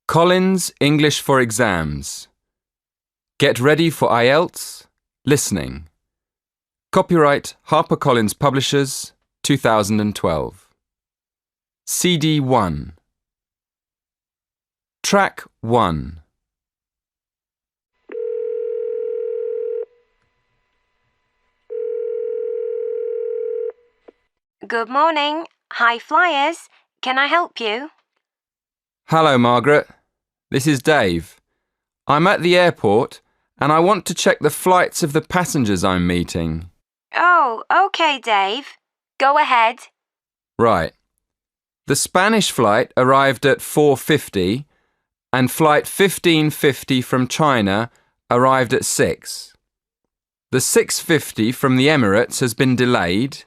Collins English for Exams. Get ready for IELTS. Listening. Copyright HarperCollins Publishers, 2012. CD 1. Track 1. Good morning. Hi Flyers. Can I help you? Hello, Margaret. This is Dave. I'm at the airport and I want to check the flights of the passengers I'm meeting. Oh, okay, Dave. Go ahead. Right. The Spanish flight arrived at 4:50 and flight 1550 from China arrived at 6. The 6:50 from the Emirates has been delayed.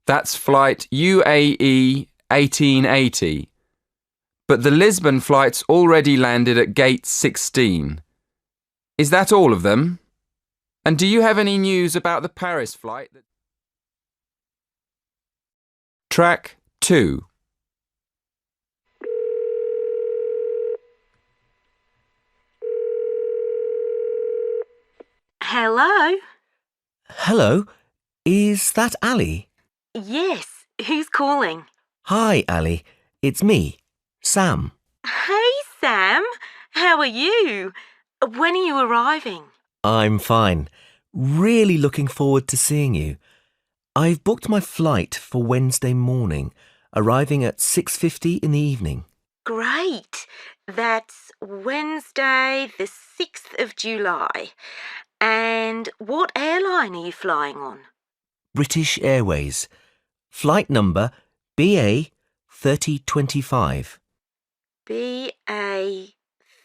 That's flight UAE 1880. But the Lisbon flight's already landed at gate 16. Is that all of them? And do you have any news about the Paris flight? Track 2. Hello? Hello, is that Ali? Yes. Who's calling? Hi, Ali. It's me, Sam. Hey, Sam. How are you? When are you arriving? I'm fine. Really looking forward to seeing you. I've booked my flight for Wednesday morning, arriving at 6:50 in the evening. Great. That's Wednesday, the 6th of July. And what airline are you flying on? British Airways. Flight number BA 3025. BA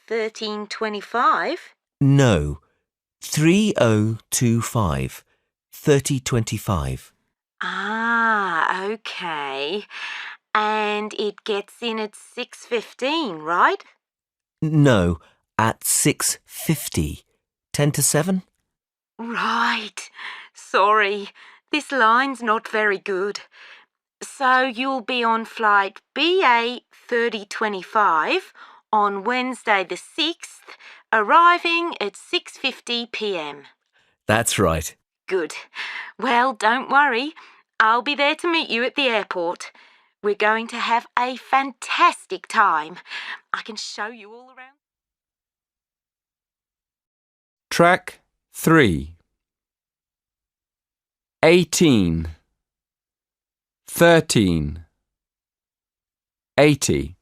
1325? No, 3025. 3025. Ah, okay. And it gets in at 6:15, right? No, at 6:50. 10 to 7? Right. Sorry, this line's not very good. So you'll be on flight BA 3025 on Wednesday the 6th, arriving at 6:50 p.m. That's right. Good. Well, don't worry. I'll be there to meet you at the airport. We're going to have a fantastic time. I can show you all around. Track 3. 18. 13. 80.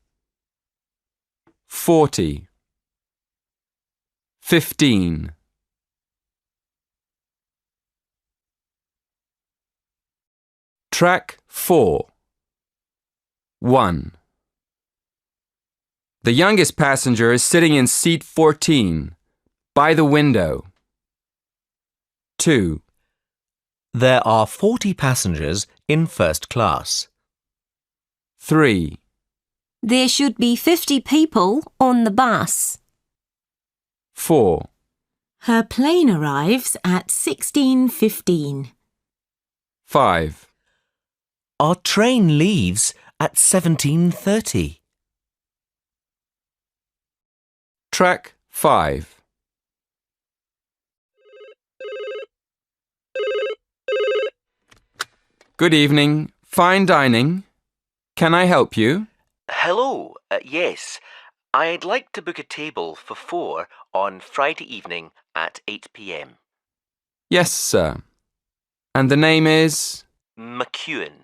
40. 15. Track 4. 1. The youngest passenger is sitting in seat 14, by the window. 2. There are 40 passengers in first class. 3. There should be 50 people on the bus. 4. Her plane arrives at 16:15. 5. Our train leaves at 17:30. Track 5. Good evening. Fine dining. Can I help you? Hello, yes. I'd like to book a table for 4 on Friday evening at 8 p.m. Yes, sir. And the name is? McEwan.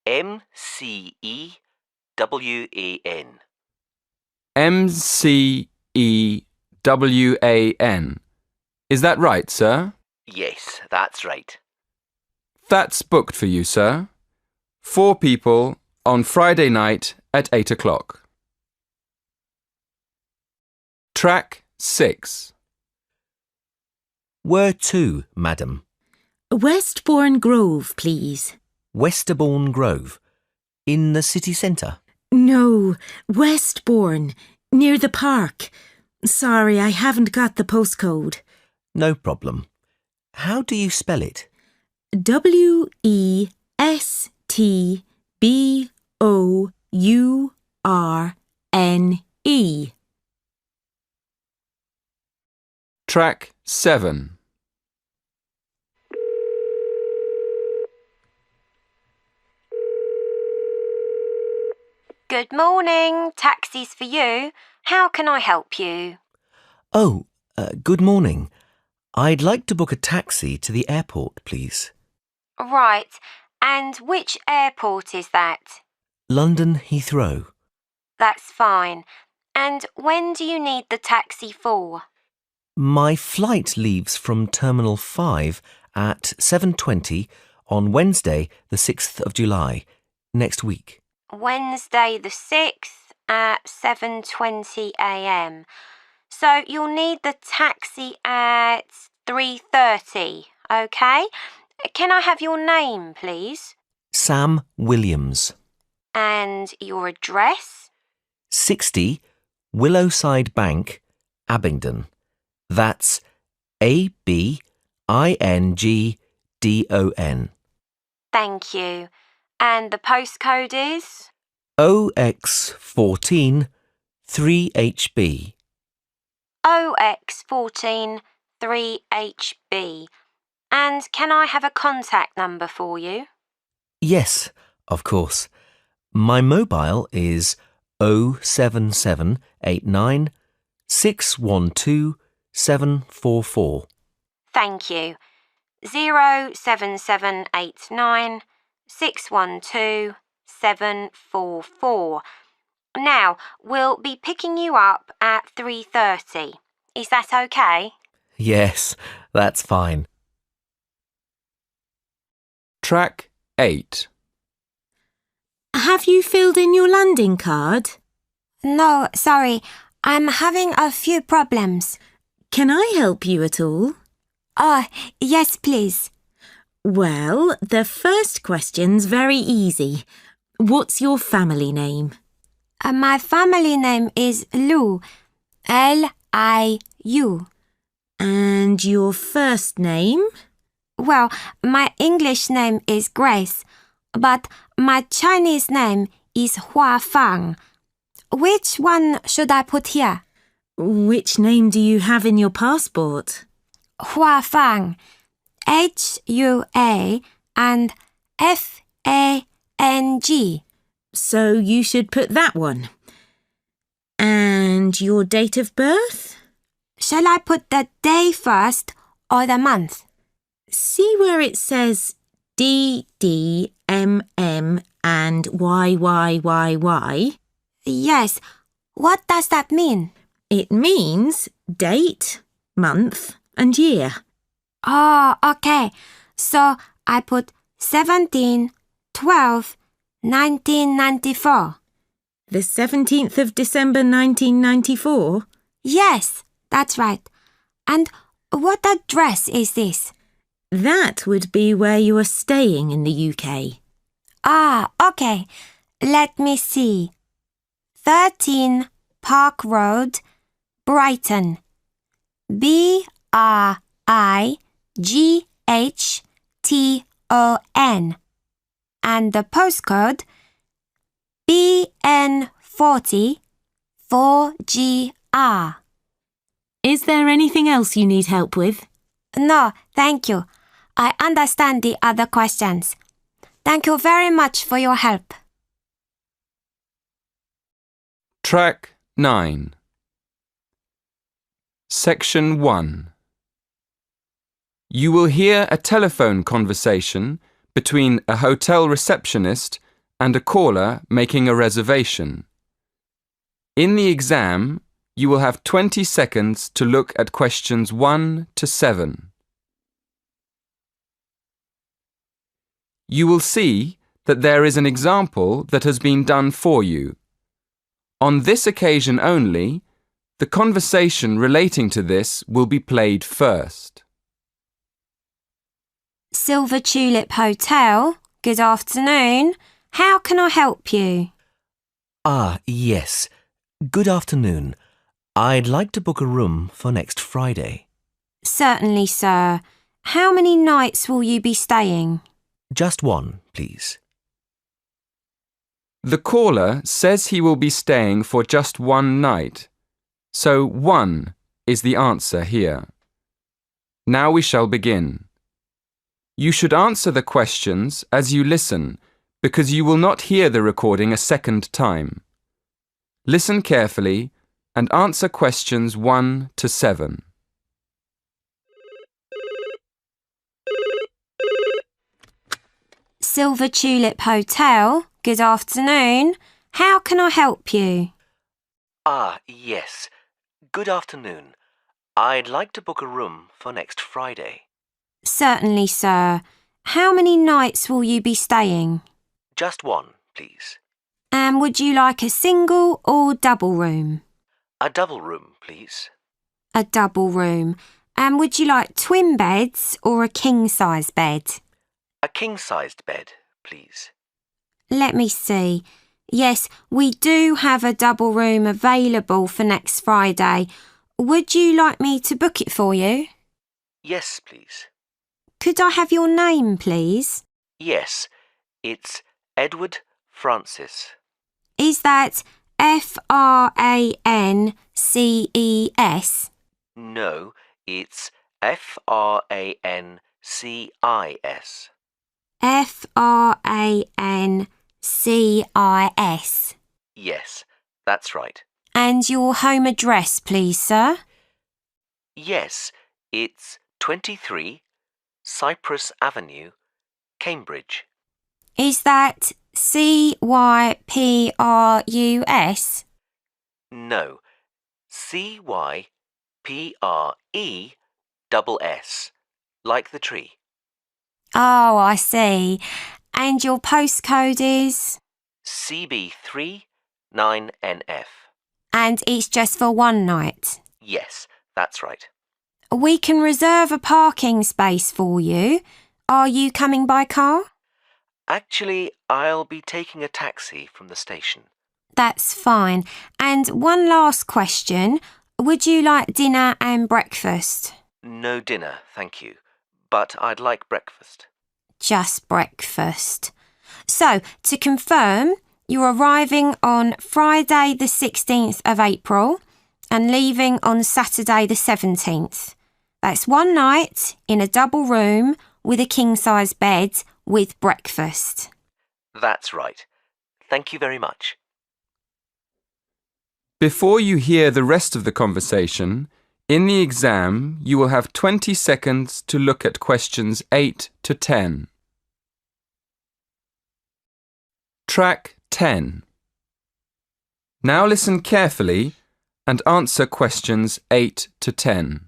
M-C-E-W-A-N. M-C-E-W-A-N. Is that right, sir? Yes, that's right. That's booked for you, sir. 4 people on Friday night at 8 o'clock. Track 6. Where to, madam? Westbourne Grove, please. Westerbourne Grove. In the city centre? No, Westbourne, near the park. Sorry, I haven't got the postcode. No problem. How do you spell it? Westbourne. Track 7. Good morning. Taxis for you. How can I help you? Oh, good morning. I'd like to book a taxi to the airport, please. Right. And which airport is that? London Heathrow. That's fine. And when do you need the taxi for? My flight leaves from Terminal 5 at 7:20 on Wednesday, the 6th of July, next week. Wednesday the 6th at 7:20 a.m. So you'll need the taxi at 3:30, okay? Can I have your name, please? Sam Williams. And your address? 60 Willowside Bank, Abingdon. That's Abingdon. Thank you. And the postcode is? OX14 3HB. OX14 3HB. And can I have a contact number for you? Yes, of course. My mobile is 07789 612 744. Thank you. 07789 612 744. Now, we'll be picking you up at 3:30. Is that okay? Yes, that's fine. Track 8. Have you filled in your landing card? No, sorry. I'm having a few problems. Can I help you at all? Oh, yes, please. Well, the first question's very easy. What's your family name? My family name is Liu. Liu. And your first name? Well, my English name is Grace, but my Chinese name is Fang. Which one should I put here? Which name do you have in your passport? Fang. HUA and FANG. So you should put that one. And your date of birth? Shall I put the day first or the month? See where it says DDMM and YYYY? Yes. What does that mean? It means date, month and year. Oh, okay. So I put 17/12/1994. The 17th of December 1994? Yes, that's right. And what address is this? That would be where you are staying in the UK. Ah, okay. Let me see. 13 Park Road, Brighton. BRIGHTON. And the postcode BN40 4GR. Is there anything else you need help with? No, thank you. I understand the other questions. Thank you very much for your help. Track 9. Section 1. You will hear a telephone conversation between a hotel receptionist and a caller making a reservation. In the exam, you will have 20 seconds to look at questions 1 to 7. You will see that there is an example that has been done for you. On this occasion only, the conversation relating to this will be played first. Silver Tulip Hotel, good afternoon. How can I help you? Ah, yes. Good afternoon. I'd like to book a room for next Friday. Certainly, sir. How many nights will you be staying? Just one, please. The caller says he will be staying for just one night, so 1 is the answer here. Now we shall begin. You should answer the questions as you listen, because you will not hear the recording a second time. Listen carefully and answer questions 1 to 7. Silver Tulip Hotel, good afternoon. How can I help you? Yes. Good afternoon. I'd like to book a room for next Friday. Certainly, sir. How many nights will you be staying? Just one, please. And would you like a single or double room? A double room, please. A double room. And would you like twin beds or a king-size bed? A king-sized bed, please. Let me see. Yes, we do have a double room available for next Friday. Would you like me to book it for you? Yes, please. Could I have your name, please? Yes, it's Edward Francis. Is that Frances? No, it's Francis. Francis. Yes, that's right. And your home address, please, sir? Yes, it's 23 Cypress Avenue, Cambridge. Is that Cyprus? No, Cypreess, like the tree. Oh, I see. And your postcode is? CB3 9NF. And it's just for one night? Yes, that's right. We can reserve a parking space for you. Are you coming by car? Actually, I'll be taking a taxi from the station. That's fine. And one last question. Would you like dinner and breakfast? No dinner, thank you. But I'd like breakfast. Just breakfast. So, to confirm, you're arriving on Friday the 16th of April and leaving on Saturday the 17th. That's one night in a double room with a king-size bed with breakfast. That's right. Thank you very much. Before you hear the rest of the conversation, in the exam you will have 20 seconds to look at questions 8 to 10. Track 10. Now listen carefully and answer questions 8 to 10.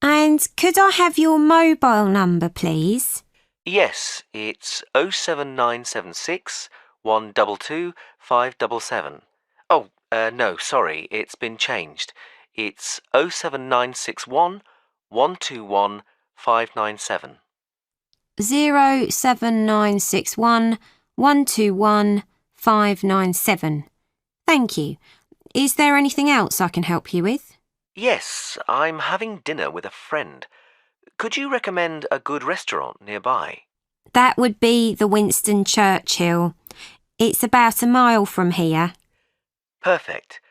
And could I have your mobile number, please? Yes, it's 07976 122 577. Oh, no, sorry, it's been changed. It's 07961 121 597. 07961 121 597. Thank you. Is there anything else I can help you with? Yes, I'm having dinner with a friend. Could you recommend a good restaurant nearby? That would be the Winston Churchill. It's about a mile from here. Perfect.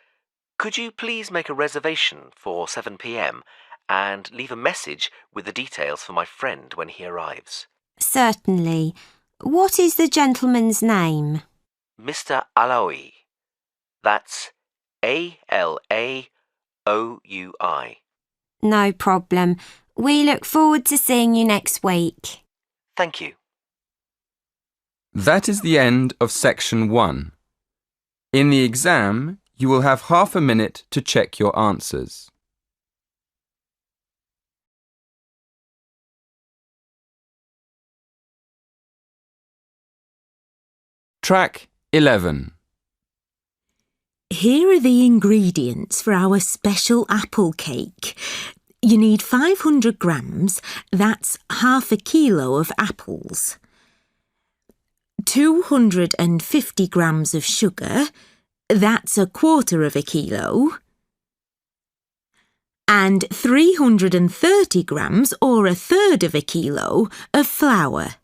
Could you please make a reservation for 7 p.m. and leave a message with the details for my friend when he arrives? Certainly. What is the gentleman's name? Mr. Alaoui. That's Alaoui. No problem. We look forward to seeing you next week. Thank you. That is the end of section 1. In the exam, you will have half a minute to check your answers. Track 11. Here are the ingredients for our special apple cake. You need 500 grams, that's half a kilo of apples. 250 grams of sugar, that's a quarter of a kilo. And 330 grams, or a third of a kilo, of flour.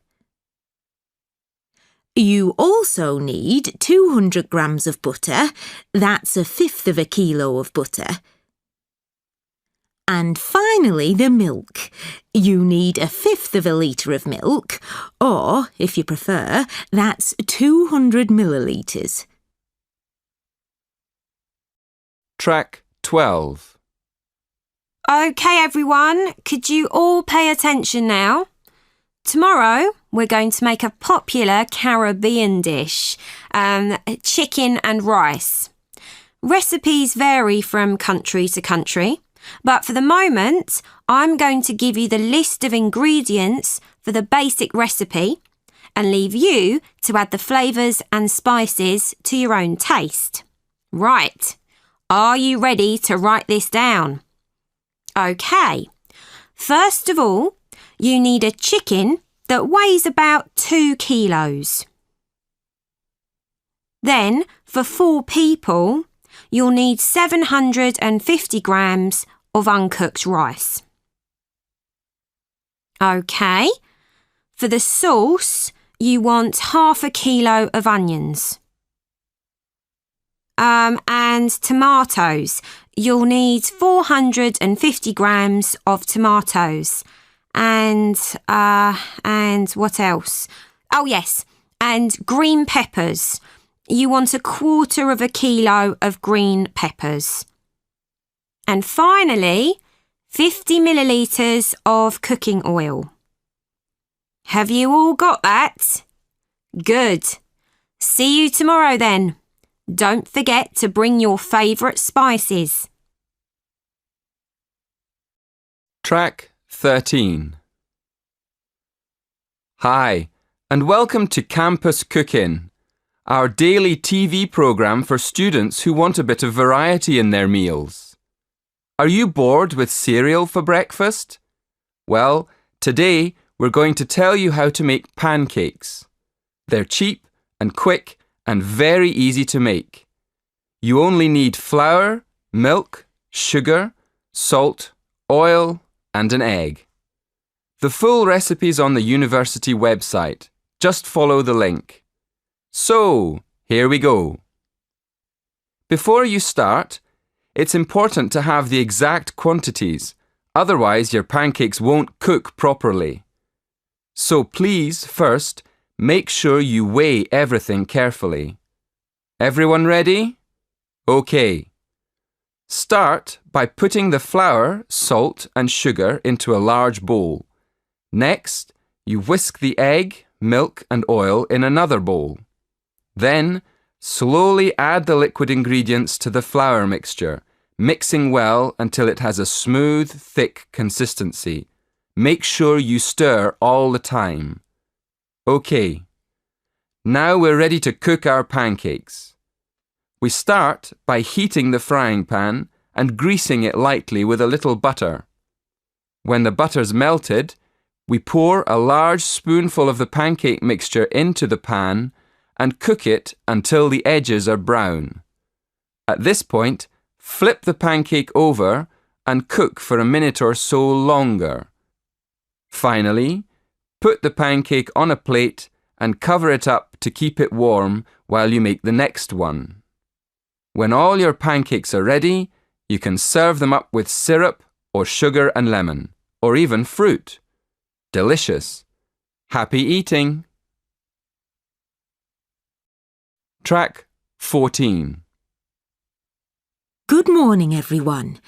You also need 200 grams of butter, that's a fifth of a kilo of butter. And finally, the milk. You need 1/5 of a litre of milk, or, if you prefer, that's 200 millilitres. Track 12. Okay, everyone, could you all pay attention now? Tomorrow, we're going to make a popular Caribbean dish, chicken and rice. Recipes vary from country to country, but for the moment, I'm going to give you the list of ingredients for the basic recipe and leave you to add the flavours and spices to your own taste. Right, are you ready to write this down? Okay, first of all, you need a chicken that weighs about 2 kilos. Then, for 4 people, you'll need 750 grams of uncooked rice. Okay, for the sauce, you want 1/2 kilo of onions. And tomatoes, you'll need 450 grams of tomatoes. And what else? Oh yes, and green peppers. You want 1/4 kilo of green peppers. And finally, 50 millilitres of cooking oil. Have you all got that? Good. See you tomorrow then. Don't forget to bring your favourite spices. Track 13. Hi, and welcome to Campus Cooking, our daily TV programme for students who want a bit of variety in their meals. Are you bored with cereal for breakfast? Well, today we're going to tell you how to make pancakes. They're cheap and quick and very easy to make. You only need flour, milk, sugar, salt, oil, and an egg. The full recipe's on the university website. Just follow the link. So, here we go. Before you start, it's important to have the exact quantities, otherwise your pancakes won't cook properly. So please, first, make sure you weigh everything carefully. Everyone ready? Okay. Start by putting the flour, salt and sugar into a large bowl. Next, you whisk the egg, milk and oil in another bowl. Then, slowly add the liquid ingredients to the flour mixture, mixing well until it has a smooth, thick consistency. Make sure you stir all the time. Okay. Now we're ready to cook our pancakes. We start by heating the frying pan and greasing it lightly with a little butter. When the butter's melted, we pour a large spoonful of the pancake mixture into the pan and cook it until the edges are brown. At this point, flip the pancake over and cook for a minute or so longer. Finally, put the pancake on a plate and cover it up to keep it warm while you make the next one. When all your pancakes are ready, you can serve them up with syrup or sugar and lemon, or even fruit. Delicious. Happy eating. Track 14. Good morning, everyone.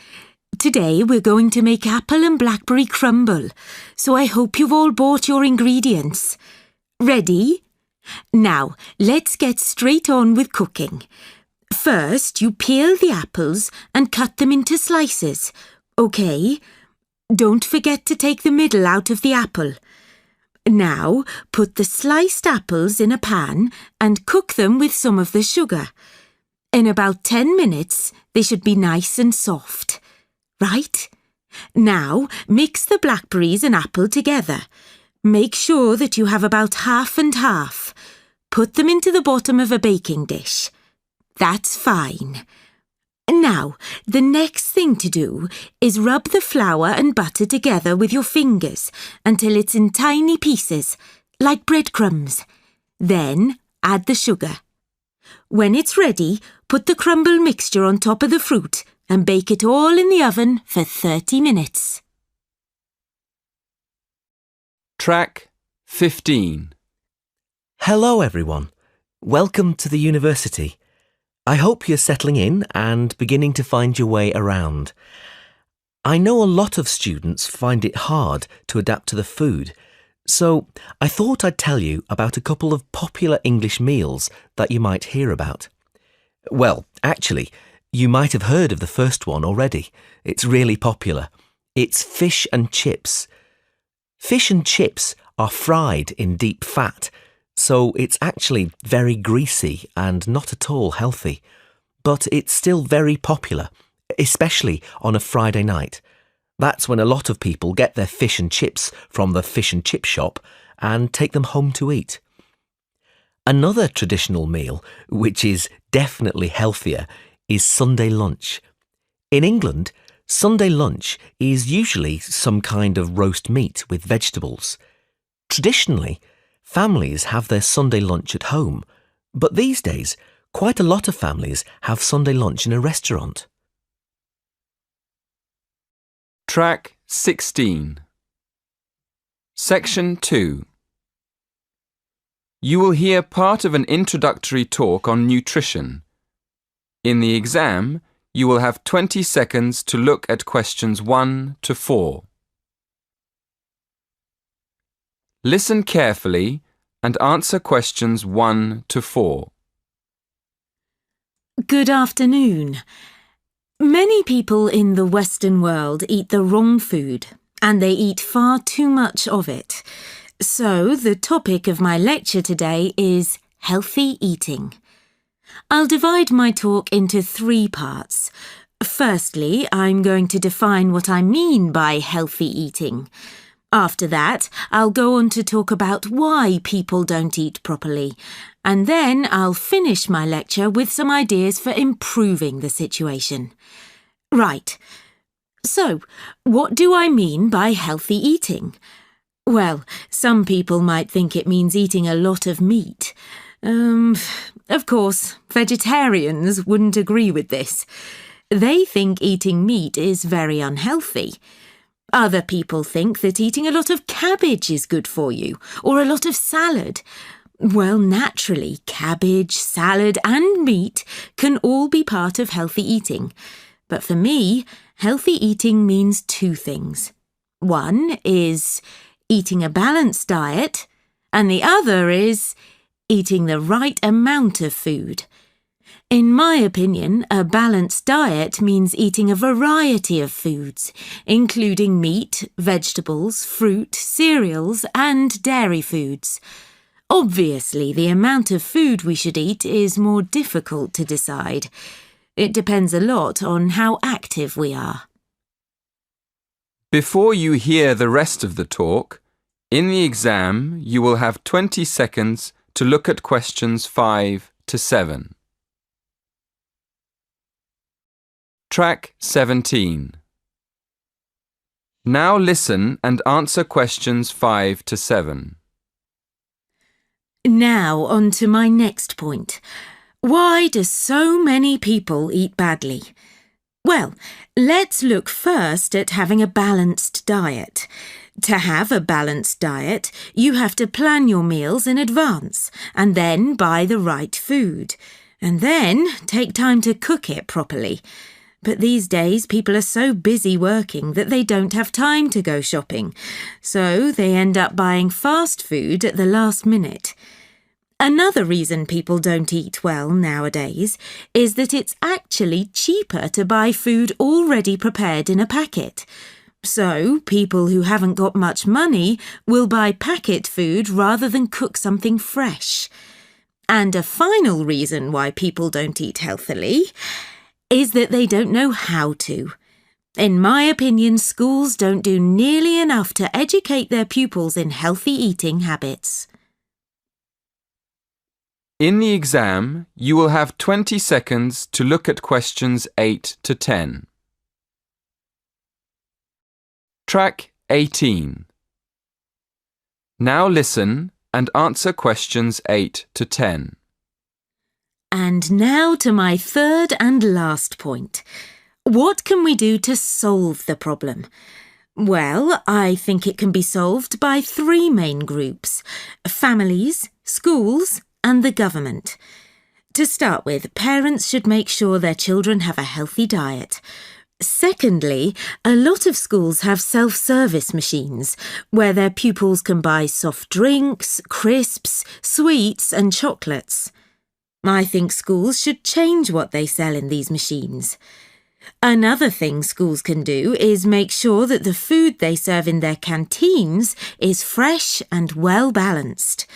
Today we're going to make apple and blackberry crumble, so I hope you've all bought your ingredients. Ready? Now, let's get straight on with cooking. First, you peel the apples and cut them into slices, okay? Don't forget to take the middle out of the apple. Now, put the sliced apples in a pan and cook them with some of the sugar. In about 10 minutes, they should be nice and soft. Right? Now, mix the blackberries and apple together. Make sure that you have about half and half. Put them into the bottom of a baking dish. That's fine. Now, the next thing to do is rub the flour and butter together with your fingers until it's in tiny pieces, like breadcrumbs. Then add the sugar. When it's ready, put the crumble mixture on top of the fruit and bake it all in the oven for 30 minutes. Track 15. Hello, everyone. Welcome to the university. I hope you're settling in and beginning to find your way around. I know a lot of students find it hard to adapt to the food, so I thought I'd tell you about a couple of popular English meals that you might hear about. Well, actually, you might have heard of the first one already. It's really popular. It's fish and chips. Fish and chips are fried in deep fat, so it's actually very greasy and not at all healthy. But it's still very popular, especially on a Friday night. That's when a lot of people get their fish and chips from the fish and chip shop and take them home to eat. Another traditional meal, which is definitely healthier, is Sunday lunch. In England, Sunday lunch is usually some kind of roast meat with vegetables. Traditionally, families have their Sunday lunch at home, but these days, quite a lot of families have Sunday lunch in a restaurant. Track 16. Section 2. You will hear part of an introductory talk on nutrition. In the exam, you will have 20 seconds to look at questions 1 to 4. Listen carefully and answer questions 1 to 4. Good afternoon. Many people in the Western world eat the wrong food, and they eat far too much of it. So, the topic of my lecture today is healthy eating. I'll divide my talk into 3 parts. Firstly, I'm going to define what I mean by healthy eating. After that, I'll go on to talk about why people don't eat properly, and then I'll finish my lecture with some ideas for improving the situation. Right. So, what do I mean by healthy eating? Well, some people might think it means eating a lot of meat. Of course, vegetarians wouldn't agree with this. They think eating meat is very unhealthy. Other people think that eating a lot of cabbage is good for you, or a lot of salad. Well, naturally, cabbage, salad and meat can all be part of healthy eating. But for me, healthy eating means 2 things. One is eating a balanced diet, and the other is eating the right amount of food. In my opinion, a balanced diet means eating a variety of foods, including meat, vegetables, fruit, cereals, and dairy foods. Obviously, the amount of food we should eat is more difficult to decide. It depends a lot on how active we are. Before you hear the rest of the talk, in the exam you will have 20 seconds to look at questions 5 to 7. Track 17. Now listen and answer questions 5 to 7. Now on to my next point. Why do so many people eat badly? Well, let's look first at having a balanced diet. To have a balanced diet, you have to plan your meals in advance and then buy the right food, and then take time to cook it properly. But these days, people are so busy working that they don't have time to go shopping, so they end up buying fast food at the last minute. Another reason people don't eat well nowadays is that it's actually cheaper to buy food already prepared in a packet. So, people who haven't got much money will buy packet food rather than cook something fresh. And a final reason why people don't eat healthily is that they don't know how to. In my opinion, schools don't do nearly enough to educate their pupils in healthy eating habits. In the exam, you will have 20 seconds to look at questions 8 to 10. Track 18. Now listen and answer questions 8 to 10. And now to my third and last point. What can we do to solve the problem? Well, I think it can be solved by three main groups: families, schools, and the government. To start with, parents should make sure their children have a healthy diet. Secondly, a lot of schools have self-service machines where their pupils can buy soft drinks, crisps, sweets and chocolates. I think schools should change what they sell in these machines. Another thing schools can do is make sure that the food they serve in their canteens is fresh and well-balanced.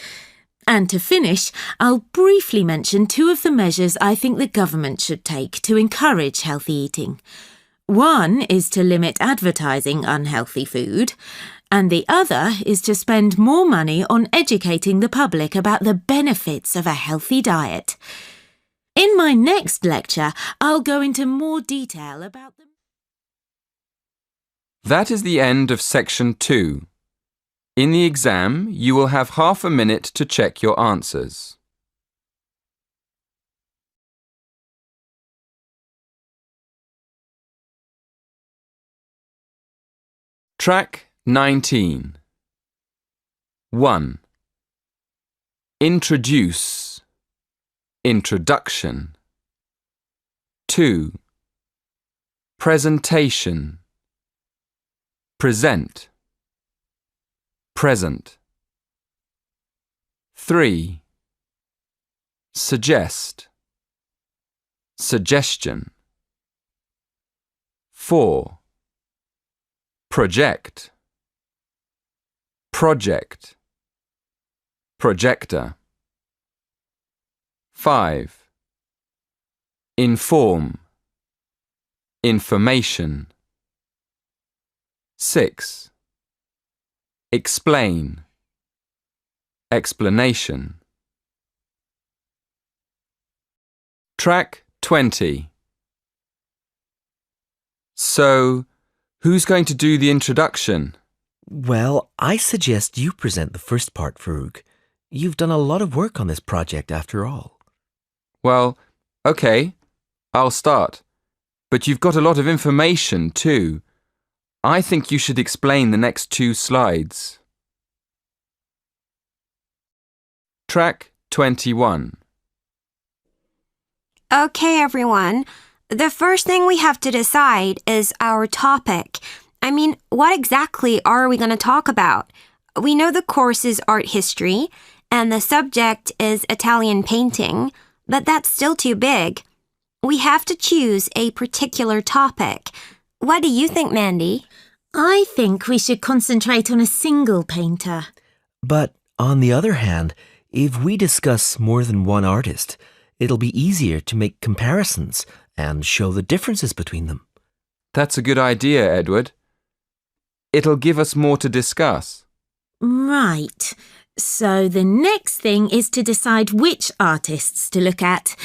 And to finish, I'll briefly mention two of the measures I think the government should take to encourage healthy eating. One is to limit advertising unhealthy food, and the other is to spend more money on educating the public about the benefits of a healthy diet. In my next lecture, I'll go into more detail about them. That is the end of section 2. In the exam, you will have half a minute to check your answers. Track 19. 1. Introduce. Introduction. 2. Presentation. Present. Present. 3. Suggest. Suggestion. 4. Project. Project. Projector. 5. Inform. Information. 6. Explain. Explanation. Track 20. So, who's going to do the introduction? Well, I suggest you present the first part, Farouk. You've done a lot of work on this project after all. Well, okay, I'll start. But you've got a lot of information too. I think you should explain the next 2 slides. Track 21. Okay, everyone. The first thing we have to decide is our topic. I mean, what exactly are we going to talk about? We know the course is art history, and the subject is Italian painting, but that's still too big. We have to choose a particular topic. What do you think, Mandy? I think we should concentrate on a single painter. But on the other hand, if we discuss more than one artist, it'll be easier to make comparisons and show the differences between them. That's a good idea, Edward. It'll give us more to discuss. Right. So the next thing is to decide which artists to look at.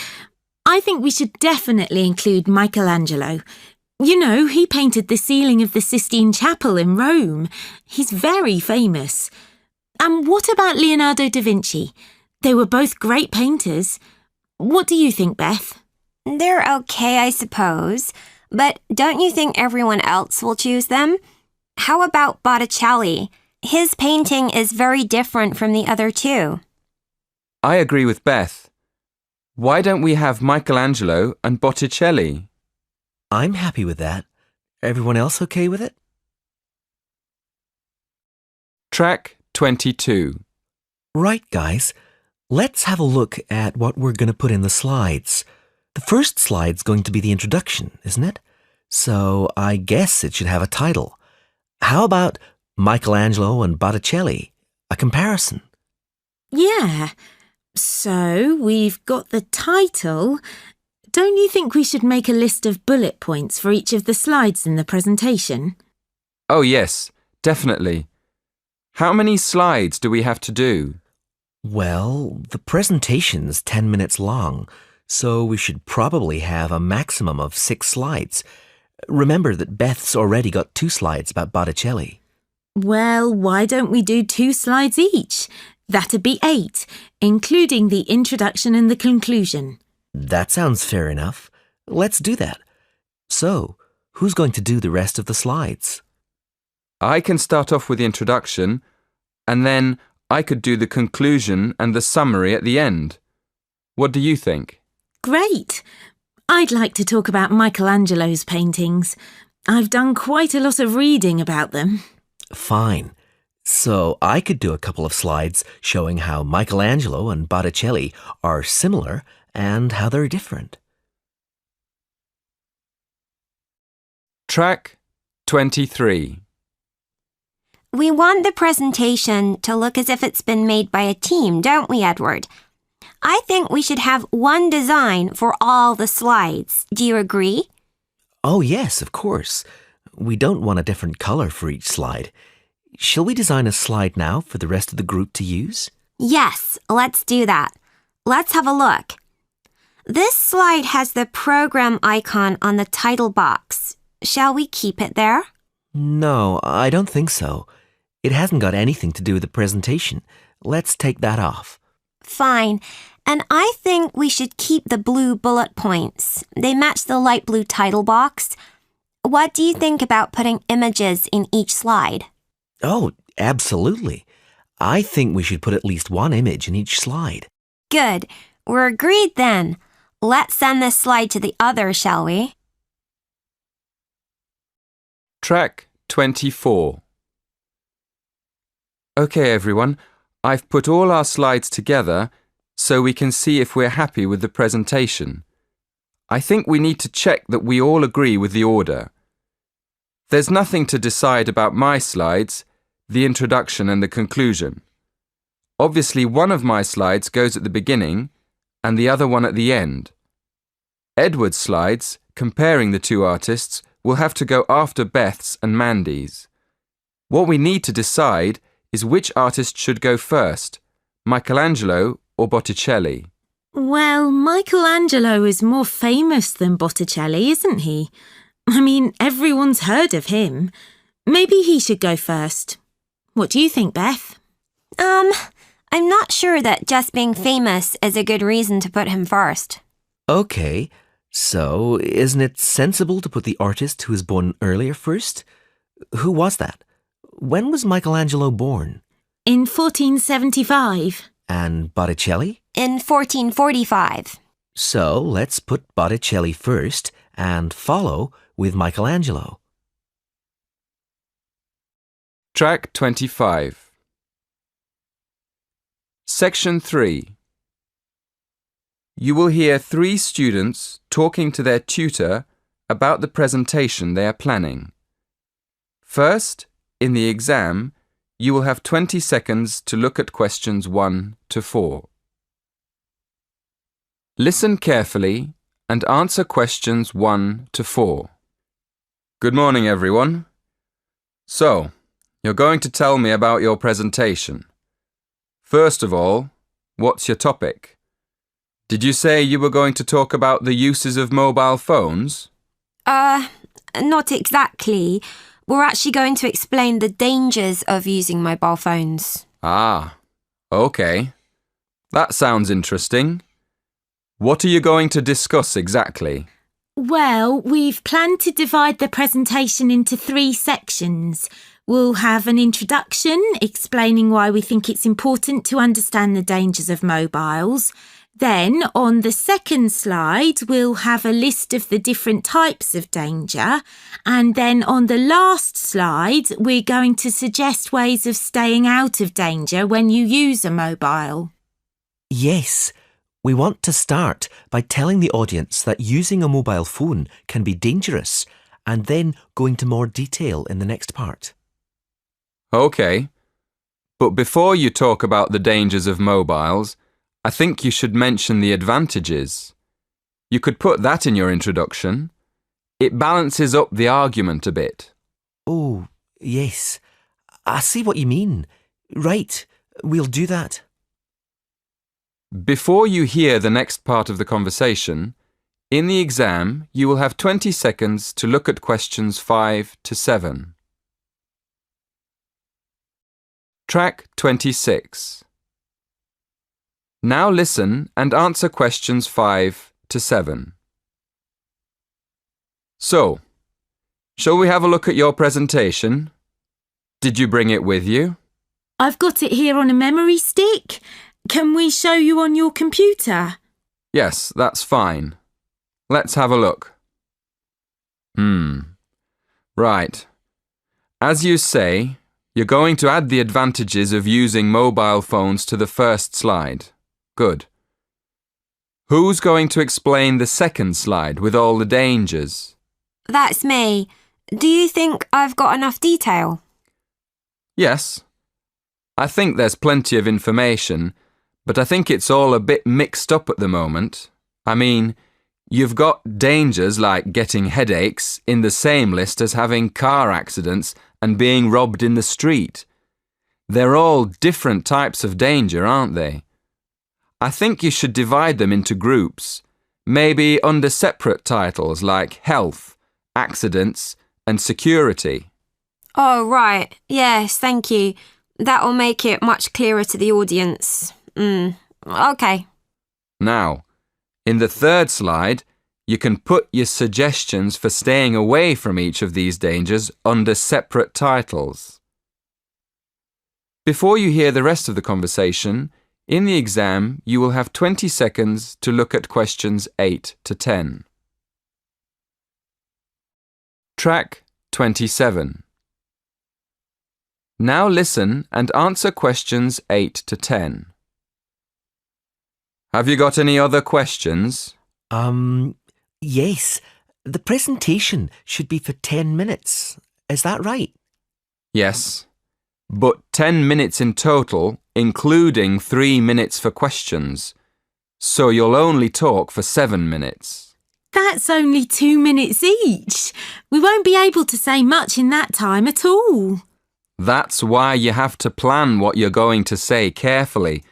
I think we should definitely include Michelangelo. You know, he painted the ceiling of the Sistine Chapel in Rome. He's very famous. And what about Leonardo da Vinci? They were both great painters. What do you think, Beth? They're okay, I suppose. But don't you think everyone else will choose them? How about Botticelli? His painting is very different from the other two. I agree with Beth. Why don't we have Michelangelo and Botticelli? I'm happy with that. Everyone else okay with it? Track 22. Right, guys. Let's have a look at what we're going to put in the slides. The first slide's going to be the introduction, isn't it? So I guess it should have a title. How about Michelangelo and Botticelli? A comparison. Yeah. So we've got the title. Don't you think we should make a list of bullet points for each of the slides in the presentation? Oh yes, definitely. How many slides do we have to do? Well, the presentation's 10 minutes long, so we should probably have a maximum of 6 slides. Remember that Beth's already got 2 slides about Botticelli. Well, why don't we do 2 slides each? That'd be 8, including the introduction and the conclusion. That sounds fair enough. Let's do that. So, who's going to do the rest of the slides? I can start off with the introduction, and then I could do the conclusion and the summary at the end. What do you think? Great! I'd like to talk about Michelangelo's paintings. I've done quite a lot of reading about them. Fine. So I could do a couple of slides showing how Michelangelo and Botticelli are similar and how they're different. Track 23. We want the presentation to look as if it's been made by a team, don't we, Edward? I think we should have one design for all the slides. Do you agree? Oh yes, of course. We don't want a different colour for each slide. Shall we design a slide now for the rest of the group to use? Yes, let's do that. Let's have a look. This slide has the program icon on the title box. Shall we keep it there? No, I don't think so. It hasn't got anything to do with the presentation. Let's take that off. Fine. And I think we should keep the blue bullet points. They match the light blue title box. What do you think about putting images in each slide? Oh, absolutely. I think we should put at least one image in each slide. Good. We're agreed then. Let's send this slide to the others, shall we? Track 24. Okay, everyone. I've put all our slides together so we can see if we're happy with the presentation. I think we need to check that we all agree with the order. There's nothing to decide about my slides, the introduction and the conclusion. Obviously, one of my slides goes at the beginning and the other one at the end. Edward's slides, comparing the two artists, will have to go after Beth's and Mandy's. What we need to decide is which artist should go first, Michelangelo or Botticelli. Well, Michelangelo is more famous than Botticelli, isn't he? I mean, everyone's heard of him. Maybe he should go first. What do you think, Beth? I'm not sure that just being famous is a good reason to put him first. Okay, so isn't it sensible to put the artist who was born earlier first? Who was that? When was Michelangelo born? In 1475. And Botticelli? In 1445. So let's put Botticelli first and follow with Michelangelo. Track 25. Section 3. You will hear 3 students talking to their tutor about the presentation they are planning. First, in the exam, you will have 20 seconds to look at questions 1 to 4. Listen carefully and answer questions 1 to 4. Good morning, everyone. So, you're going to tell me about your presentation. First of all, what's your topic? Did you say you were going to talk about the uses of mobile phones? Not exactly. We're actually going to explain the dangers of using mobile phones. Ah, okay. That sounds interesting. What are you going to discuss exactly? Well, we've planned to divide the presentation into 3 sections. We'll have an introduction explaining why we think it's important to understand the dangers of mobiles. Then, on the second slide, we'll have a list of the different types of danger. And then on the last slide, we're going to suggest ways of staying out of danger when you use a mobile. Yes, we want to start by telling the audience that using a mobile phone can be dangerous and then go into more detail in the next part. Okay. But before you talk about the dangers of mobiles, I think you should mention the advantages. You could put that in your introduction. It balances up the argument a bit. Oh, yes. I see what you mean. Right, we'll do that. Before you hear the next part of the conversation, in the exam you will have 20 seconds to look at questions 5 to 7. Track 26. Now listen and answer questions 5 to 7. So, shall we have a look at your presentation? Did you bring it with you? I've got it here on a memory stick. Can we show you on your computer? Yes, that's fine. Let's have a look. Right. As you say, you're going to add the advantages of using mobile phones to the first slide. Good. Who's going to explain the second slide with all the dangers? That's me. Do you think I've got enough detail? Yes. I think there's plenty of information, but I think it's all a bit mixed up at the moment. I mean, you've got dangers like getting headaches in the same list as having car accidents and being robbed in the street. They're all different types of danger, aren't they? I think you should divide them into groups, maybe under separate titles like health, accidents, and security. Oh, right. Yes, thank you. That'll make it much clearer to the audience. Okay. Now, in the third slide, you can put your suggestions for staying away from each of these dangers under separate titles. Before you hear the rest of the conversation, in the exam you will have 20 seconds to look at questions 8 to 10. Track 27. Now listen and answer questions 8 to 10. Have you got any other questions? Yes. The presentation should be for 10 minutes. Is that right? Yes, but 10 minutes in total, including 3 minutes for questions. So you'll only talk for 7 minutes. That's only 2 minutes each. We won't be able to say much in that time at all. That's why you have to plan what you're going to say carefully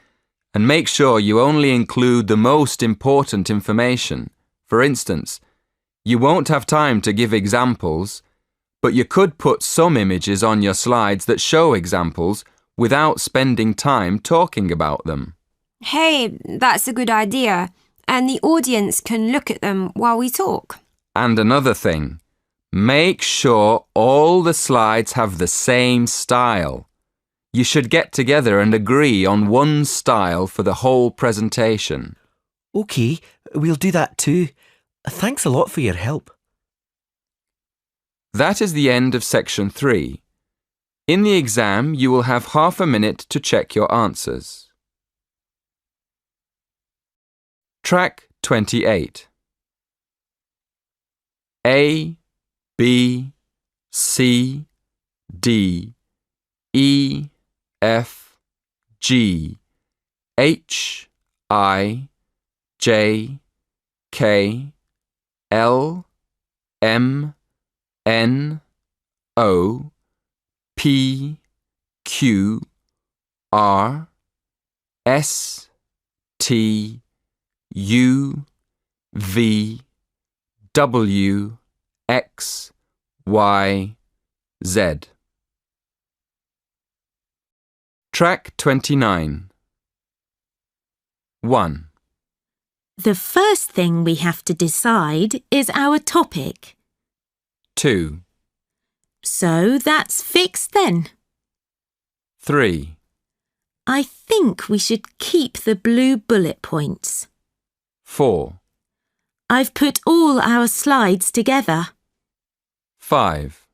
and make sure you only include the most important information. For instance, you won't have time to give examples, but you could put some images on your slides that show examples without spending time talking about them. Hey, that's a good idea. And the audience can look at them while we talk. And another thing, make sure all the slides have the same style. You should get together and agree on one style for the whole presentation. OK, we'll do that too. Thanks a lot for your help. That is the end of section 3. In the exam, you will have half a minute to check your answers. Track 28. A, B, C, D, E, F, G, H, I, J, K, L, M, N, O, P, Q, R, S, T, U, V, W, X, Y, Z. Track 29. 1. The first thing we have to decide is our topic. 2. So that's fixed then. 3. I think we should keep the blue bullet points. 4. I've put all our slides together. 5.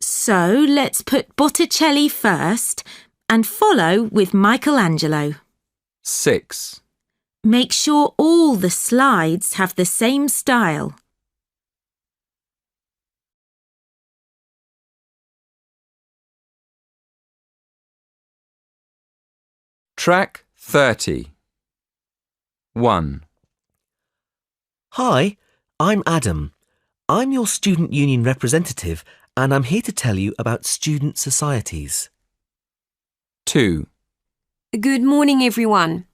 So let's put Botticelli first and follow with Michelangelo. 6. Make sure all the slides have the same style. Track 30. 1. Hi, I'm Adam. I'm your student union representative and I'm here to tell you about student societies. 2. Good morning, everyone.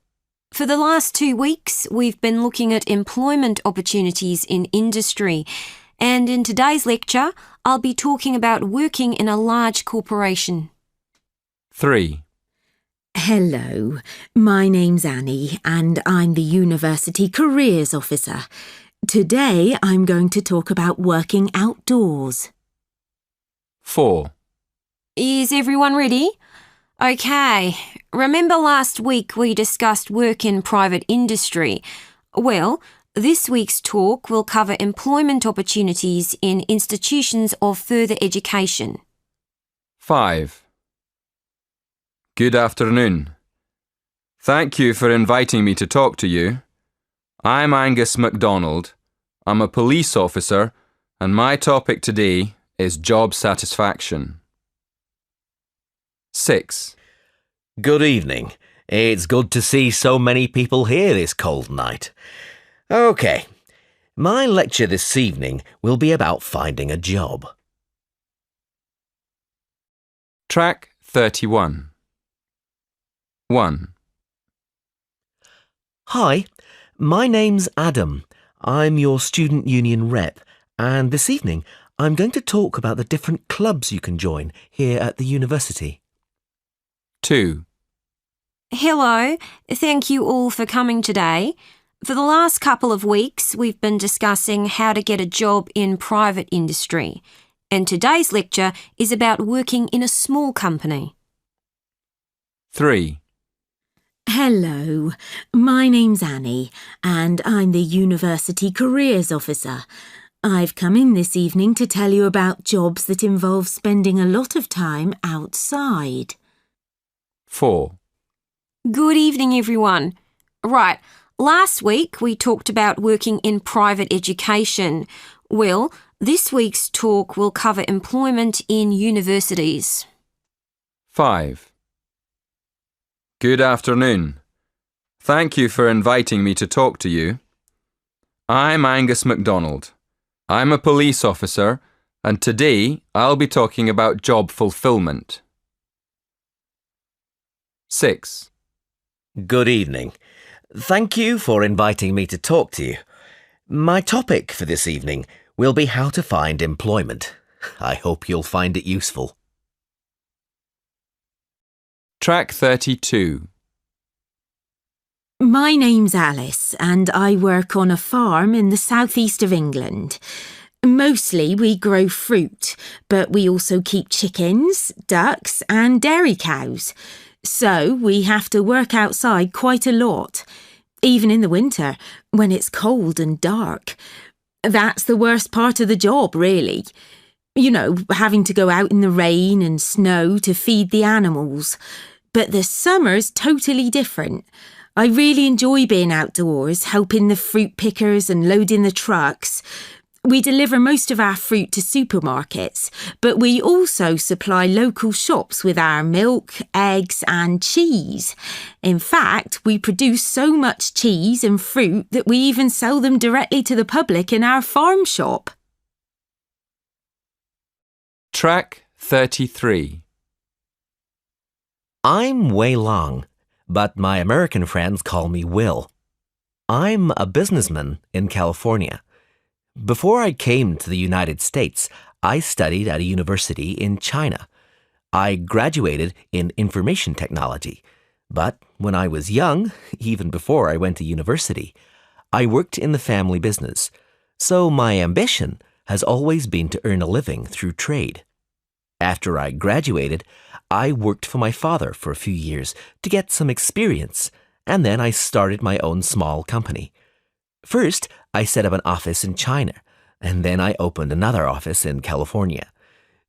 For the last 2 weeks, we've been looking at employment opportunities in industry, and in today's lecture, I'll be talking about working in a large corporation. 3. Hello, my name's Annie and I'm the University Careers Officer. Today I'm going to talk about working outdoors. 4. Is everyone ready? Okay. Remember last week we discussed work in private industry? Well, this week's talk will cover employment opportunities in institutions of further education. 5. Good afternoon. Thank you for inviting me to talk to you. I'm Angus MacDonald. I'm a police officer, and my topic today is job satisfaction. 6. Good evening. It's good to see so many people here this cold night. OK, my lecture this evening will be about finding a job. Track 31. 1. Hi, my name's Adam. I'm your student union rep, and this evening I'm going to talk about the different clubs you can join here at the university. 2. Hello. Thank you all for coming today. For the last couple of weeks, we've been discussing how to get a job in private industry, and today's lecture is about working in a small company. 3. Hello, my name's Annie and I'm the University Careers Officer. I've come in this evening to tell you about jobs that involve spending a lot of time outside. 4. Good evening, everyone. Right, last week we talked about working in private education. Well, this week's talk will cover employment in universities. 5. Good afternoon. Thank you for inviting me to talk to you. I'm Angus MacDonald. I'm a police officer, and today I'll be talking about job fulfillment. 6. Good evening. Thank you for inviting me to talk to you. My topic for this evening will be how to find employment. I hope you'll find it useful. Track 32. My name's Alice and I work on a farm in the southeast of England. Mostly we grow fruit, but we also keep chickens, ducks and dairy cows. So we have to work outside quite a lot, even in the winter when it's cold and dark. That's the worst part of the job, really. You know, having to go out in the rain and snow to feed the animals. But the summer's totally different. I really enjoy being outdoors, helping the fruit pickers and loading the trucks. We deliver most of our fruit to supermarkets, but we also supply local shops with our milk, eggs and cheese. In fact, we produce so much cheese and fruit that we even sell them directly to the public in our farm shop. Track 33. I'm Wei Long, but my American friends call me Will. I'm a businessman in California. Before I came to the United States, I studied at a university in China. I graduated in information technology, but when I was young, even before I went to university, I worked in the family business, so my ambition has always been to earn a living through trade. After I graduated, I worked for my father for a few years to get some experience, and then I started my own small company. First, I set up an office in China, and then I opened another office in California.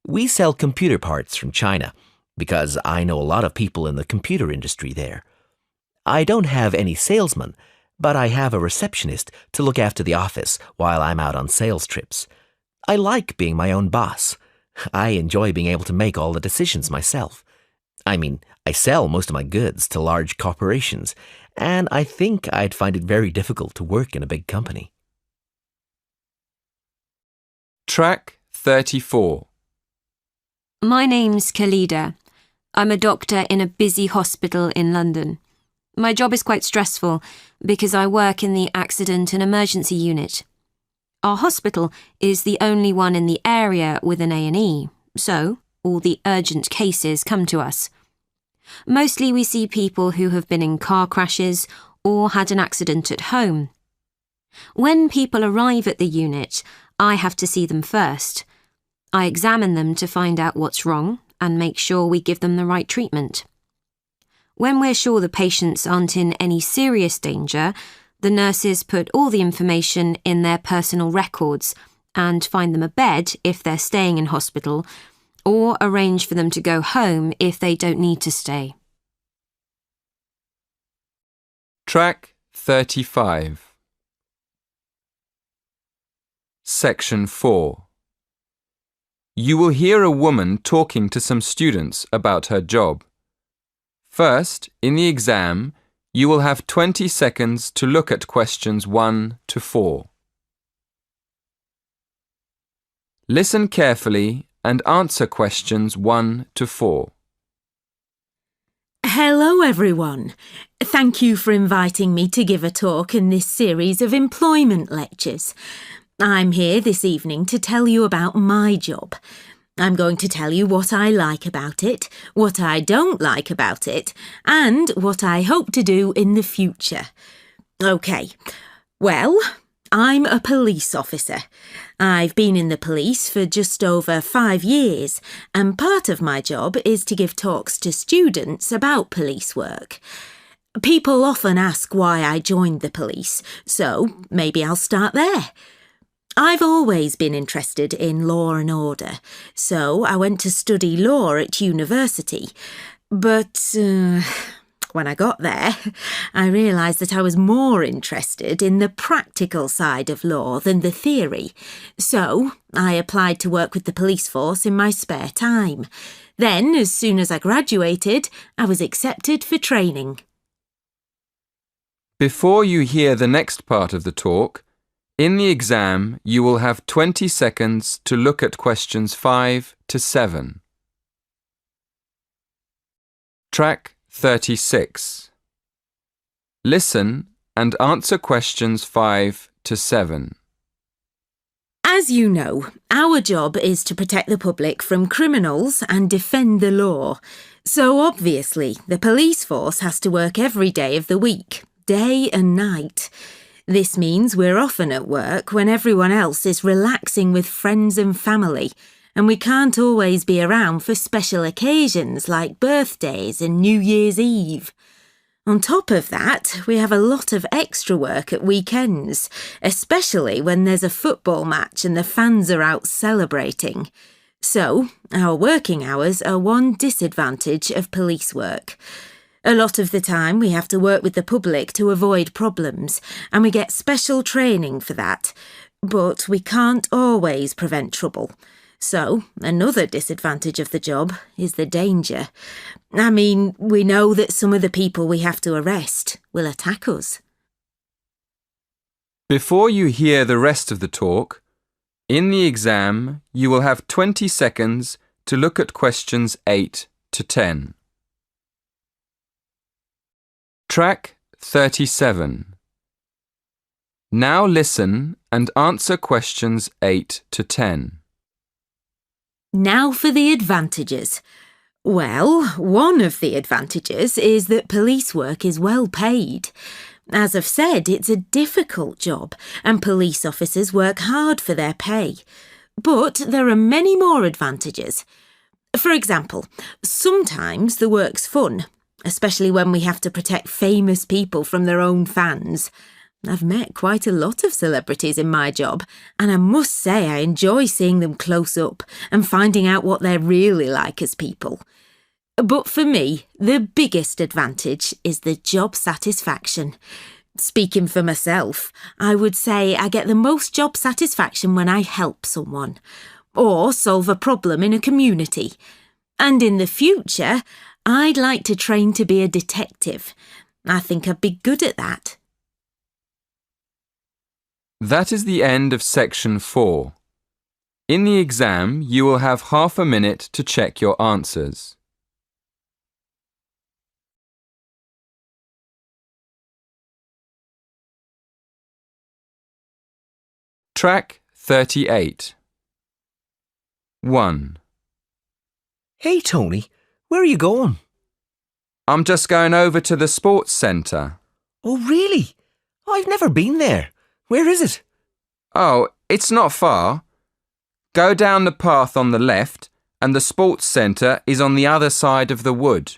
We sell computer parts from China because I know a lot of people in the computer industry there. I don't have any salesmen, but I have a receptionist to look after the office while I'm out on sales trips. I like being my own boss. I enjoy being able to make all the decisions myself. I mean, I sell most of my goods to large corporations, and I think I'd find it very difficult to work in a big company. Track 34. My name's Khalida. I'm a doctor in a busy hospital in London. My job is quite stressful because I work in the accident and emergency unit. Our hospital is the only one in the area with an A&E, so all the urgent cases come to us. Mostly we see people who have been in car crashes or had an accident at home. When people arrive at the unit, I have to see them first. I examine them to find out what's wrong and make sure we give them the right treatment. When we're sure the patients aren't in any serious danger, the nurses put all the information in their personal records and find them a bed if they're staying in hospital, or arrange for them to go home if they don't need to stay. Track 35. Section 4. You will hear a woman talking to some students about her job. First, in the exam, you will have 20 seconds to look at questions 1 to 4. Listen carefully and answer questions 1 to 4. Hello everyone. Thank you for inviting me to give a talk in this series of employment lectures. I'm here this evening to tell you about my job. I'm going to tell you what I like about it, what I don't like about it, and what I hope to do in the future. OK, well, I'm a police officer. I've been in the police for just over 5 years, and part of my job is to give talks to students about police work. People often ask why I joined the police, so maybe I'll start there. I've always been interested in law and order, so I went to study law at university. But when I got there, I realised that I was more interested in the practical side of law than the theory. So I applied to work with the police force in my spare time. Then, as soon as I graduated, I was accepted for training. Before you hear the next part of the talk, in the exam, you will have 20 seconds to look at questions 5 to 7. Track 36. Listen and answer questions 5 to 7. As you know, our job is to protect the public from criminals and defend the law. So obviously, the police force has to work every day of the week, day and night. This means we're often at work when everyone else is relaxing with friends and family, and we can't always be around for special occasions like birthdays and New Year's Eve. On top of that, we have a lot of extra work at weekends, especially when there's a football match and the fans are out celebrating. So, our working hours are one disadvantage of police work. A lot of the time we have to work with the public to avoid problems, and we get special training for that. But we can't always prevent trouble. So, another disadvantage of the job is the danger. I mean, we know that some of the people we have to arrest will attack us. Before you hear the rest of the talk, in the exam, you will have 20 seconds to look at questions 8 to 10. Track 37. Now listen and answer questions 8 to 10. Now for the advantages. Well, one of the advantages is that police work is well paid. As I've said, it's a difficult job, and police officers work hard for their pay. But there are many more advantages. For example, sometimes the work's fun, especially when we have to protect famous people from their own fans. I've met quite a lot of celebrities in my job, and I must say I enjoy seeing them close up and finding out what they're really like as people. But for me, the biggest advantage is the job satisfaction. Speaking for myself, I would say I get the most job satisfaction when I help someone, or solve a problem in a community. And in the future, I'd like to train to be a detective. I think I'd be good at that. That is the end of section 4. In the exam, you will have half a minute to check your answers. Track 38. 1. Hey, Tony, where are you going? I'm just going over to the sports centre. Oh, really? I've never been there. Where is it? Oh, it's not far. Go down the path on the left and the sports centre is on the other side of the wood.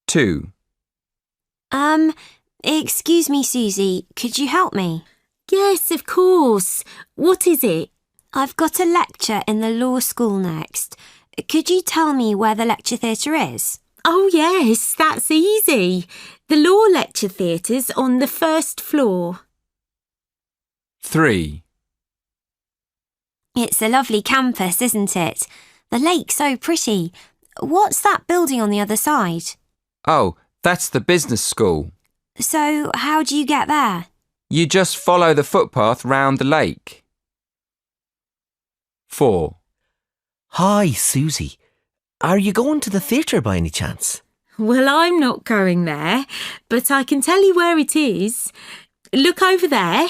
2. Excuse me, Susie, could you help me? Yes, of course. What is it? I've got a lecture in the law school next. Could you tell me where the lecture theatre is? Oh, yes, that's easy. The law lecture theatre's on the first floor. 3. It's a lovely campus, isn't it? The lake's so pretty. What's that building on the other side? Oh, that's the business school. So, how do you get there? You just follow the footpath round the lake. 4. Hi, Susie. Are you going to the theatre by any chance? Well, I'm not going there, but I can tell you where it is. Look over there.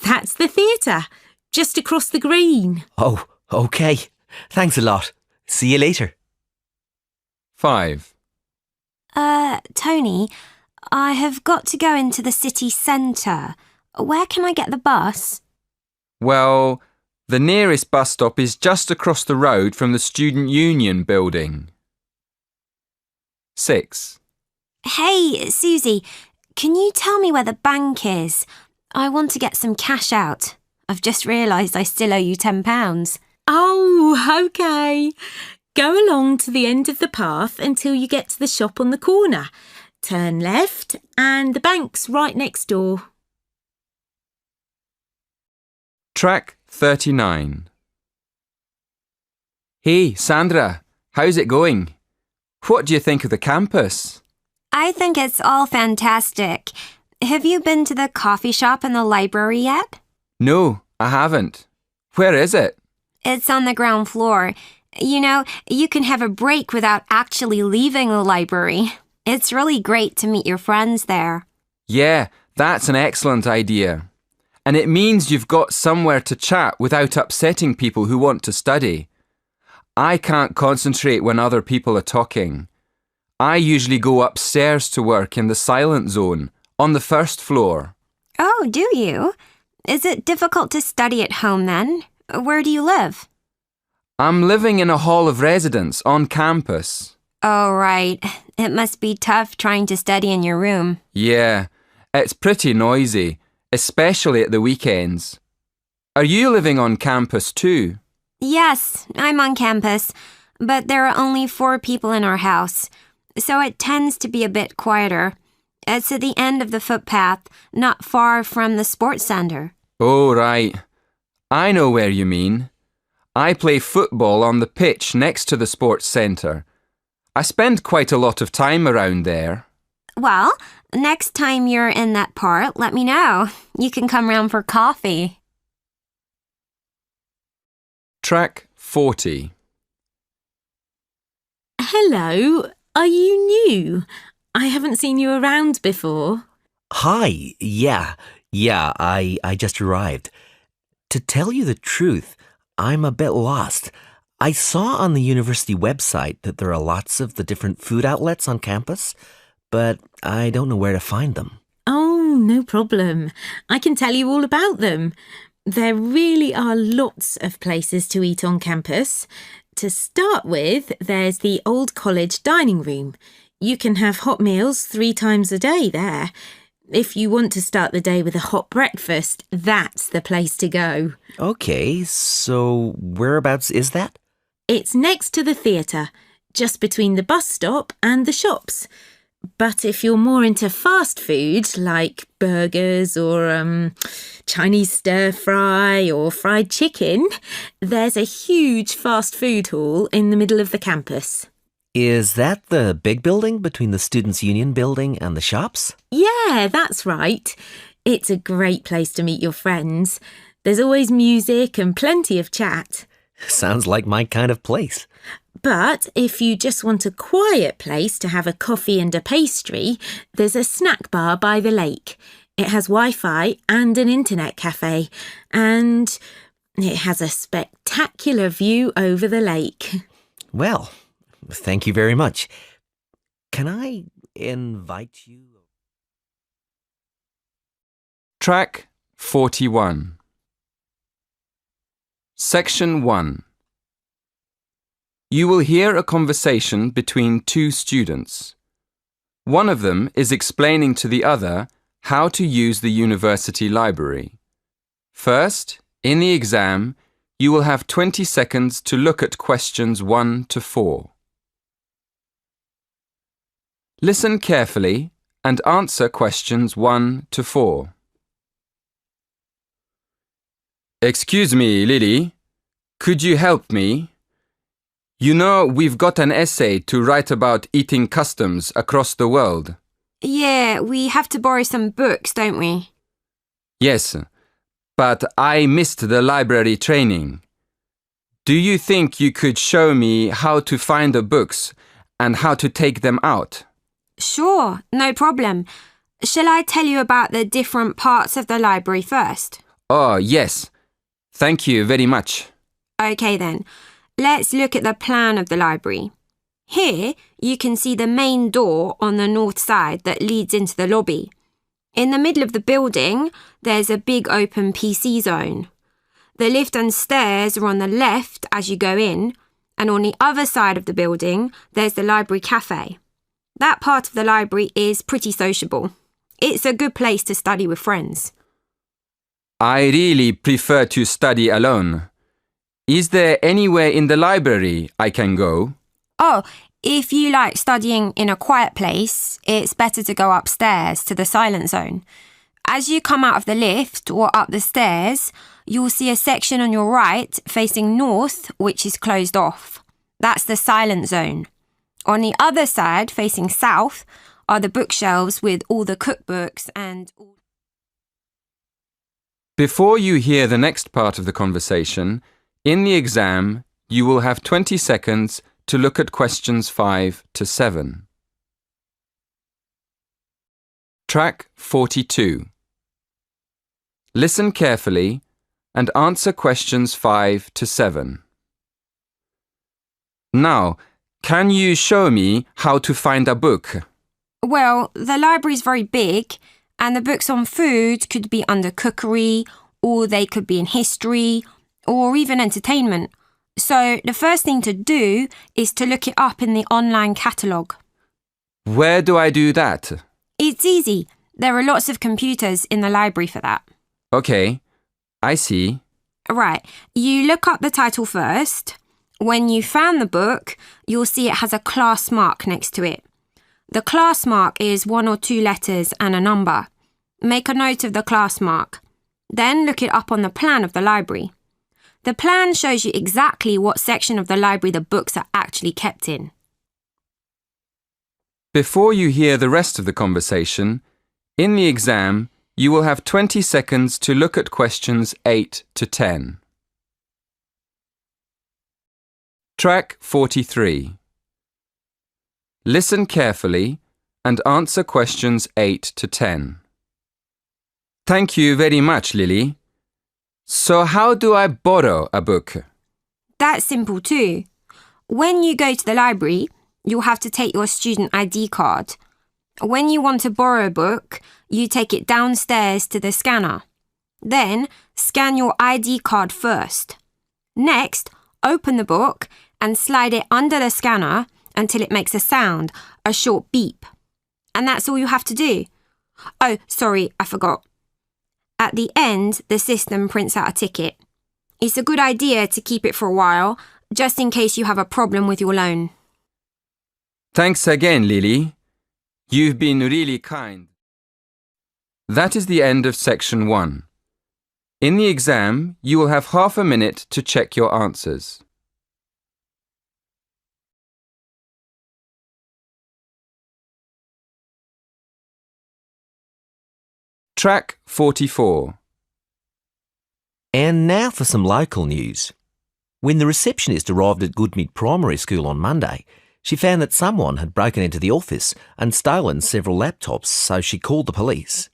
That's the theatre, just across the green. Oh, OK. Thanks a lot. See you later. 5. Tony, I have got to go into the city centre. Where can I get the bus? Well, the nearest bus stop is just across the road from the Student Union building. 6. Hey, Susie, can you tell me where the bank is? I want to get some cash out. I've just realised I still owe you £10. Oh, OK. Go along to the end of the path until you get to the shop on the corner. Turn left and the bank's right next door. Track 39. Hey, Sandra, how's it going? What do you think of the campus? I think it's all fantastic. Have you been to the coffee shop and the library yet? No, I haven't. Where is it? It's on the ground floor. You know, you can have a break without actually leaving the library. It's really great to meet your friends there. Yeah, that's an excellent idea. And it means you've got somewhere to chat without upsetting people who want to study. I can't concentrate when other people are talking. I usually go upstairs to work in the silent zone, on the first floor. Oh, do you? Is it difficult to study at home then? Where do you live? I'm living in a hall of residence on campus. Oh, right. It must be tough trying to study in your room. Yeah, it's pretty noisy, especially at the weekends. Are you living on campus too? Yes, I'm on campus, but there are only 4 people in our house, so it tends to be a bit quieter. It's at the end of the footpath, not far from the sports centre. Oh, right. I know where you mean. I play football on the pitch next to the sports centre. I spend quite a lot of time around there. Well, next time you're in that part, let me know. You can come round for coffee. Track 40. Hello, are you new? I haven't seen you around before. Hi. Yeah, I just arrived. To tell you the truth, I'm a bit lost. I saw on the university website that there are lots of the different food outlets on campus, but I don't know where to find them. Oh, no problem. I can tell you all about them. There really are lots of places to eat on campus. To start with, there's the old college dining room. You can have hot meals 3 times a day there. If you want to start the day with a hot breakfast, that's the place to go. Okay, so whereabouts is that? It's next to the theatre, just between the bus stop and the shops. But if you're more into fast food, like burgers or Chinese stir-fry or fried chicken, there's a huge fast food hall in the middle of the campus. Is that the big building between the Students' Union building and the shops? Yeah, that's right. It's a great place to meet your friends. There's always music and plenty of chat. Sounds like my kind of place. But if you just want a quiet place to have a coffee and a pastry, there's a snack bar by the lake. It has Wi-Fi and an internet cafe, and it has a spectacular view over the lake. Well, thank you very much. Can I invite you? Track 41. Section 1. You will hear a conversation between two students. One of them is explaining to the other how to use the university library. First, in the exam, you will have 20 seconds to look at questions 1 to 4. Listen carefully and answer questions 1 to 4. Excuse me, Lily. Could you help me? You know, we've got an essay to write about eating customs across the world. Yeah, we have to borrow some books, don't we? Yes, but I missed the library training. Do you think you could show me how to find the books and how to take them out? Sure, no problem. Shall I tell you about the different parts of the library first? Oh, yes. Thank you very much. Okay then. Let's look at the plan of the library. Here, you can see the main door on the north side that leads into the lobby. In the middle of the building, there's a big open PC zone. The lift and stairs are on the left as you go in, and on the other side of the building, there's the library cafe. That part of the library is pretty sociable. It's a good place to study with friends. I really prefer to study alone. Is there anywhere in the library I can go? Oh, if you like studying in a quiet place, it's better to go upstairs to the silent zone. As you come out of the lift or up the stairs, you'll see a section on your right facing north which is closed off. That's the silent zone. On the other side, facing south, are the bookshelves with all the cookbooks and... Before you hear the next part of the conversation, in the exam, you will have 20 seconds to look at questions 5 to 7. Track 42. Listen carefully and answer questions 5 to 7. Now, can you show me how to find a book? Well, the library's very big, and the books on food could be under cookery, or they could be in history, or even entertainment. So the first thing to do is to look it up in the online catalogue. Where do I do that? It's easy. There are lots of computers in the library for that. Okay, I see. Right, you look up the title first. When you found the book, you'll see it has a class mark next to it. The class mark is 1 or 2 letters and a number. Make a note of the class mark. Then look it up on the plan of the library. The plan shows you exactly what section of the library the books are actually kept in. Before you hear the rest of the conversation, in the exam, you will have 20 seconds to look at questions 8 to 10. Track 43. Listen carefully and answer questions 8 to 10. Thank you very much, Lily. So how do I borrow a book? That's simple too. When you go to the library, you'll have to take your student ID card. When you want to borrow a book, you take it downstairs to the scanner. Then, scan your ID card first. Next, open the book and slide it under the scanner until it makes a sound, a short beep. And that's all you have to do. Oh, sorry, I forgot. At the end, the system prints out a ticket. It's a good idea to keep it for a while, just in case you have a problem with your loan. Thanks again, Lily. You've been really kind. That is the end of section 1. In the exam, you will have half a minute to check your answers. Track 44. And now for some local news. When the receptionist arrived at Goodmead Primary School on Monday, she found that someone had broken into the office and stolen several laptops, so she called the police.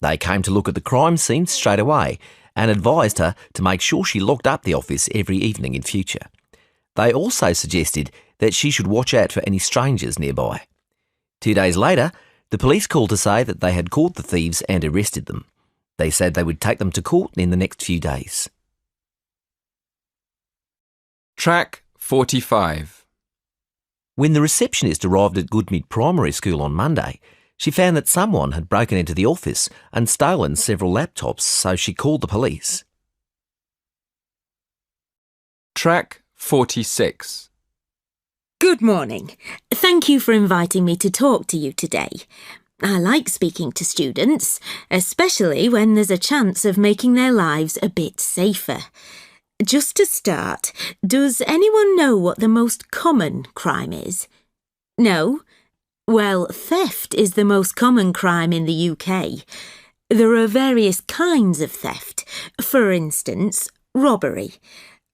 They came to look at the crime scene straight away and advised her to make sure she locked up the office every evening in future. They also suggested that she should watch out for any strangers nearby. 2 days later, the police called to say that they had caught the thieves and arrested them. They said they would take them to court in the next few days. Track 45. When the receptionist arrived at Goodmead Primary School on Monday, she found that someone had broken into the office and stolen several laptops, so she called the police. Track 46. Good morning. Thank you for inviting me to talk to you today. I like speaking to students, especially when there's a chance of making their lives a bit safer. Just to start, does anyone know what the most common crime is? No? Well, theft is the most common crime in the UK. There are various kinds of theft. For instance, robbery,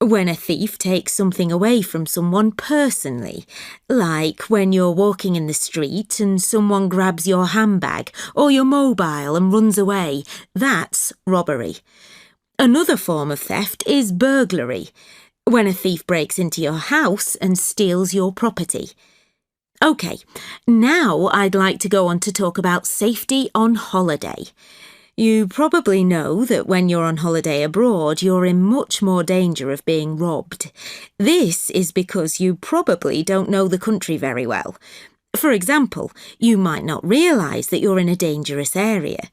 when a thief takes something away from someone personally, like when you're walking in the street and someone grabs your handbag or your mobile and runs away. That's robbery. Another form of theft is burglary, when a thief breaks into your house and steals your property. OK, now I'd like to go on to talk about safety on holiday. You probably know that when you're on holiday abroad, you're in much more danger of being robbed. This is because you probably don't know the country very well. For example, you might not realise that you're in a dangerous area.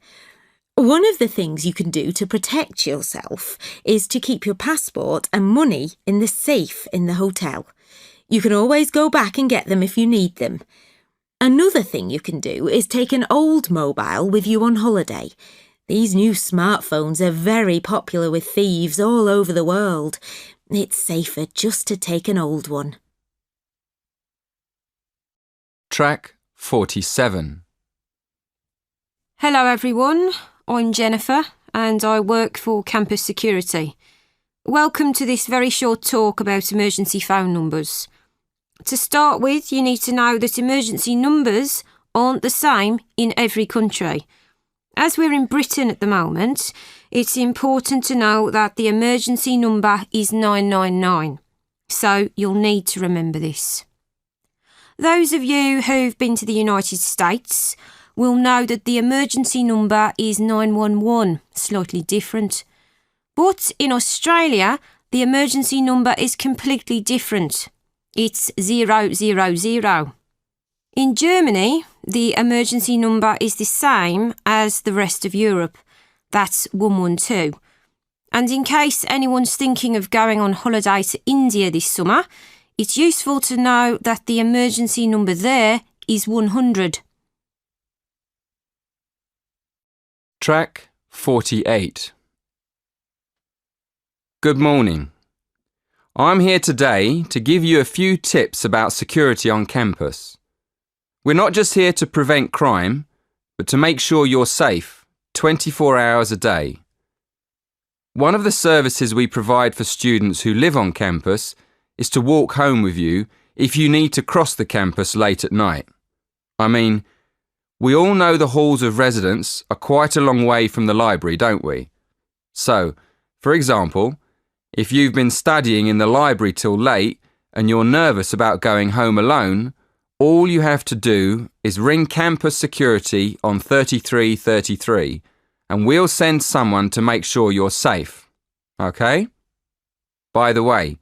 One of the things you can do to protect yourself is to keep your passport and money in the safe in the hotel. You can always go back and get them if you need them. Another thing you can do is take an old mobile with you on holiday. These new smartphones are very popular with thieves all over the world. It's safer just to take an old one. Track 47. Hello everyone, I'm Jennifer and I work for Campus Security. Welcome to this very short talk about emergency phone numbers. To start with, you need to know that emergency numbers aren't the same in every country. As we're in Britain at the moment, it's important to know that the emergency number is 999, so you'll need to remember this. Those of you who've been to the United States will know that the emergency number is 911, slightly different. But in Australia, the emergency number is completely different. It's 000. In Germany, the emergency number is the same as the rest of Europe. That's 112. And in case anyone's thinking of going on holiday to India this summer, it's useful to know that the emergency number there is 100. Track 48. Good morning. I'm here today to give you a few tips about security on campus. We're not just here to prevent crime, but to make sure you're safe 24 hours a day. One of the services we provide for students who live on campus is to walk home with you if you need to cross the campus late at night. I mean, we all know the halls of residence are quite a long way from the library, don't we? So, for example, if you've been studying in the library till late and you're nervous about going home alone, all you have to do is ring campus security on 3333 and we'll send someone to make sure you're safe. Okay? By the way,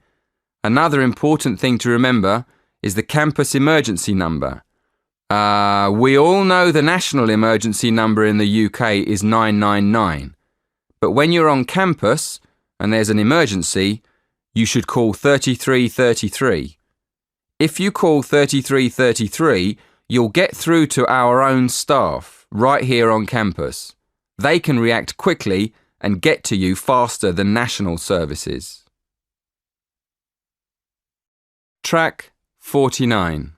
another important thing to remember is the campus emergency number. We all know the national emergency number in the UK is 999. But when you're on campus and there's an emergency, you should call 3333. If you call 3333, you'll get through to our own staff right here on campus. They can react quickly and get to you faster than national services. Track 49.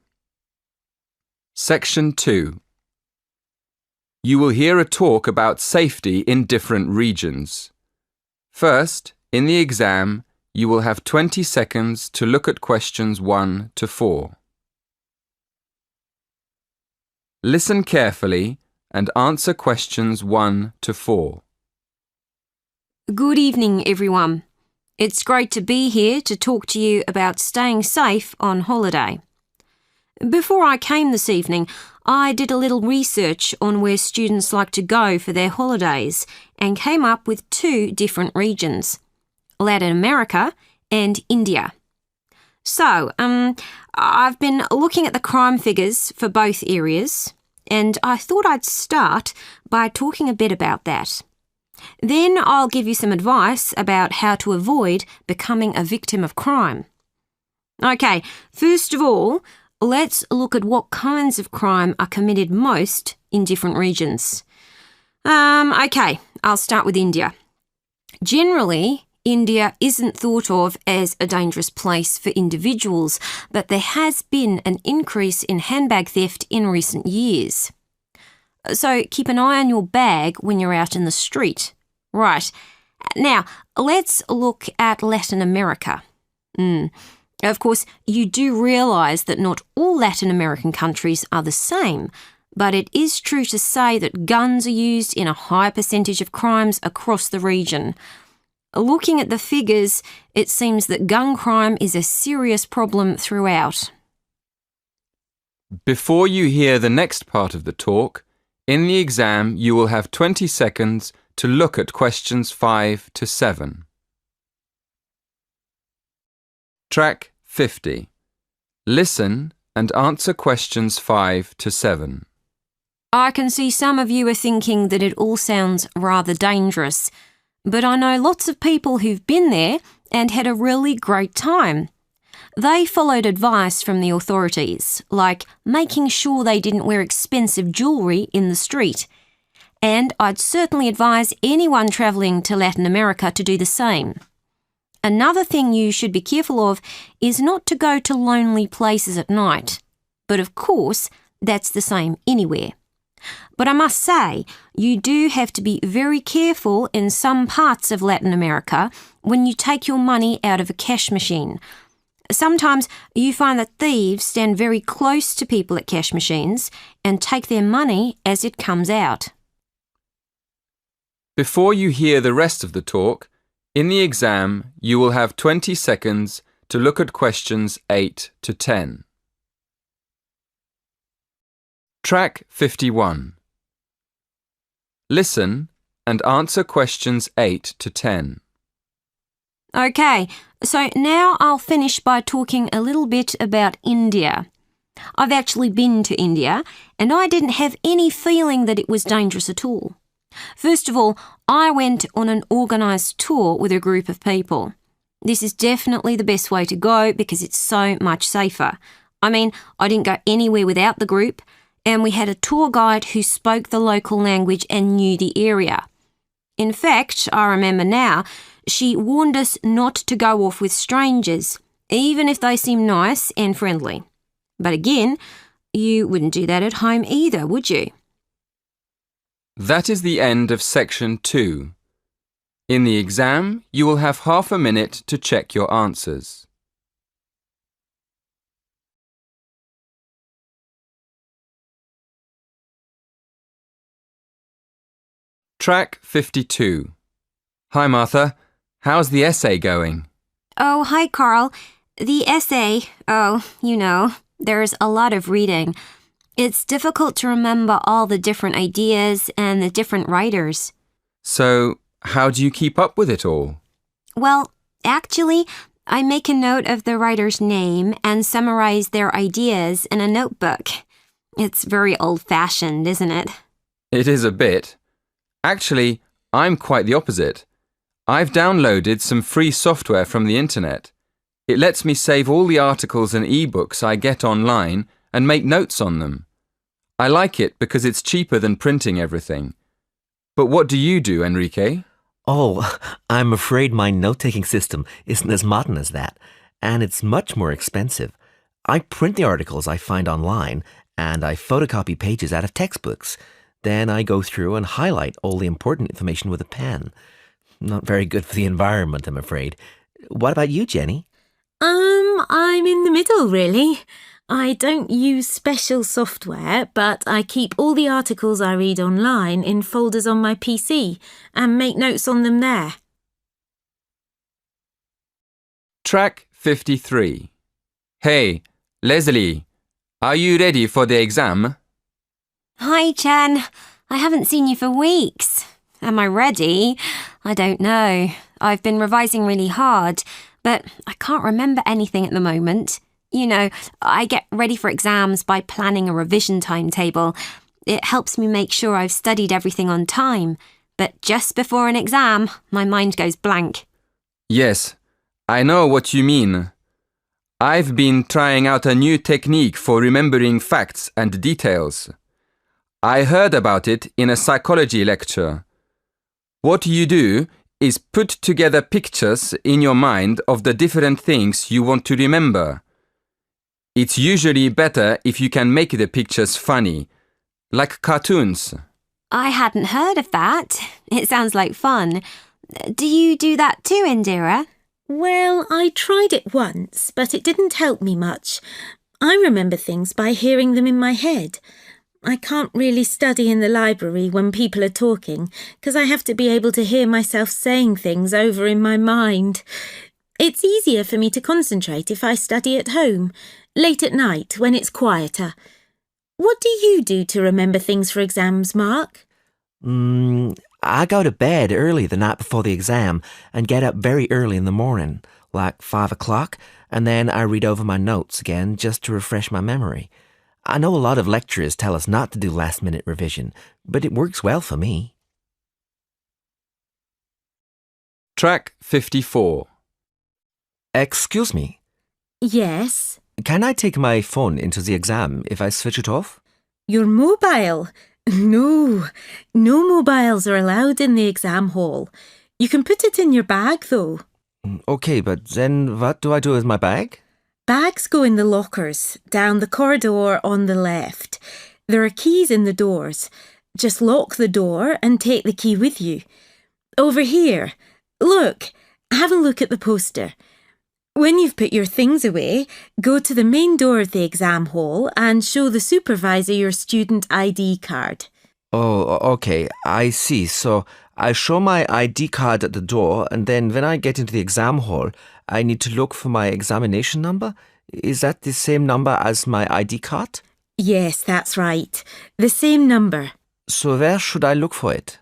Section 2. You will hear a talk about safety in different regions. First, in the exam, you will have 20 seconds to look at questions 1 to 4. Listen carefully and answer questions 1 to 4. Good evening, everyone. It's great to be here to talk to you about staying safe on holiday. Before I came this evening, I did a little research on where students like to go for their holidays and came up with 2 different regions, Latin America and India. So, I've been looking at the crime figures for both areas, and I thought I'd start by talking a bit about that. Then I'll give you some advice about how to avoid becoming a victim of crime. Okay, first of all, let's look at what kinds of crime are committed most in different regions. Okay, I'll start with India. Generally, India isn't thought of as a dangerous place for individuals, but there has been an increase in handbag theft in recent years. So keep an eye on your bag when you're out in the street. Right. Now, let's look at Latin America. Of course, you do realise that not all Latin American countries are the same, but it is true to say that guns are used in a high percentage of crimes across the region. Looking at the figures, it seems that gun crime is a serious problem throughout. Before you hear the next part of the talk, in the exam you will have 20 seconds to look at questions 5 to 7. Track 50. Listen and answer questions 5 to 7. I can see some of you are thinking that it all sounds rather dangerous, but I know lots of people who've been there and had a really great time. They followed advice from the authorities, like making sure they didn't wear expensive jewellery in the street. And I'd certainly advise anyone travelling to Latin America to do the same. Another thing you should be careful of is not to go to lonely places at night. But of course, that's the same anywhere. But I must say, you do have to be very careful in some parts of Latin America when you take your money out of a cash machine. Sometimes you find that thieves stand very close to people at cash machines and take their money as it comes out. Before you hear the rest of the talk, in the exam you will have 20 seconds to look at questions 8 to 10. Track 51. Listen and answer questions 8 to 10. Okay, so now I'll finish by talking a little bit about India. I've actually been to India, and I didn't have any feeling that it was dangerous at all. First of all, I went on an organised tour with a group of people. This is definitely the best way to go because it's so much safer. I mean, I didn't go anywhere without the group, and we had a tour guide who spoke the local language and knew the area. In fact, I remember now, she warned us not to go off with strangers, even if they seem nice and friendly. But again, you wouldn't do that at home either, would you? That is the end of section 2. In the exam, you will have half a minute to check your answers. Track 52. Hi Martha, how's the essay going? Oh, hi, Carl. The essay, there's a lot of reading. It's difficult to remember all the different ideas and the different writers. So, how do you keep up with it all? Well, actually, I make a note of the writer's name and summarize their ideas in a notebook. It's very old-fashioned, isn't it? It is a bit. Actually, I'm quite the opposite. I've downloaded some free software from the internet. It lets me save all the articles and e-books I get online and make notes on them. I like it because it's cheaper than printing everything. But what do you do, Enrique? Oh, I'm afraid my note-taking system isn't as modern as that, and it's much more expensive. I print the articles I find online, and I photocopy pages out of textbooks. Then I go through and highlight all the important information with a pen. Not very good for the environment, I'm afraid. What about you, Jenny? I'm in the middle, really. I don't use special software, but I keep all the articles I read online in folders on my PC and make notes on them there. Track 53. Hey, Leslie, Are you ready for the exam? Hi, Jen. I haven't seen you for weeks. Am I ready? I don't know. I've been revising really hard, but I can't remember anything at the moment. You know, I get ready for exams by planning a revision timetable. It helps me make sure I've studied everything on time. But just before an exam, my mind goes blank. Yes, I know what you mean. I've been trying out a new technique for remembering facts and details. I heard about it in a psychology lecture. What you do is put together pictures in your mind of the different things you want to remember. It's usually better if you can make the pictures funny, like cartoons. I hadn't heard of that. It sounds like fun. Do you do that too, Indira? Well, I tried it once, but it didn't help me much. I remember things by hearing them in my head. I can't really study in the library when people are talking, because I have to be able to hear myself saying things over in my mind. It's easier for me to concentrate if I study at home, late at night when it's quieter. What do you do to remember things for exams, Mark? I go to bed early the night before the exam and get up very early in the morning, like 5 o'clock, and then I read over my notes again just to refresh my memory. I know a lot of lecturers tell us not to do last-minute revision, but it works well for me. Track 54. Excuse me, Yes. can I take my phone into the exam if I switch it off? Your mobile? No mobiles are allowed in the exam hall. You can put it in your bag, though. Okay, but then what do I do with my bag? Bags go in the lockers, down the corridor on the left. There are keys in the doors. Just lock the door and take the key with you. Over here. Look, have a look at the poster. When you've put your things away, go to the main door of the exam hall and show the supervisor your student ID card. Oh, okay, I see. So I show my ID card at the door, and then when I get into the exam hall, I need to look for my examination number? Is that the same number as my ID card? Yes, that's right. The same number. So where should I look for it?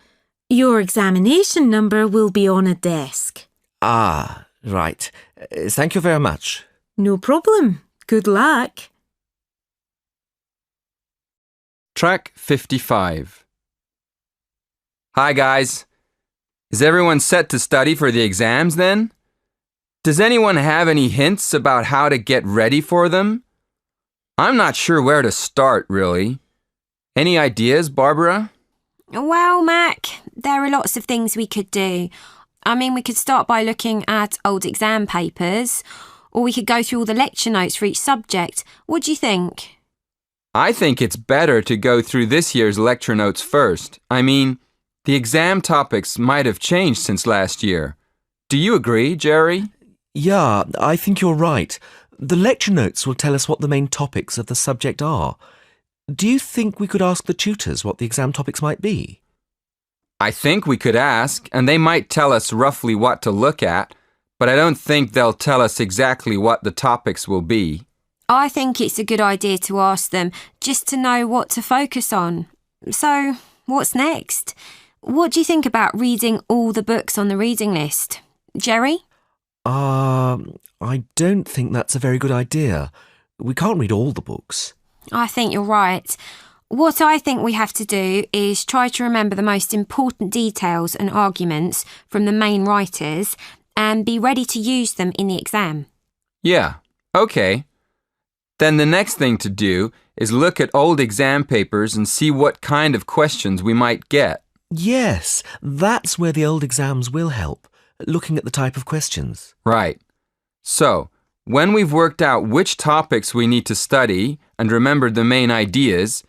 Your examination number will be on a desk. Ah, right. Thank you very much. No problem. Good luck. Track 55. Hi guys. Is everyone set to study for the exams then? Does anyone have any hints about how to get ready for them? I'm not sure where to start, really. Any ideas, Barbara? Well, Mac, there are lots of things we could do. I mean, we could start by looking at old exam papers, or we could go through all the lecture notes for each subject. What do you think? I think it's better to go through this year's lecture notes first. I mean, the exam topics might have changed since last year. Do you agree, Jerry? Yeah, I think you're right. The lecture notes will tell us what the main topics of the subject are. Do you think we could ask the tutors what the exam topics might be? I think we could ask, and they might tell us roughly what to look at, but I don't think they'll tell us exactly what the topics will be. I think it's a good idea to ask them, just to know what to focus on. So, what's next? What do you think about reading all the books on the reading list? Jerry? I don't think that's a very good idea. We can't read all the books. I think you're right. What I think we have to do is try to remember the most important details and arguments from the main writers and be ready to use them in the exam. Yeah, okay. Then the next thing to do is look at old exam papers and see what kind of questions we might get. Yes, that's where the old exams will help, looking at the type of questions. Right. So, when we've worked out which topics we need to study and remembered the main ideas,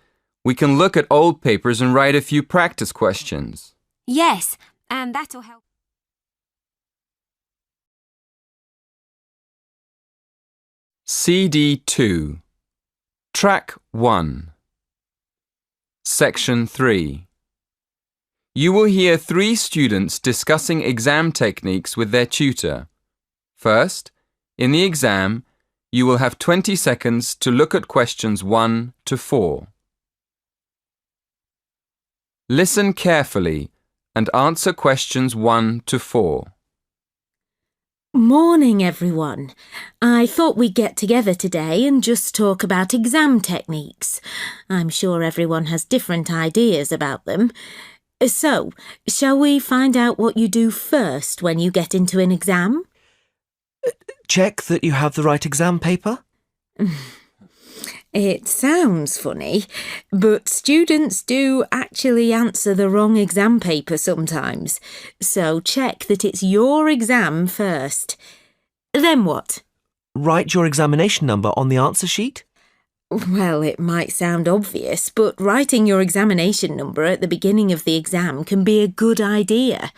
we can look at old papers and write a few practice questions. Yes, and that'll help. CD 2. Track 1. Section 3. You will hear 3 students discussing exam techniques with their tutor. First, in the exam, you will have 20 seconds to look at questions 1 to 4. Listen carefully and answer questions 1 to 4. Morning, everyone. I thought we'd get together today and just talk about exam techniques. I'm sure everyone has different ideas about them. So, shall we find out what you do first when you get into an exam? Check that you have the right exam paper. It sounds funny, but students do actually answer the wrong exam paper sometimes. So check that it's your exam first. Then what? Write your examination number on the answer sheet. Well, it might sound obvious, but writing your examination number at the beginning of the exam can be a good idea.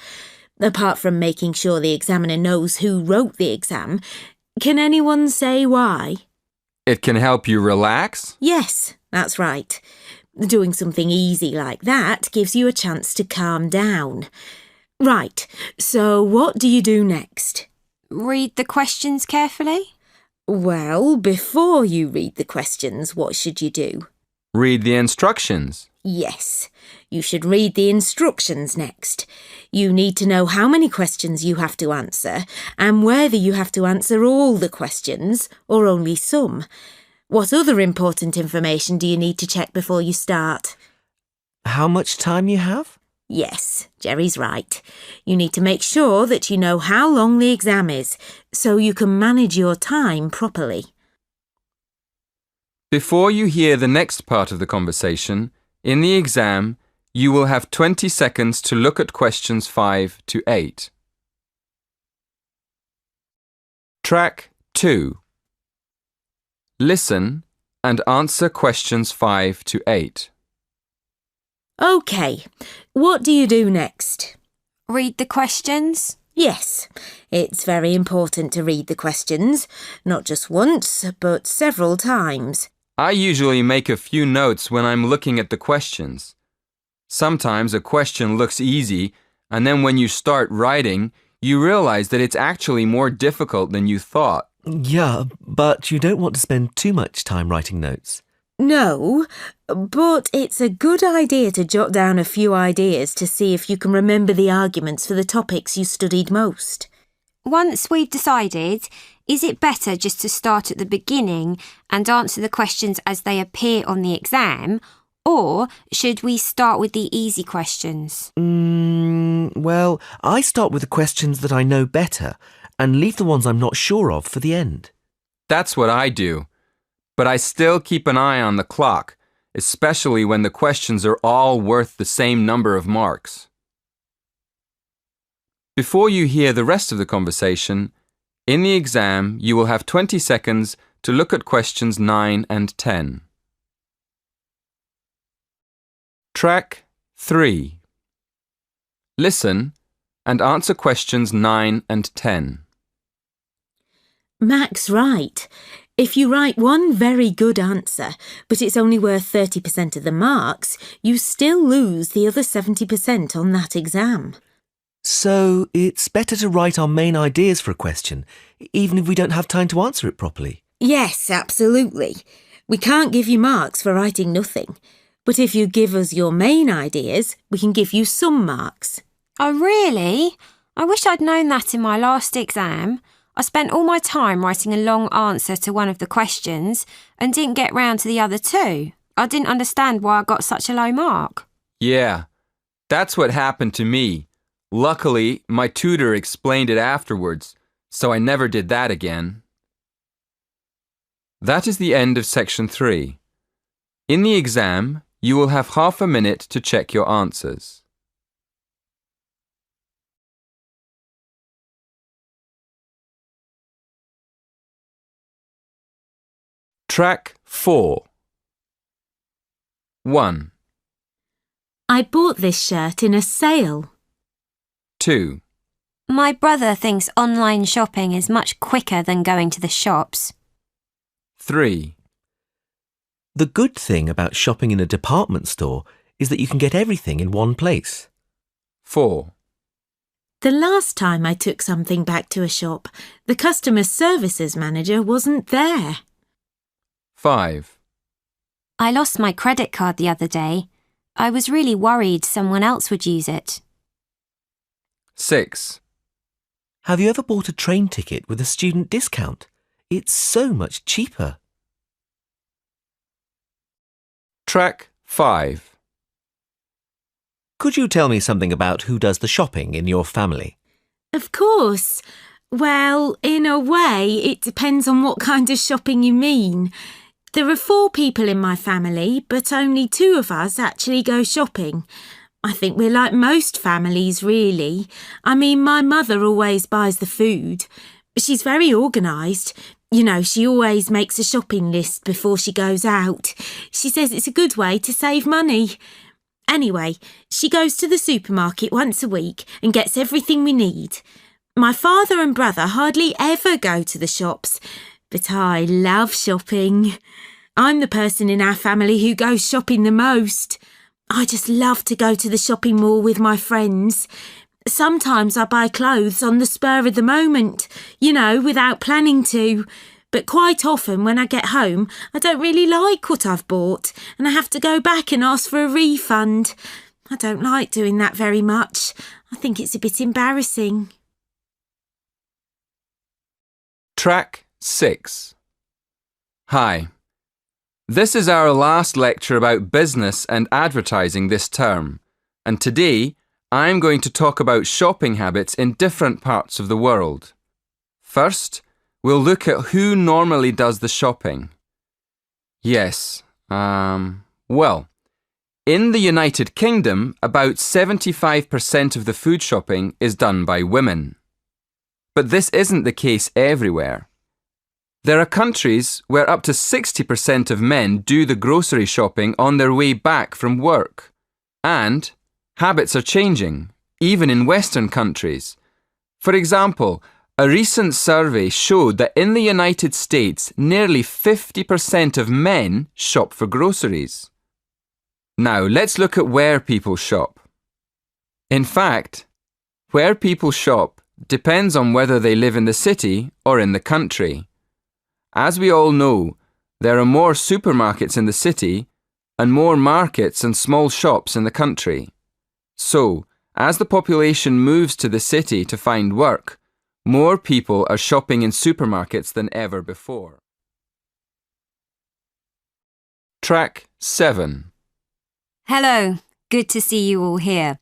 Apart from making sure the examiner knows who wrote the exam, can anyone say why? It can help you relax? Yes, that's right. Doing something easy like that gives you a chance to calm down. Right, so what do you do next? Read the questions carefully. Well, before you read the questions, what should you do? Read the instructions. Yes, you should read the instructions next. You need to know how many questions you have to answer and whether you have to answer all the questions or only some. What other important information do you need to check before you start? How much time you have? Yes, Jerry's right. You need to make sure that you know how long the exam is so you can manage your time properly. Before you hear the next part of the conversation, in the exam, you will have 20 seconds to look at questions 5 to 8. Track 2. Listen and answer questions 5 to 8. OK, what do you do next? Read the questions. Yes, it's very important to read the questions, not just once, but several times. I usually make a few notes when I'm looking at the questions. Sometimes a question looks easy, and then when you start writing, you realize that it's actually more difficult than you thought. Yeah, but you don't want to spend too much time writing notes. No, but it's a good idea to jot down a few ideas to see if you can remember the arguments for the topics you studied most. Once we've decided, is it better just to start at the beginning and answer the questions as they appear on the exam, or should we start with the easy questions? Well, I start with the questions that I know better and leave the ones I'm not sure of for the end. That's what I do. But I still keep an eye on the clock, especially when the questions are all worth the same number of marks. Before you hear the rest of the conversation, in the exam you will have 20 seconds to look at questions 9 and 10. Track 3. Listen and answer questions 9 and 10. Mac's right. If you write one very good answer, but it's only worth 30% of the marks, you still lose the other 70% on that exam. So it's better to write our main ideas for a question, even if we don't have time to answer it properly. Yes, absolutely. We can't give you marks for writing nothing. But if you give us your main ideas, we can give you some marks. Oh, really? I wish I'd known that in my last exam. I spent all my time writing a long answer to one of the questions and didn't get round to the other two. I didn't understand why I got such a low mark. Yeah, that's what happened to me. Luckily, my tutor explained it afterwards, so I never did that again. That is the end of section 3. In the exam, you will have half a minute to check your answers. Track 4. 1, I bought this shirt in a sale. 2, My brother thinks online shopping is much quicker than going to the shops. 3, The good thing about shopping in a department store is that you can get everything in one place. 4, The last time I took something back to a shop, the customer services manager wasn't there. 5. I lost my credit card the other day. I was really worried someone else would use it. 6. Have you ever bought a train ticket with a student discount? It's so much cheaper. Track 5. Could you tell me something about who does the shopping in your family? Of course. Well, in a way, it depends on what kind of shopping you mean. There are 4 people in my family, but only 2 of us actually go shopping. I think we're like most families, really. I mean, my mother always buys the food. She's very organised. You know, she always makes a shopping list before she goes out. She says it's a good way to save money. Anyway, she goes to the supermarket once a week and gets everything we need. My father and brother hardly ever go to the shops, but I love shopping. I'm the person in our family who goes shopping the most. I just love to go to the shopping mall with my friends. Sometimes I buy clothes on the spur of the moment, you know, without planning to. But quite often when I get home, I don't really like what I've bought and I have to go back and ask for a refund. I don't like doing that very much. I think it's a bit embarrassing. Track 6. Hi. This is our last lecture about business and advertising this term, and today I'm going to talk about shopping habits in different parts of the world. First, we'll look at who normally does the shopping. Yes, well, in the United Kingdom, about 75% of the food shopping is done by women. But this isn't the case everywhere. There are countries where up to 60% of men do the grocery shopping on their way back from work. And habits are changing, even in Western countries. For example, a recent survey showed that in the United States, nearly 50% of men shop for groceries. Now, let's look at where people shop. In fact, where people shop depends on whether they live in the city or in the country. As we all know, there are more supermarkets in the city and more markets and small shops in the country. So, as the population moves to the city to find work, more people are shopping in supermarkets than ever before. Track 7. Hello, good to see you all here.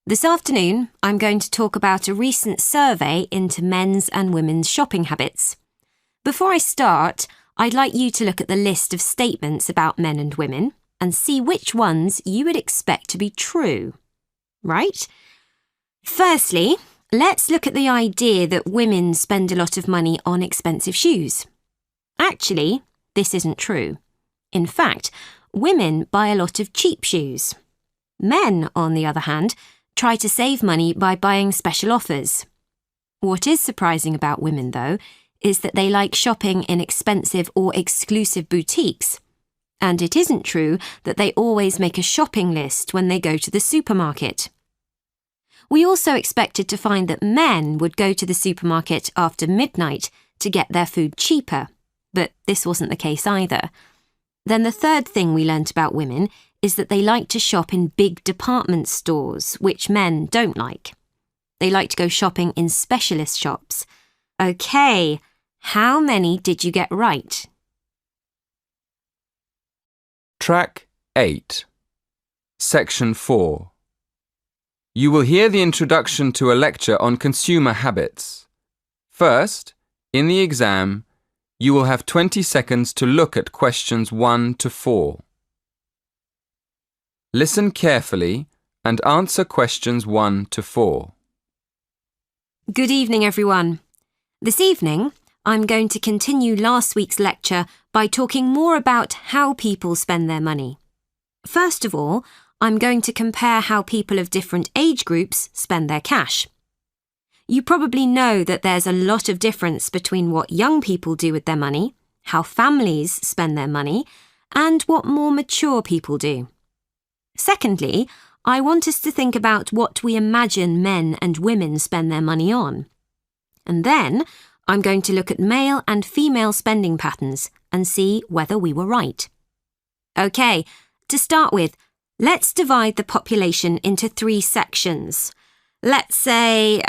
This afternoon, I'm going to talk about a recent survey into men's and women's shopping habits. Before I start, I'd like you to look at the list of statements about men and women and see which ones you would expect to be true. Right? Firstly, let's look at the idea that women spend a lot of money on expensive shoes. Actually, this isn't true. In fact, women buy a lot of cheap shoes. Men, on the other hand, try to save money by buying special offers. What is surprising about women, though, is that they like shopping in expensive or exclusive boutiques. And it isn't true that they always make a shopping list when they go to the supermarket. We also expected to find that men would go to the supermarket after midnight to get their food cheaper, but this wasn't the case either. Then the third thing we learnt about women is that they like to shop in big department stores, which men don't like. They like to go shopping in specialist shops. Okay, how many did you get right? Track 8. Section 4. You will hear the introduction to a lecture on consumer habits. First, in the exam, you will have 20 seconds to look at questions 1 to 4. Listen carefully and answer questions 1 to 4. Good evening, everyone. This evening, I'm going to continue last week's lecture by talking more about how people spend their money. First of all, I'm going to compare how people of different age groups spend their cash. You probably know that there's a lot of difference between what young people do with their money, how families spend their money, and what more mature people do. Secondly, I want us to think about what we imagine men and women spend their money on. And then I'm going to look at male and female spending patterns and see whether we were right. OK, to start with, let's divide the population into 3 sections. Let's say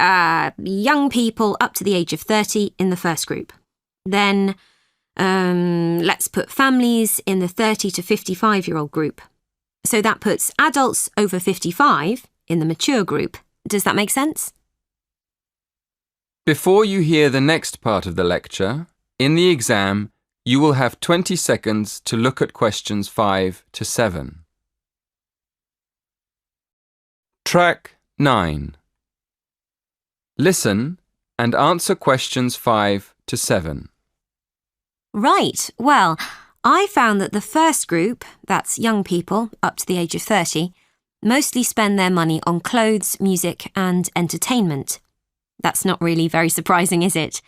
young people up to the age of 30 in the first group. Then let's put families in the 30 to 55-year-old group. So that puts adults over 55 in the mature group. Does that make sense? Before you hear the next part of the lecture, in the exam, you will have 20 seconds to look at questions 5 to 7. Track 9. Listen and answer questions 5 to 7. Right, well, I found that the first group, that's young people up to the age of 30, mostly spend their money on clothes, music and entertainment. That's not really very surprising, is it?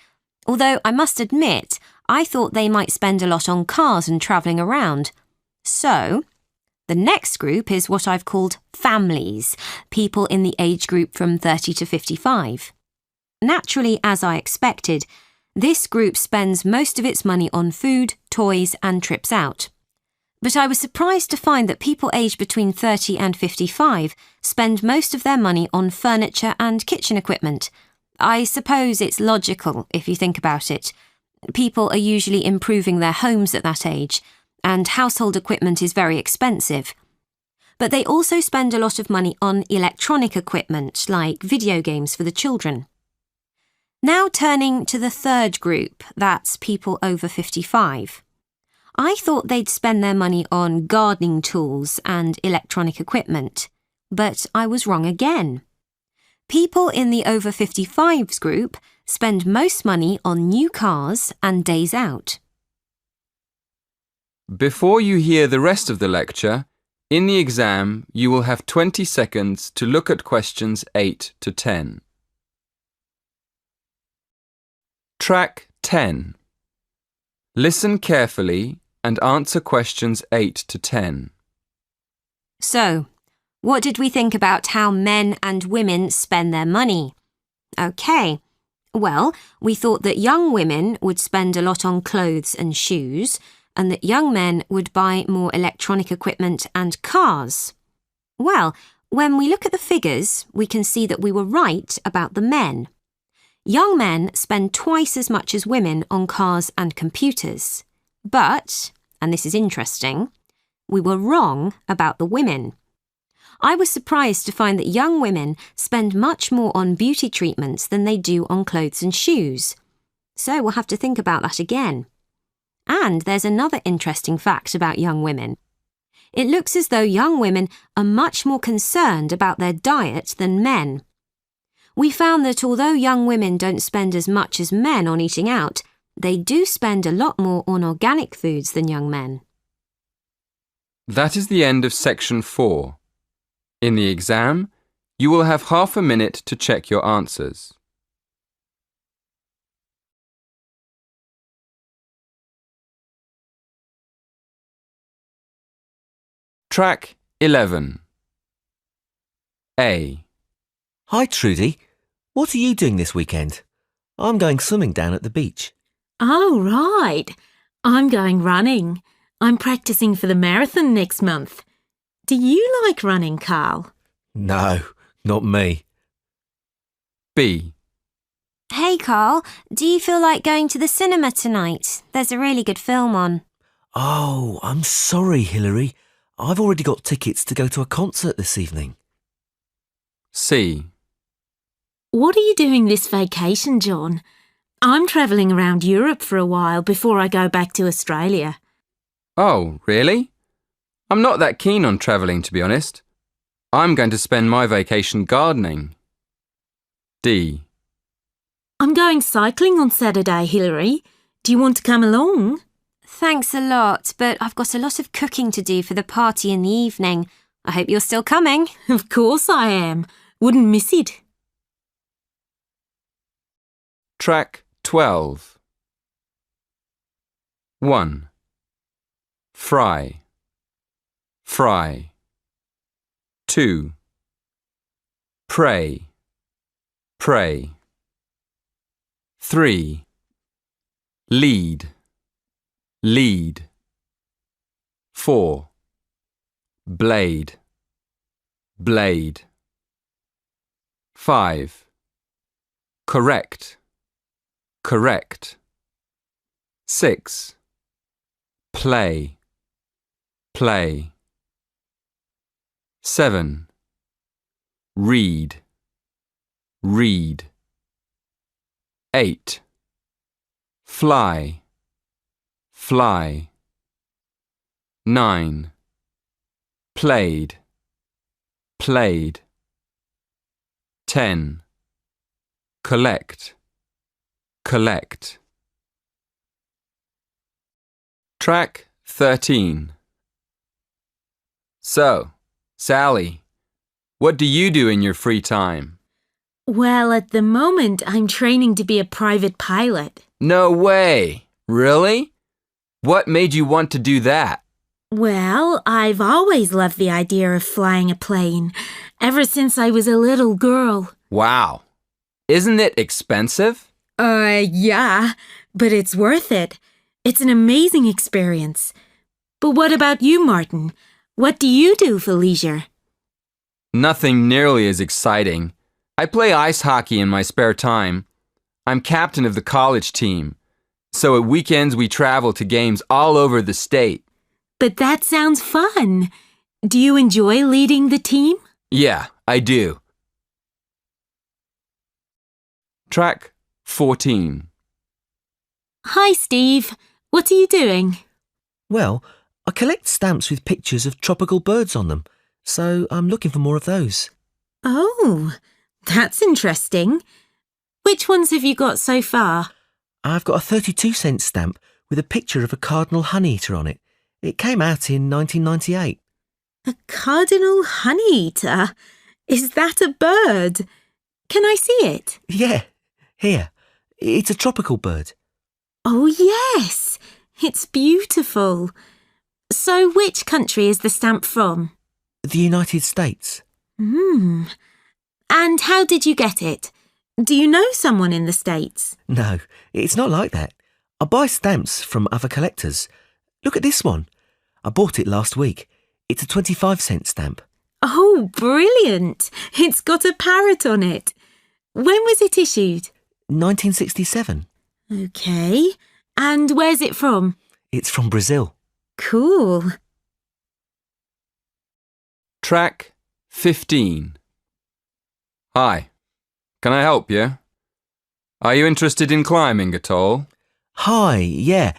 Although I must admit, I thought they might spend a lot on cars and travelling around. So, the next group is what I've called families, people in the age group from 30 to 55. Naturally, as I expected, this group spends most of its money on food, toys and trips out. But I was surprised to find that people aged between 30 and 55 spend most of their money on furniture and kitchen equipment. I suppose it's logical if you think about it. People are usually improving their homes at that age, and household equipment is very expensive. But they also spend a lot of money on electronic equipment, like video games for the children. Now turning to the third group, that's people over 55. I thought they'd spend their money on gardening tools and electronic equipment, but I was wrong again. People in the over 55s group spend most money on new cars and days out. Before you hear the rest of the lecture, in the exam you will have 20 seconds to look at questions 8 to 10. Track 10. Listen carefully and answer questions 8 to 10. So, what did we think about how men and women spend their money? OK, well, we thought that young women would spend a lot on clothes and shoes, and that young men would buy more electronic equipment and cars. Well, when we look at the figures, we can see that we were right about the men. Young men spend twice as much as women on cars and computers. But, and this is interesting, we were wrong about the women. I was surprised to find that young women spend much more on beauty treatments than they do on clothes and shoes. So we'll have to think about that again. And there's another interesting fact about young women. It looks as though young women are much more concerned about their diet than men. We found that although young women don't spend as much as men on eating out, they do spend a lot more on organic foods than young men. That is the end of section 4. In the exam, you will have half a minute to check your answers. Track 11. A. Hi, Trudy. What are you doing this weekend? I'm going swimming down at the beach. Oh, right. I'm going running. I'm practicing for the marathon next month. Do you like running, Carl? No, not me. B. Hey, Carl, do you feel like going to the cinema tonight? There's a really good film on. Oh, I'm sorry, Hilary. I've already got tickets to go to a concert this evening. C. What are you doing this vacation, John? I'm travelling around Europe for a while before I go back to Australia. Oh, really? I'm not that keen on travelling, to be honest. I'm going to spend my vacation gardening. D. I'm going cycling on Saturday, Hilary. Do you want to come along? Thanks a lot, but I've got a lot of cooking to do for the party in the evening. I hope you're still coming. Of course I am. Wouldn't miss it. Track 12. 1. Fry. Fry. 2. pray, pray. 3. Lead, lead. 4. Blade, blade. 5. Correct, correct. 6. Play, play. 7. Read, read. 8. Fly, fly. 9. Played, played. 10. Collect, collect. Track 13. So, Sally, what do you do in your free time? Well, at the moment, I'm training to be a private pilot. No way! Really? What made you want to do that? Well, I've always loved the idea of flying a plane, ever since I was a little girl. Wow. Isn't it expensive? Yeah, but it's worth it. It's an amazing experience. But what about you, Martin? What do you do for leisure? Nothing nearly as exciting. I play ice hockey in my spare time. I'm captain of the college team. So at weekends we travel to games all over the state. But that sounds fun. Do you enjoy leading the team? Yeah, I do. Track 14. Hi, Steve. What are you doing? Well, I collect stamps with pictures of tropical birds on them, so I'm looking for more of those. Oh, that's interesting. Which ones have you got so far? I've got a 32-cent stamp with a picture of a cardinal honeyeater on it. It came out in 1998. A cardinal honeyeater? Is that a bird? Can I see it? Yeah, here. It's a tropical bird. Oh, yes. It's beautiful. So which country is the stamp from? The United States. And how did you get it? Do you know someone in the States? No, it's not like that. I buy stamps from other collectors. Look at this one. I bought it last week. It's a 25-cent stamp. Oh, brilliant. It's got a parrot on it. When was it issued? 1967. OK. And where's it from? It's from Brazil. Cool. Track 15. Hi. Can I help you? Are you interested in climbing at all? Hi, yeah.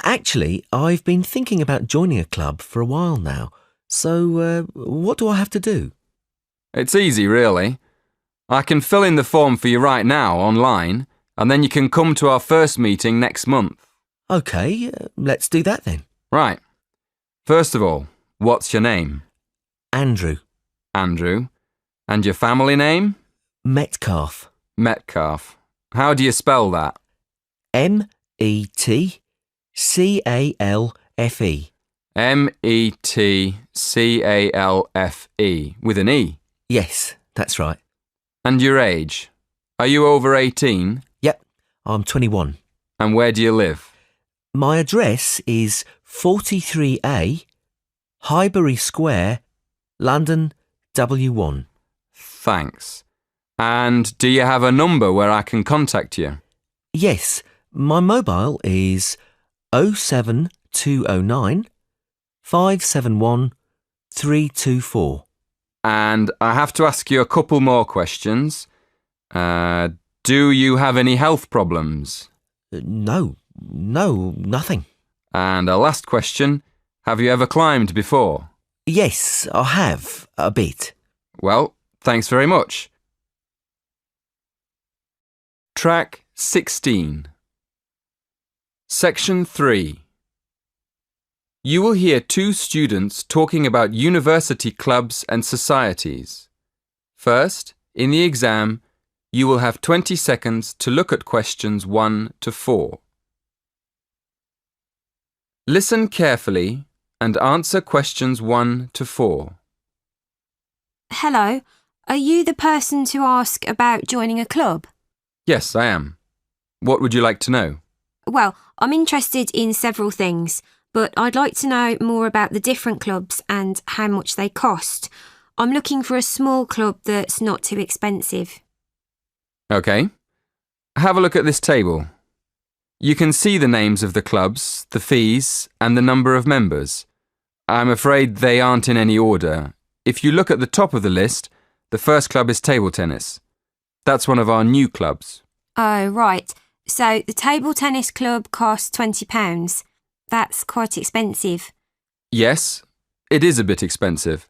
Actually, I've been thinking about joining a club for a while now. So, what do I have to do? It's easy, really. I can fill in the form for you right now online, and then you can come to our first meeting next month. OK, let's do that then. Right. First of all, what's your name? Andrew. Andrew. And your family name? Metcalf. Metcalf. How do you spell that? Metcalfe. Metcalfe with an E. Yes, that's right. And your age? Are you over 18? Yep, I'm 21. And where do you live? My address is 43A, Highbury Square, London, W1. Thanks. And do you have a number where I can contact you? Yes, my mobile is 07209 571 324. And I have to ask you a couple more questions. Do you have any health problems? No, nothing. And a last question, have you ever climbed before? Yes, I have, a bit. Well, thanks very much. Track 16. Section 3. You will hear two students talking about university clubs and societies. First, in the exam, you will have 20 seconds to look at questions 1 to 4. Listen carefully and answer questions 1 to 4. Hello. Are you the person to ask about joining a club? Yes, I am. What would you like to know? Well, I'm interested in several things, but I'd like to know more about the different clubs and how much they cost. I'm looking for a small club that's not too expensive. OK. Have a look at this table. You can see the names of the clubs, the fees, and the number of members. I'm afraid they aren't in any order. If you look at the top of the list, the first club is table tennis. That's one of our new clubs. Oh, right. So the table tennis club costs £20. That's quite expensive. Yes, it is a bit expensive.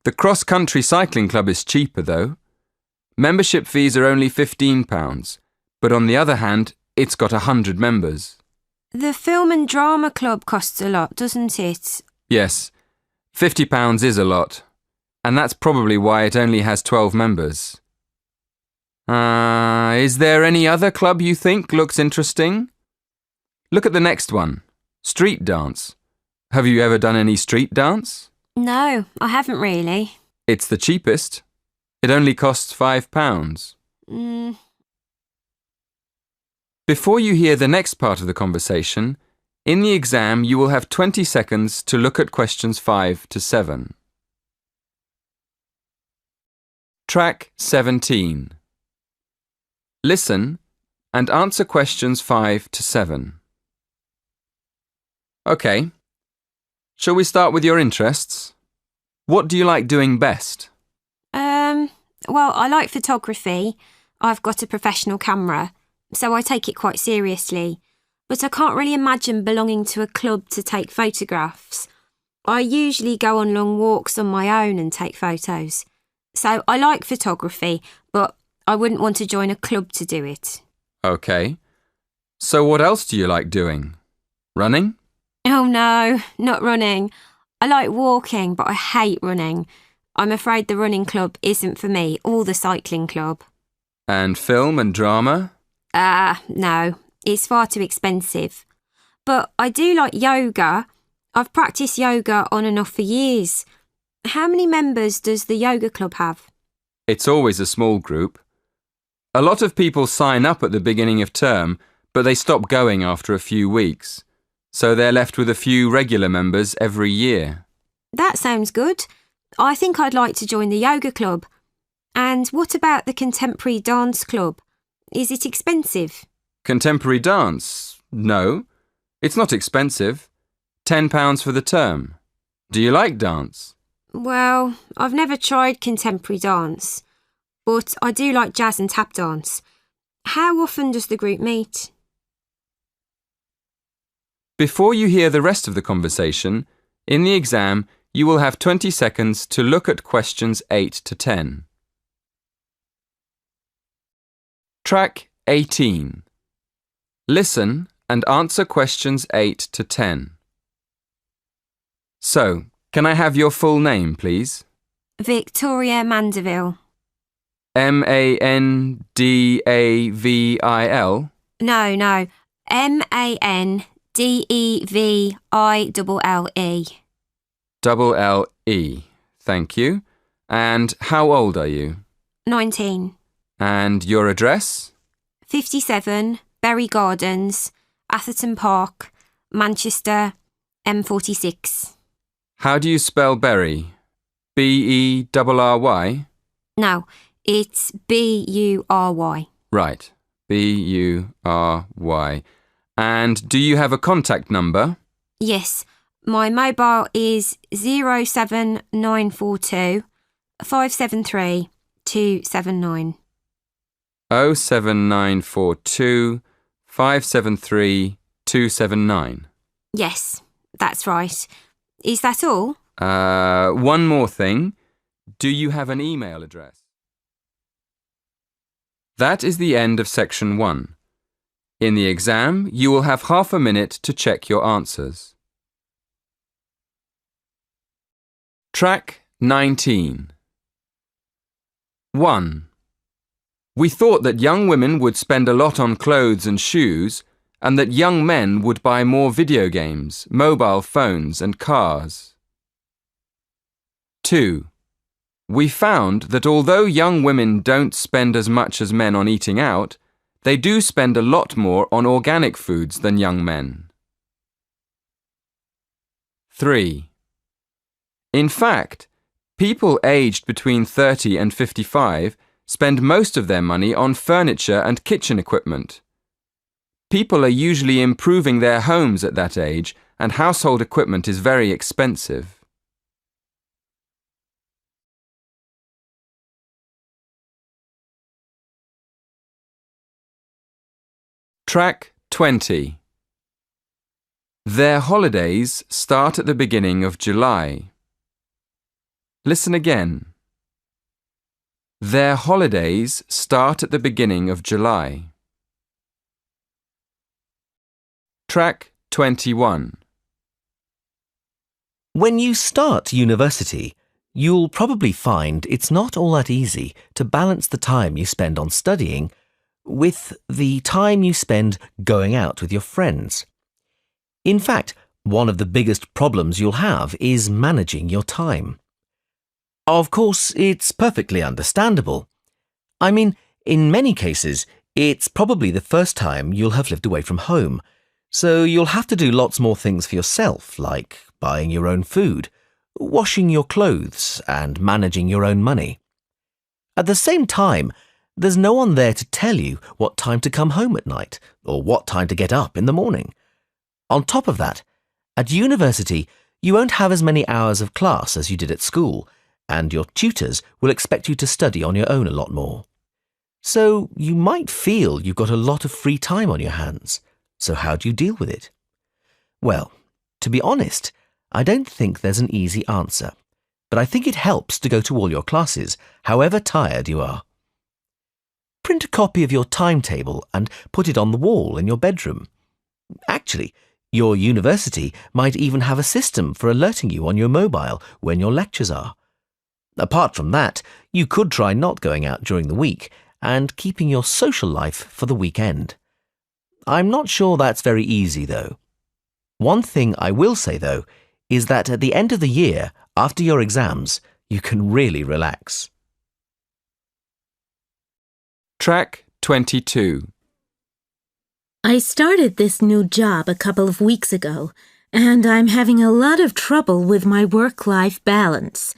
The cross-country cycling club is cheaper, though. Membership fees are only £15, but on the other hand, it's got 100 members. The film and drama club costs a lot, doesn't it? Yes, £50 is a lot, and that's probably why it only has 12 members. Is there any other club you think looks interesting? Look at the next one, street dance. Have you ever done any street dance? No, I haven't really. It's the cheapest. It only costs £5. Before you hear the next part of the conversation, in the exam you will have 20 seconds to look at questions 5 to 7. Track 17. Listen and answer questions 5 to 7. OK. Shall we start with your interests? What do you like doing best? Well, I like photography. I've got a professional camera, so I take it quite seriously. But I can't really imagine belonging to a club to take photographs. I usually go on long walks on my own and take photos. So I like photography, but I wouldn't want to join a club to do it. OK. So what else do you like doing? Running? Oh no, not running. I like walking, but I hate running. I'm afraid the running club isn't for me, or the cycling club. And film and drama? No, it's far too expensive. But I do like yoga. I've practiced yoga on and off for years. How many members does the yoga club have? It's always a small group. A lot of people sign up at the beginning of term, but they stop going after a few weeks. So they're left with a few regular members every year. That sounds good. I think I'd like to join the yoga club. And what about the contemporary dance club? Is it expensive? Contemporary dance? No. It's not expensive. £10 for the term. Do you like dance? Well, I've never tried contemporary dance, but I do like jazz and tap dance. How often does the group meet? Before you hear the rest of the conversation, in the exam, you will have 20 seconds to look at questions 8 to 10. Track 18. Listen and answer questions 8 to 10. So, can I have your full name, please? Victoria Mandeville. Mandavil? No. Mandeville. Double L-E. Thank you. And how old are you? 19. And your address? 57, Berry Gardens, Atherton Park, Manchester, M46. How do you spell Berry? B-E-R-R-Y? No, it's B-U-R-Y. Right, B-U-R-Y. And do you have a contact number? Yes, my mobile is 07942 573 279. 07942 573 279. Yes, that's right. Is that all? One more thing. Do you have an email address? That is the end of section 1. In the exam, you will have half a minute to check your answers. Track 19. 1. We thought that young women would spend a lot on clothes and shoes, and that young men would buy more video games, mobile phones and cars. 2. We found that although young women don't spend as much as men on eating out, they do spend a lot more on organic foods than young men. 3. In fact, people aged between 30 and 55 spend most of their money on furniture and kitchen equipment. People are usually improving their homes at that age, and household equipment is very expensive. Track 20. Their holidays start at the beginning of July. Listen again. Their holidays start at the beginning of July. Track 21. When you start university, you'll probably find it's not all that easy to balance the time you spend on studying with the time you spend going out with your friends. In fact, one of the biggest problems you'll have is managing your time. Of course, it's perfectly understandable. I mean, in many cases, it's probably the first time you'll have lived away from home, so you'll have to do lots more things for yourself, like buying your own food, washing your clothes, and managing your own money. At the same time, there's no one there to tell you what time to come home at night or what time to get up in the morning. On top of that, at university, you won't have as many hours of class as you did at school, and your tutors will expect you to study on your own a lot more. So you might feel you've got a lot of free time on your hands. So how do you deal with it? Well, to be honest, I don't think there's an easy answer, but I think it helps to go to all your classes, however tired you are. Print a copy of your timetable and put it on the wall in your bedroom. Actually, your university might even have a system for alerting you on your mobile when your lectures are. Apart from that, you could try not going out during the week and keeping your social life for the weekend. I'm not sure that's very easy, though. One thing I will say, though, is that at the end of the year, after your exams, you can really relax. Track 22. I started this new job a couple of weeks ago, and I'm having a lot of trouble with my work-life balance.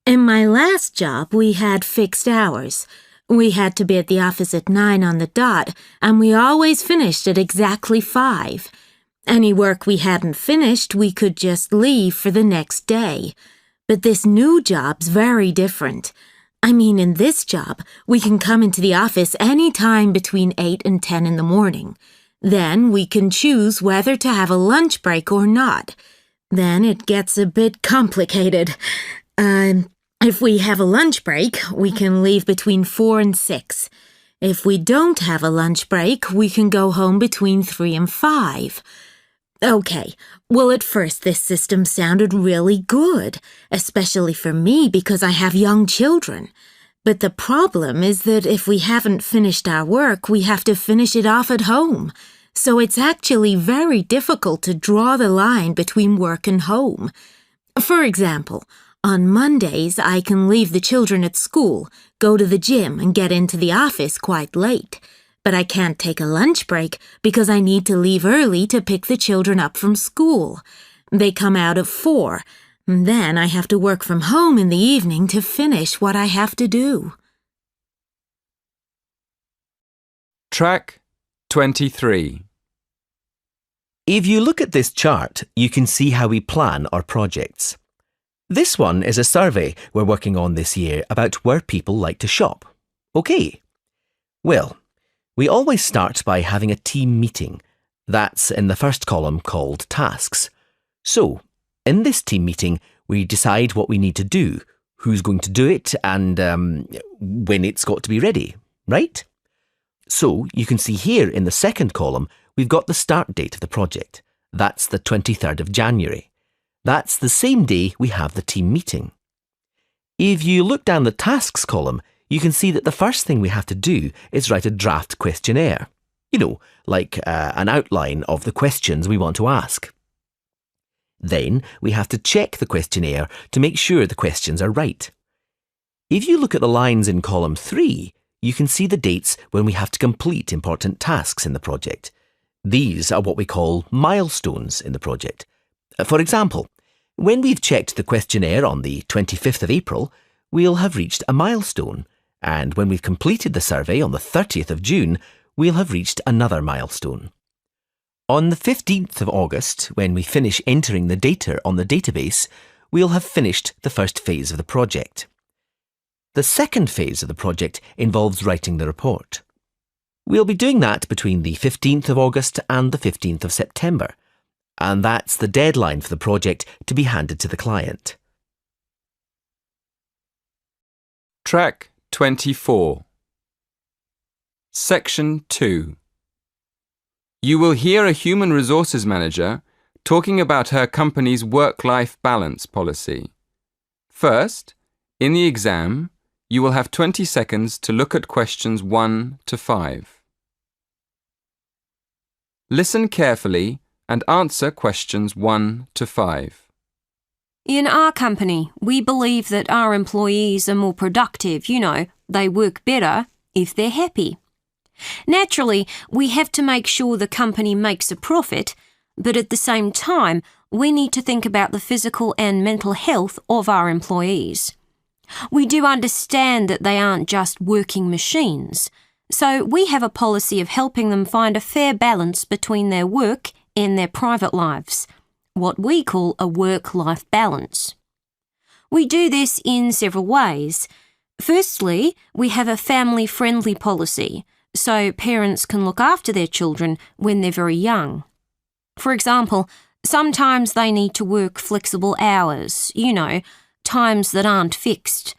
In my last job, we had fixed hours. We had to be at the office at 9 on the dot, and we always finished at exactly 5. Any work we hadn't finished, we could just leave for the next day. But this new job's very different. I mean, in this job, we can come into the office any time between 8 and 10 in the morning. Then we can choose whether to have a lunch break or not. Then it gets a bit complicated. If we have a lunch break, we can leave between 4 and 6. If we don't have a lunch break, we can go home between 3 and 5. Okay, well, at first this system sounded really good, especially for me because I have young children. But the problem is that if we haven't finished our work, we have to finish it off at home. So it's actually very difficult to draw the line between work and home. For example, on Mondays, I can leave the children at school, go to the gym, and get into the office quite late. But I can't take a lunch break because I need to leave early to pick the children up from school. They come out at 4. Then I have to work from home in the evening to finish what I have to do. Track 23. If you look at this chart, you can see how we plan our projects. This one is a survey we're working on this year about where people like to shop. Okay. Well, we always start by having a team meeting. That's in the first column called tasks. So, in this team meeting, we decide what we need to do, who's going to do it, and when it's got to be ready, right? So, you can see here in the second column, we've got the start date of the project. That's the 23rd of January. That's the same day we have the team meeting. If you look down the tasks column, you can see that the first thing we have to do is write a draft questionnaire. You know, like an outline of the questions we want to ask. Then we have to check the questionnaire to make sure the questions are right. If you look at the lines in column 3, you can see the dates when we have to complete important tasks in the project. These are what we call milestones in the project. For example, when we've checked the questionnaire on the 25th of April, we'll have reached a milestone, and when we've completed the survey on the 30th of June, we'll have reached another milestone. On the 15th of August, when we finish entering the data on the database, we'll have finished the first phase of the project. The second phase of the project involves writing the report. We'll be doing that between the 15th of August and the 15th of September, and that's the deadline for the project to be handed to the client. Track 24. Section 2. You will hear a human resources manager talking about her company's work-life balance policy. First, in the exam, you will have 20 seconds to look at questions 1 to 5. Listen carefully and answer questions 1 to 5. In our company, we believe that our employees are more productive, they work better if they're happy. Naturally, we have to make sure the company makes a profit, but at the same time, we need to think about the physical and mental health of our employees. We do understand that they aren't just working machines, so we have a policy of helping them find a fair balance between their work and their private lives, what we call a work-life balance. We do this in several ways. Firstly, we have a family-friendly policy, so parents can look after their children when they're very young. For example, sometimes they need to work flexible hours, times that aren't fixed.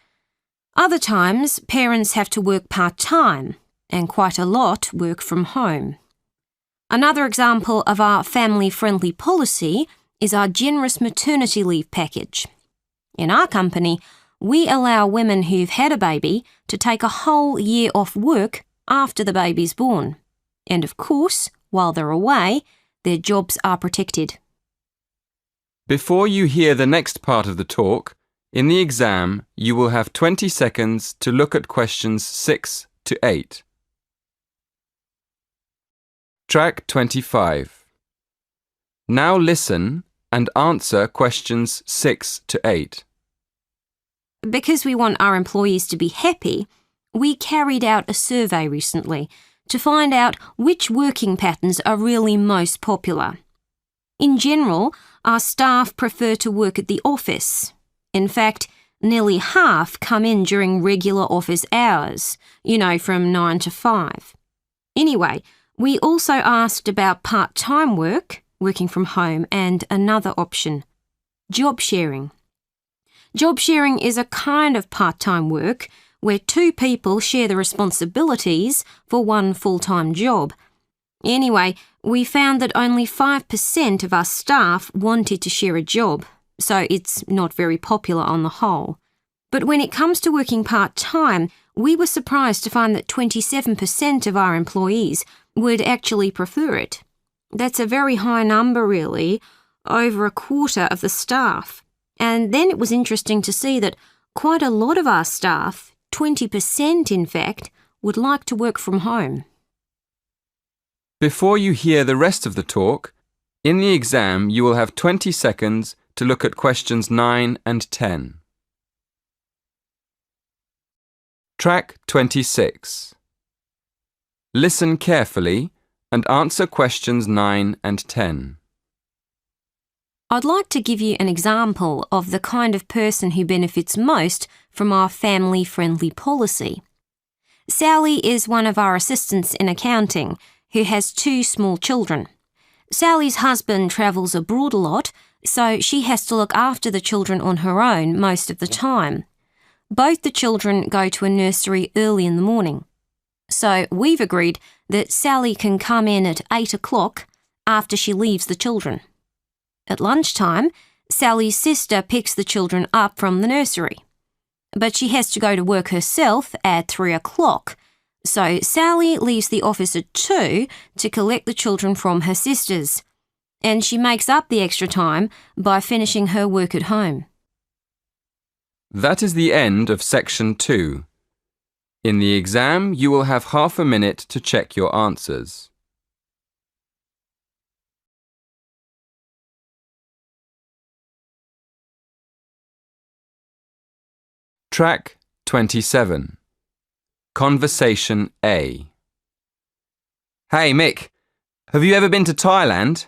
Other times, parents have to work part-time, and quite a lot work from home. Another example of our family-friendly policy is our generous maternity leave package. In our company, we allow women who've had a baby to take a whole year off work after the baby's born. And of course, while they're away, their jobs are protected. Before you hear the next part of the talk, in the exam, you will have 20 seconds to look at questions 6 to 8. Track 25. Now listen and answer questions 6 to 8. Because we want our employees to be happy, we carried out a survey recently to find out which working patterns are really most popular. In general, our staff prefer to work at the office. In fact, nearly half come in during regular office hours, from 9 to 5. Anyway, we also asked about part-time work, working from home, and another option, job sharing. Job sharing is a kind of part-time work where two people share the responsibilities for one full-time job. Anyway, we found that only 5% of our staff wanted to share a job, so it's not very popular on the whole. But when it comes to working part-time, we were surprised to find that 27% of our employees would actually prefer it. That's a very high number, really, over a quarter of the staff. And then it was interesting to see that quite a lot of our staff, 20% in fact, would like to work from home. Before you hear the rest of the talk, in the exam you will have 20 seconds to look at questions 9 and 10. Track 26. Listen carefully and answer questions 9 and 10. I'd like to give you an example of the kind of person who benefits most from our family-friendly policy. Sally is one of our assistants in accounting who has 2 small children. Sally's husband travels abroad a lot, so she has to look after the children on her own most of the time. Both the children go to a nursery early in the morning. So we've agreed that Sally can come in at 8 o'clock after she leaves the children. At lunchtime, Sally's sister picks the children up from the nursery. But she has to go to work herself at 3 o'clock. So Sally leaves the office at 2 to collect the children from her sisters. And she makes up the extra time by finishing her work at home. That is the end of section 2. In the exam, you will have half a minute to check your answers. Track 27. Conversation A. Hey Mick, have you ever been to Thailand?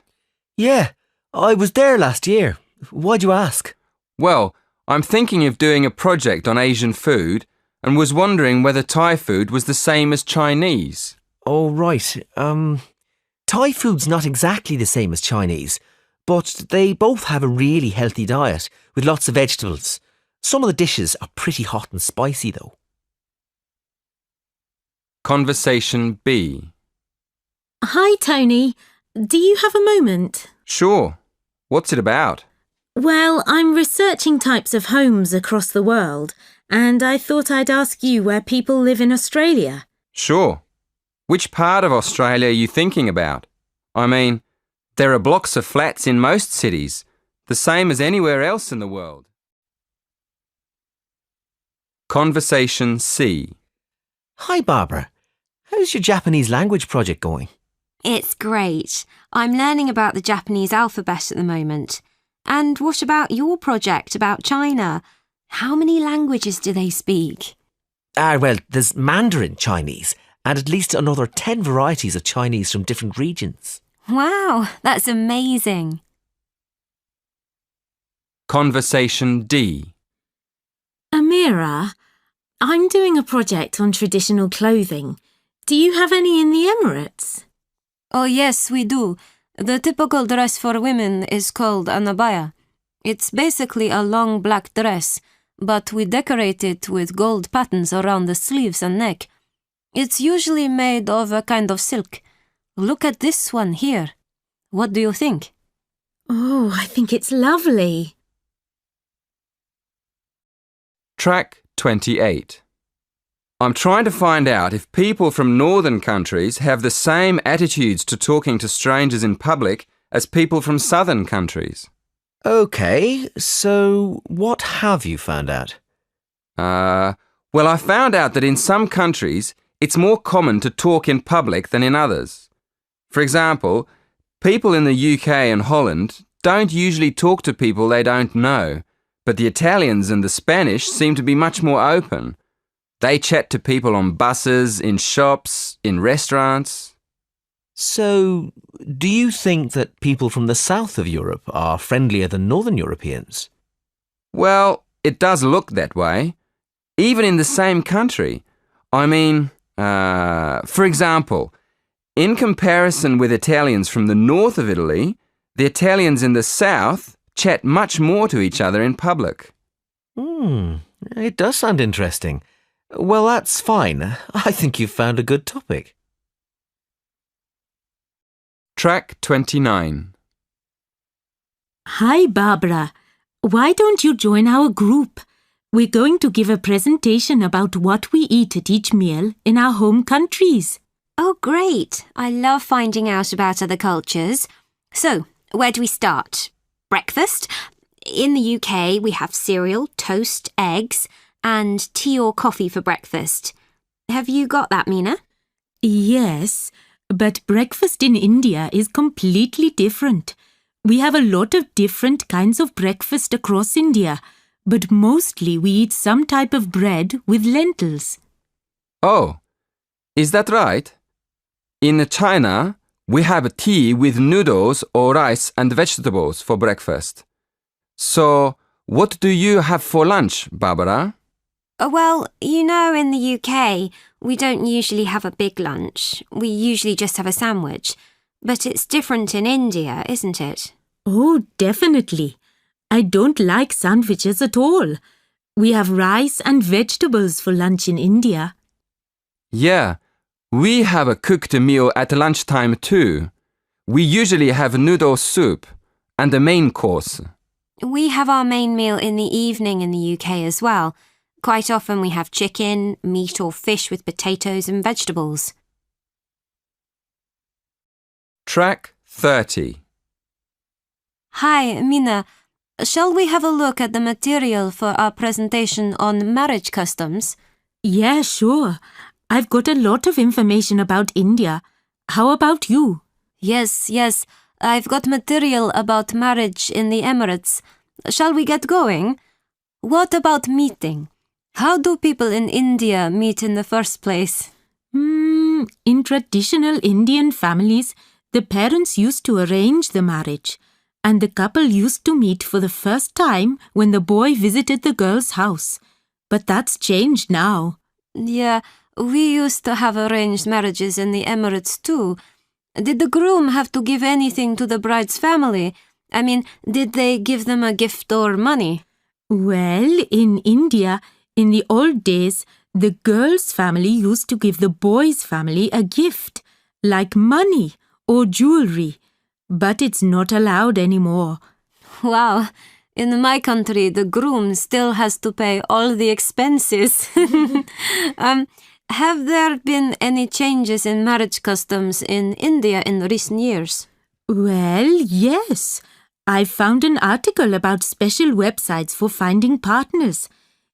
Yeah, I was there last year. Why'd you ask? Well, I'm thinking of doing a project on Asian food and was wondering whether Thai food was the same as Chinese. Oh, right. Thai food's not exactly the same as Chinese, but they both have a really healthy diet with lots of vegetables. Some of the dishes are pretty hot and spicy, though. Conversation B. Hi, Tony. Do you have a moment? Sure. What's it about? Well, I'm researching types of homes across the world, and I thought I'd ask you where people live in Australia. Sure. Which part of Australia are you thinking about? I mean, there are blocks of flats in most cities, the same as anywhere else in the world. Conversation C. Hi, Barbara. How's your Japanese language project going? It's great. I'm learning about the Japanese alphabet at the moment. And what about your project about China? How many languages do they speak? Well, there's Mandarin Chinese and at least another 10 varieties of Chinese from different regions. Wow, that's amazing. Conversation D. Amira, I'm doing a project on traditional clothing. Do you have any in the Emirates? Oh yes, we do. The typical dress for women is called an abaya. It's basically a long black dress, but we decorate it with gold patterns around the sleeves and neck. It's usually made of a kind of silk. Look at this one here. What do you think? Oh, I think it's lovely. Track 28. I'm trying to find out if people from northern countries have the same attitudes to talking to strangers in public as people from southern countries. OK, so what have you found out? Well, I found out that in some countries it's more common to talk in public than in others. For example, people in the UK and Holland don't usually talk to people they don't know, but the Italians and the Spanish seem to be much more open. They chat to people on buses, in shops, in restaurants. So, do you think that people from the south of Europe are friendlier than northern Europeans? Well, it does look that way. Even in the same country. I mean, for example, in comparison with Italians from the north of Italy, the Italians in the south chat much more to each other in public. It does sound interesting. Well, that's fine. I think you've found a good topic. Track 29. Hi, Barbara. Why don't you join our group? We're going to give a presentation about what we eat at each meal in our home countries. Oh, great. I love finding out about other cultures. So, where do we start? Breakfast? In the UK, we have cereal, toast, eggs, and tea or coffee for breakfast. Have you got that, Mina? Yes, but breakfast in India is completely different. We have a lot of different kinds of breakfast across India, but mostly we eat some type of bread with lentils. Oh, is that right? In China, we have tea with noodles or rice and vegetables for breakfast. So, what do you have for lunch, Barbara? Well, you know, in the UK, we don't usually have a big lunch. We usually just have a sandwich. But it's different in India, isn't it? Oh, definitely. I don't like sandwiches at all. We have rice and vegetables for lunch in India. Yeah, we have a cooked meal at lunchtime too. We usually have noodle soup and the main course. We have our main meal in the evening in the UK as well. Quite often we have chicken, meat or fish with potatoes and vegetables. Track 30. Hi, Mina. Shall we have a look at the material for our presentation on marriage customs? Yeah, sure. I've got a lot of information about India. How about you? Yes, I've got material about marriage in the Emirates. Shall we get going? What about meeting? How do people in India meet in the first place? In traditional Indian families, the parents used to arrange the marriage, and the couple used to meet for the first time when the boy visited the girl's house. But that's changed now. Yeah, we used to have arranged marriages in the Emirates too. Did the groom have to give anything to the bride's family? I mean, did they give them a gift or money? Well, in India, in the old days, the girl's family used to give the boy's family a gift, like money or jewelry, but it's not allowed anymore. Wow, in my country, the groom still has to pay all the expenses. Have there been any changes in marriage customs in India in recent years? Well, yes. I found an article about special websites for finding partners.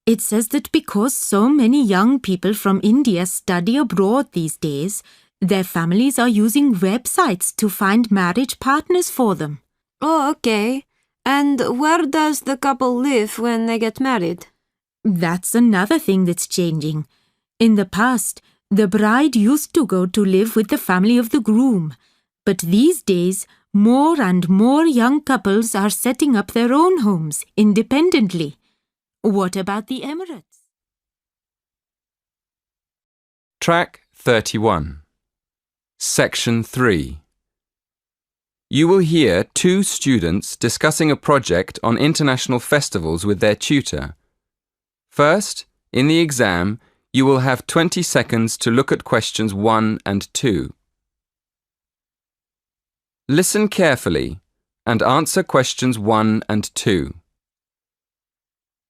It says that because so many young people from India study abroad these days, their families are using websites to find marriage partners for them. Oh, okay. And where does the couple live when they get married? That's another thing that's changing. In the past, the bride used to go to live with the family of the groom. But these days, more and more young couples are setting up their own homes independently. What about the Emirates? Track 31. Section 3. You will hear two students discussing a project on international festivals with their tutor. First, in the exam, you will have 20 seconds to look at questions 1 and 2. Listen carefully and answer questions 1 and 2.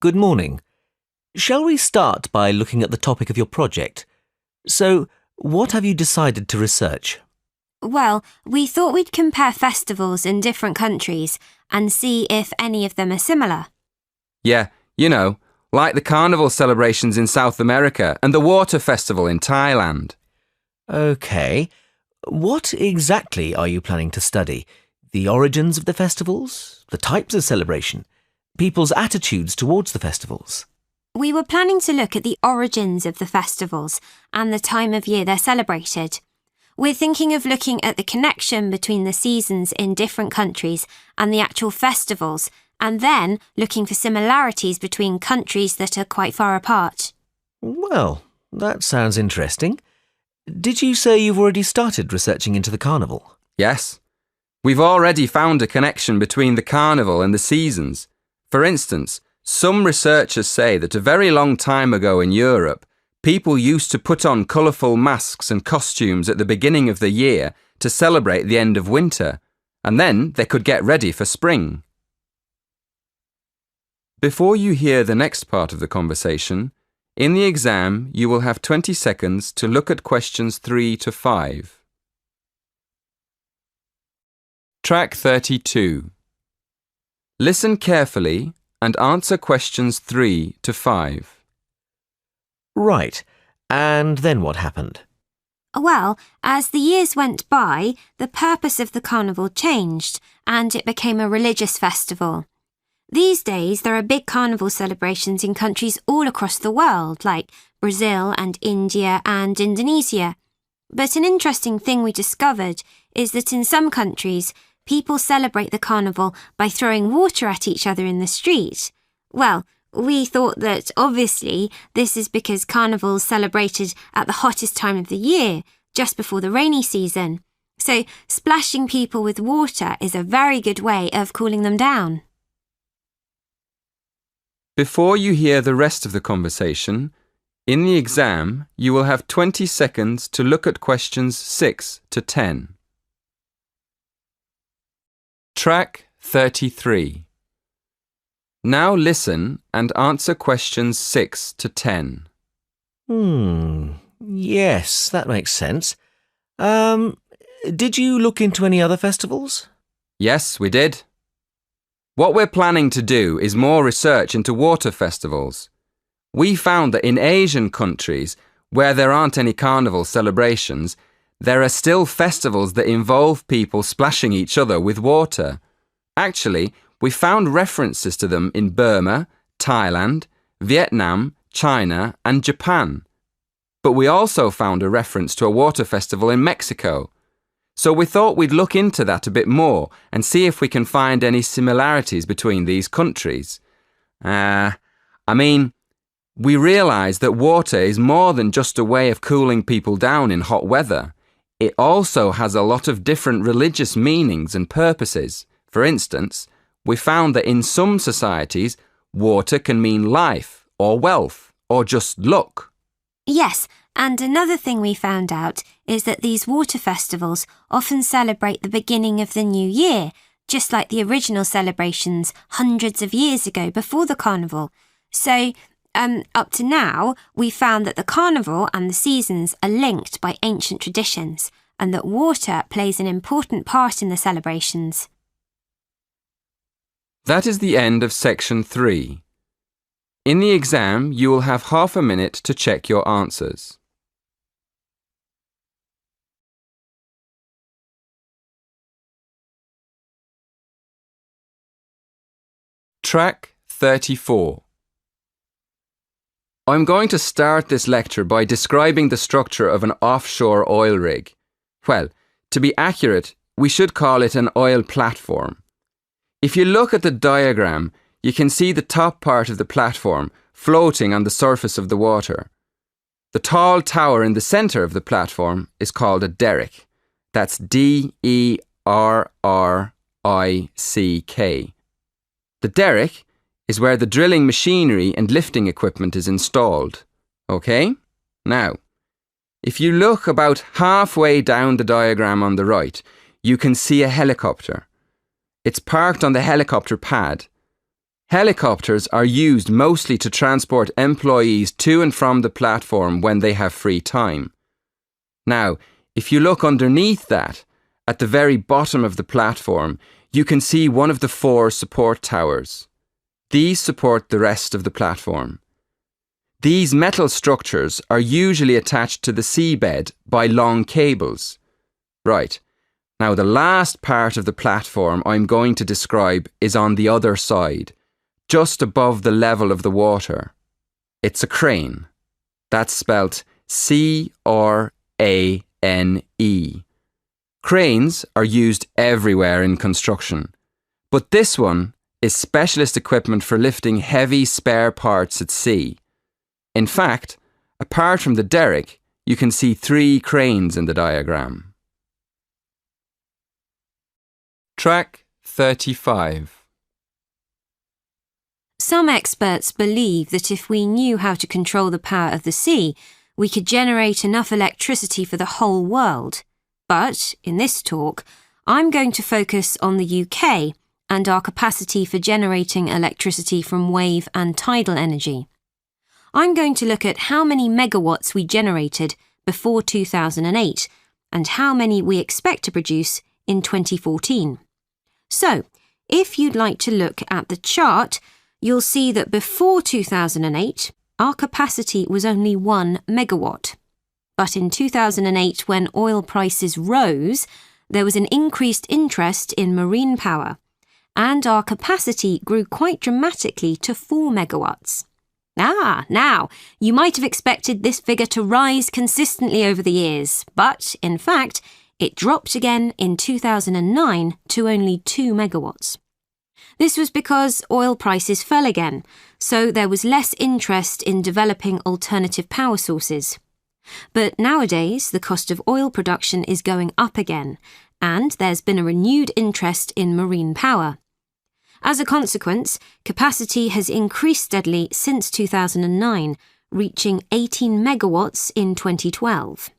Good morning. Shall we start by looking at the topic of your project? So, what have you decided to research? Well, we thought we'd compare festivals in different countries and see if any of them are similar. Yeah, like the carnival celebrations in South America and the water festival in Thailand. OK. What exactly are you planning to study? The origins of the festivals? The types of celebration? People's attitudes towards the festivals? We were planning to look at the origins of the festivals and the time of year they're celebrated. We're thinking of looking at the connection between the seasons in different countries and the actual festivals, and then looking for similarities between countries that are quite far apart. Well, that sounds interesting. Did you say you've already started researching into the carnival? Yes. We've already found a connection between the carnival and the seasons. For instance, some researchers say that a very long time ago in Europe, people used to put on colourful masks and costumes at the beginning of the year to celebrate the end of winter, and then they could get ready for spring. Before you hear the next part of the conversation, in the exam you will have 20 seconds to look at questions 3 to 5. Track 32. Listen carefully and answer questions 3 to 5. Right. And then what happened? Well, as the years went by, the purpose of the carnival changed and it became a religious festival. These days, there are big carnival celebrations in countries all across the world, like Brazil and India and Indonesia. But an interesting thing we discovered is that in some countries, people celebrate the carnival by throwing water at each other in the street. Well, we thought that obviously this is because carnival's celebrated at the hottest time of the year, just before the rainy season. So splashing people with water is a very good way of cooling them down. Before you hear the rest of the conversation, in the exam you will have 20 seconds to look at questions 6 to 10. Track 33. Now listen and answer questions 6 to 10. Yes, that makes sense. Did you look into any other festivals? Yes, we did. What we're planning to do is more research into water festivals. We found that in Asian countries, where there aren't any carnival celebrations, there are still festivals that involve people splashing each other with water. Actually, we found references to them in Burma, Thailand, Vietnam, China, and Japan. But we also found a reference to a water festival in Mexico. So we thought we'd look into that a bit more and see if we can find any similarities between these countries. We realised that water is more than just a way of cooling people down in hot weather. It also has a lot of different religious meanings and purposes. For instance, we found that in some societies, water can mean life or wealth or just luck. Yes, and another thing we found out is that these water festivals often celebrate the beginning of the new year, just like the original celebrations hundreds of years ago before the carnival. So, up to now, we found that the carnival and the seasons are linked by ancient traditions and that water plays an important part in the celebrations. That is the end of section 3. In the exam, you will have half a minute to check your answers. Track 34. I'm going to start this lecture by describing the structure of an offshore oil rig. Well, to be accurate, we should call it an oil platform. If you look at the diagram, you can see the top part of the platform floating on the surface of the water. The tall tower in the centre of the platform is called a derrick. That's D-E-R-R-I-C-K. The derrick is where the drilling machinery and lifting equipment is installed. Okay? Now, if you look about halfway down the diagram on the right, you can see a helicopter. It's parked on the helicopter pad. Helicopters are used mostly to transport employees to and from the platform when they have free time. Now, if you look underneath that, at the very bottom of the platform, you can see one of the 4 support towers. These support the rest of the platform. These metal structures are usually attached to the seabed by long cables. Right. Now, the last part of the platform I'm going to describe is on the other side, just above the level of the water. It's a crane. That's spelt C-R-A-N-E. Cranes are used everywhere in construction, but this one is specialist equipment for lifting heavy spare parts at sea. In fact, apart from the derrick, you can see 3 cranes in the diagram. Track 35. Some experts believe that if we knew how to control the power of the sea, we could generate enough electricity for the whole world. But, in this talk, I'm going to focus on the UK and our capacity for generating electricity from wave and tidal energy. I'm going to look at how many megawatts we generated before 2008 and how many we expect to produce in 2014. So, if you'd like to look at the chart, you'll see that before 2008, our capacity was only 1 megawatt. But in 2008, when oil prices rose, there was an increased interest in marine power, and our capacity grew quite dramatically to 4 megawatts. Now, you might have expected this figure to rise consistently over the years, but, in fact, it dropped again in 2009 to only 2 megawatts. This was because oil prices fell again, so there was less interest in developing alternative power sources. But nowadays, the cost of oil production is going up again, and there's been a renewed interest in marine power. As a consequence, capacity has increased steadily since 2009, reaching 18 megawatts in 2012.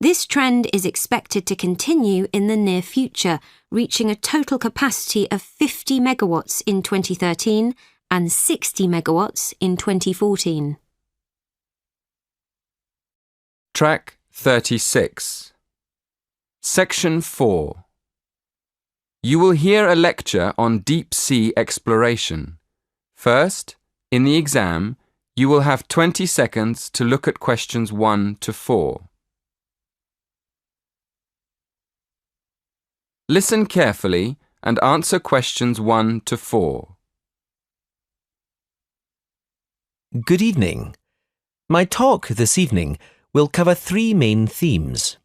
This trend is expected to continue in the near future, reaching a total capacity of 50 megawatts in 2013 and 60 megawatts in 2014. Track 36. Section 4. You will hear a lecture on deep-sea exploration. First, in the exam, you will have 20 seconds to look at questions 1 to 4. Listen carefully and answer questions 1 to 4. Good evening. My talk this evening will cover 3 main themes.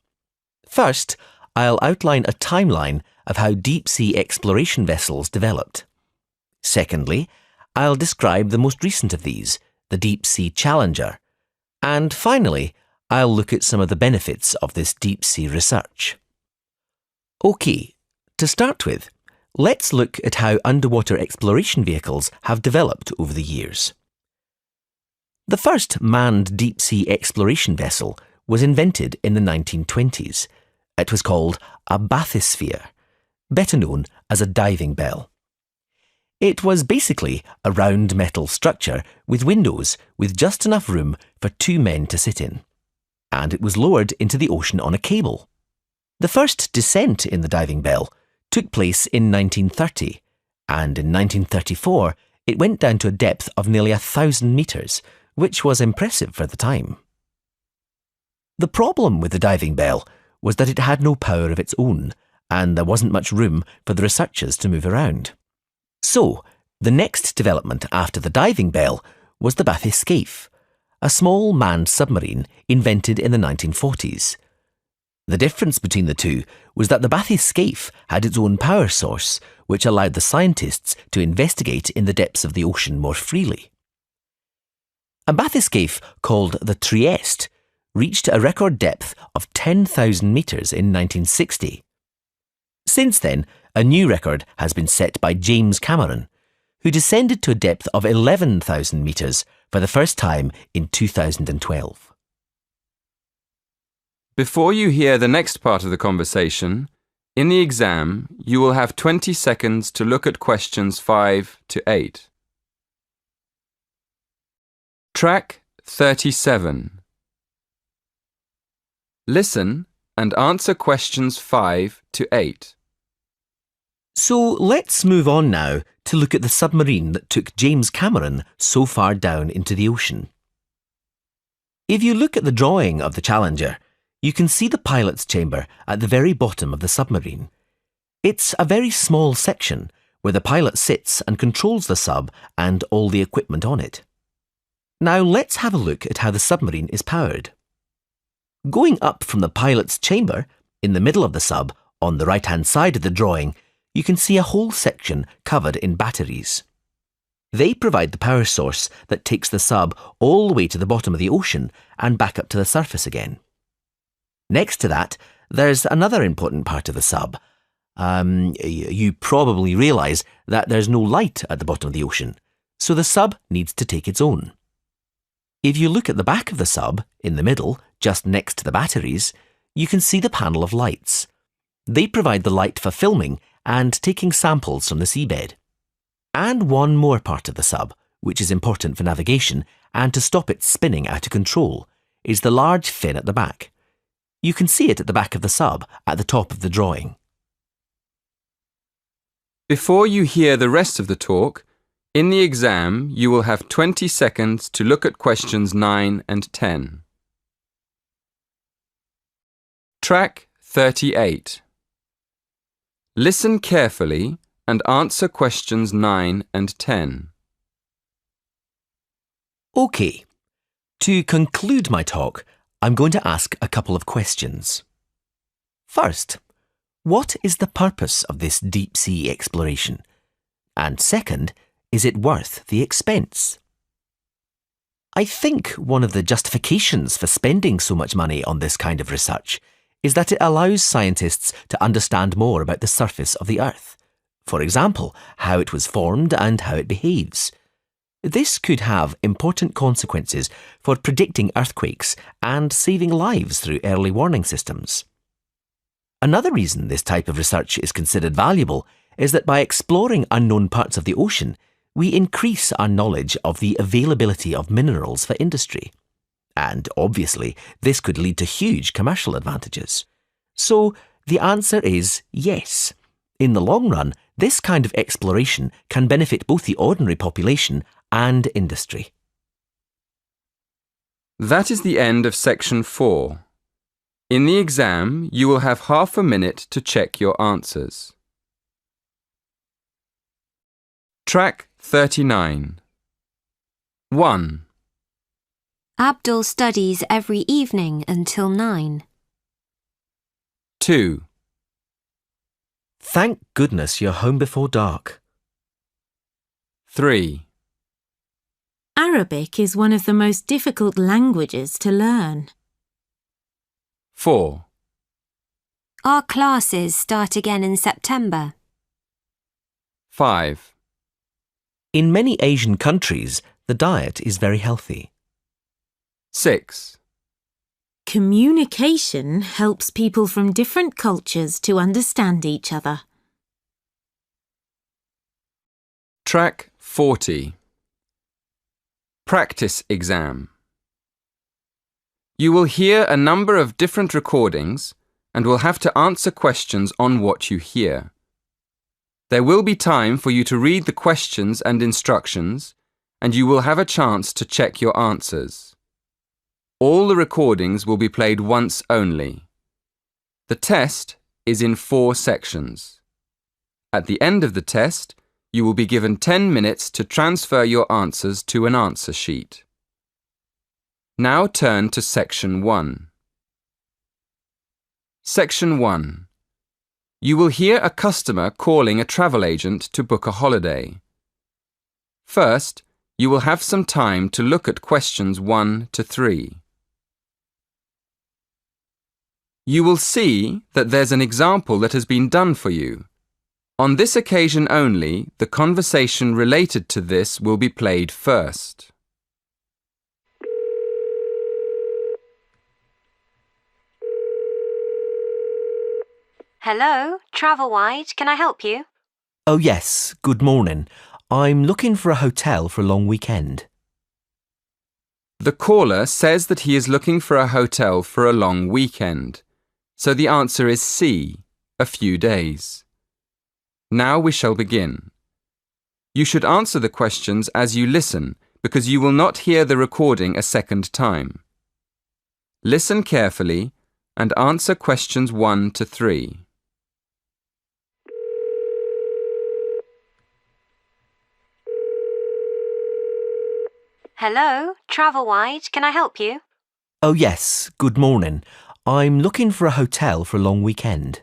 First, I'll outline a timeline of how deep-sea exploration vessels developed. Secondly, I'll describe the most recent of these, the Deep-Sea Challenger. And finally, I'll look at some of the benefits of this deep-sea research. OK, to start with, let's look at how underwater exploration vehicles have developed over the years. The first manned deep-sea exploration vessel was invented in the 1920s. It was called a bathysphere, better known as a diving bell. It was basically a round metal structure with windows with just enough room for 2 men to sit in. And it was lowered into the ocean on a cable. The first descent in the diving bell took place in 1930, and in 1934 it went down to a depth of nearly 1,000 metres, which was impressive for the time. The problem with the diving bell was that it had no power of its own, and there wasn't much room for the researchers to move around. So, the next development after the diving bell was the bathyscaphe, a small manned submarine invented in the 1940s. The difference between the two was that the bathyscaphe had its own power source, which allowed the scientists to investigate in the depths of the ocean more freely. A bathyscaphe called the Trieste reached a record depth of 10,000 metres in 1960. Since then, a new record has been set by James Cameron, who descended to a depth of 11,000 metres for the first time in 2012. Before you hear the next part of the conversation, in the exam, you will have 20 seconds to look at questions 5 to 8. Track 37. Listen and answer questions 5 to 8. So let's move on now to look at the submarine that took James Cameron so far down into the ocean. If you look at the drawing of the Challenger, you can see the pilot's chamber at the very bottom of the submarine. It's a very small section where the pilot sits and controls the sub and all the equipment on it. Now let's have a look at how the submarine is powered. Going up from the pilot's chamber, in the middle of the sub, on the right-hand side of the drawing, you can see a whole section covered in batteries. They provide the power source that takes the sub all the way to the bottom of the ocean and back up to the surface again. Next to that, there's another important part of the sub. You probably realise that there's no light at the bottom of the ocean, so the sub needs to take its own. If you look at the back of the sub, in the middle, just next to the batteries, you can see the panel of lights. They provide the light for filming and taking samples from the seabed. And one more part of the sub, which is important for navigation and to stop it spinning out of control, is the large fin at the back. You can see it at the back of the sub at the top of the drawing. Before you hear the rest of the talk, in the exam you will have 20 seconds to look at questions 9 and 10. Track 38. Listen carefully and answer questions 9 and 10. OK. To conclude my talk, I'm going to ask a couple of questions. First, what is the purpose of this deep-sea exploration? And second, is it worth the expense? I think one of the justifications for spending so much money on this kind of research is that it allows scientists to understand more about the surface of the Earth. For example, how it was formed and how it behaves. This could have important consequences for predicting earthquakes and saving lives through early warning systems. Another reason this type of research is considered valuable is that by exploring unknown parts of the ocean, we increase our knowledge of the availability of minerals for industry. And obviously, this could lead to huge commercial advantages. So, the answer is yes. In the long run, this kind of exploration can benefit both the ordinary population and industry. That is the end of section 4. In the exam, you will have half a minute to check your answers. Track 39. 1. Abdul studies every evening until 9. 2. Thank goodness you're home before dark. 3. Arabic is one of the most difficult languages to learn. 4. Our classes start again in September. 5. In many Asian countries, the diet is very healthy. 6. Communication helps people from different cultures to understand each other. Track 40. Practice exam. You will hear a number of different recordings and will have to answer questions on what you hear. There will be time for you to read the questions and instructions, and you will have a chance to check your answers. All the recordings will be played once only. The test is in 4 sections. At the end of the test, you will be given 10 minutes to transfer your answers to an answer sheet. Now turn to Section 1. Section 1. You will hear a customer calling a travel agent to book a holiday. First, you will have some time to look at questions 1 to 3. You will see that there's an example that has been done for you. On this occasion only, the conversation related to this will be played first. Hello, Travelwide, can I help you? Oh yes, good morning. I'm looking for a hotel for a long weekend. The caller says that he is looking for a hotel for a long weekend. So the answer is C, a few days. Now we shall begin. You should answer the questions as you listen, because you will not hear the recording a second time. Listen carefully and answer questions 1 to 3. Hello, Travelwide, can I help you? Oh yes, good morning. I'm looking for a hotel for a long weekend.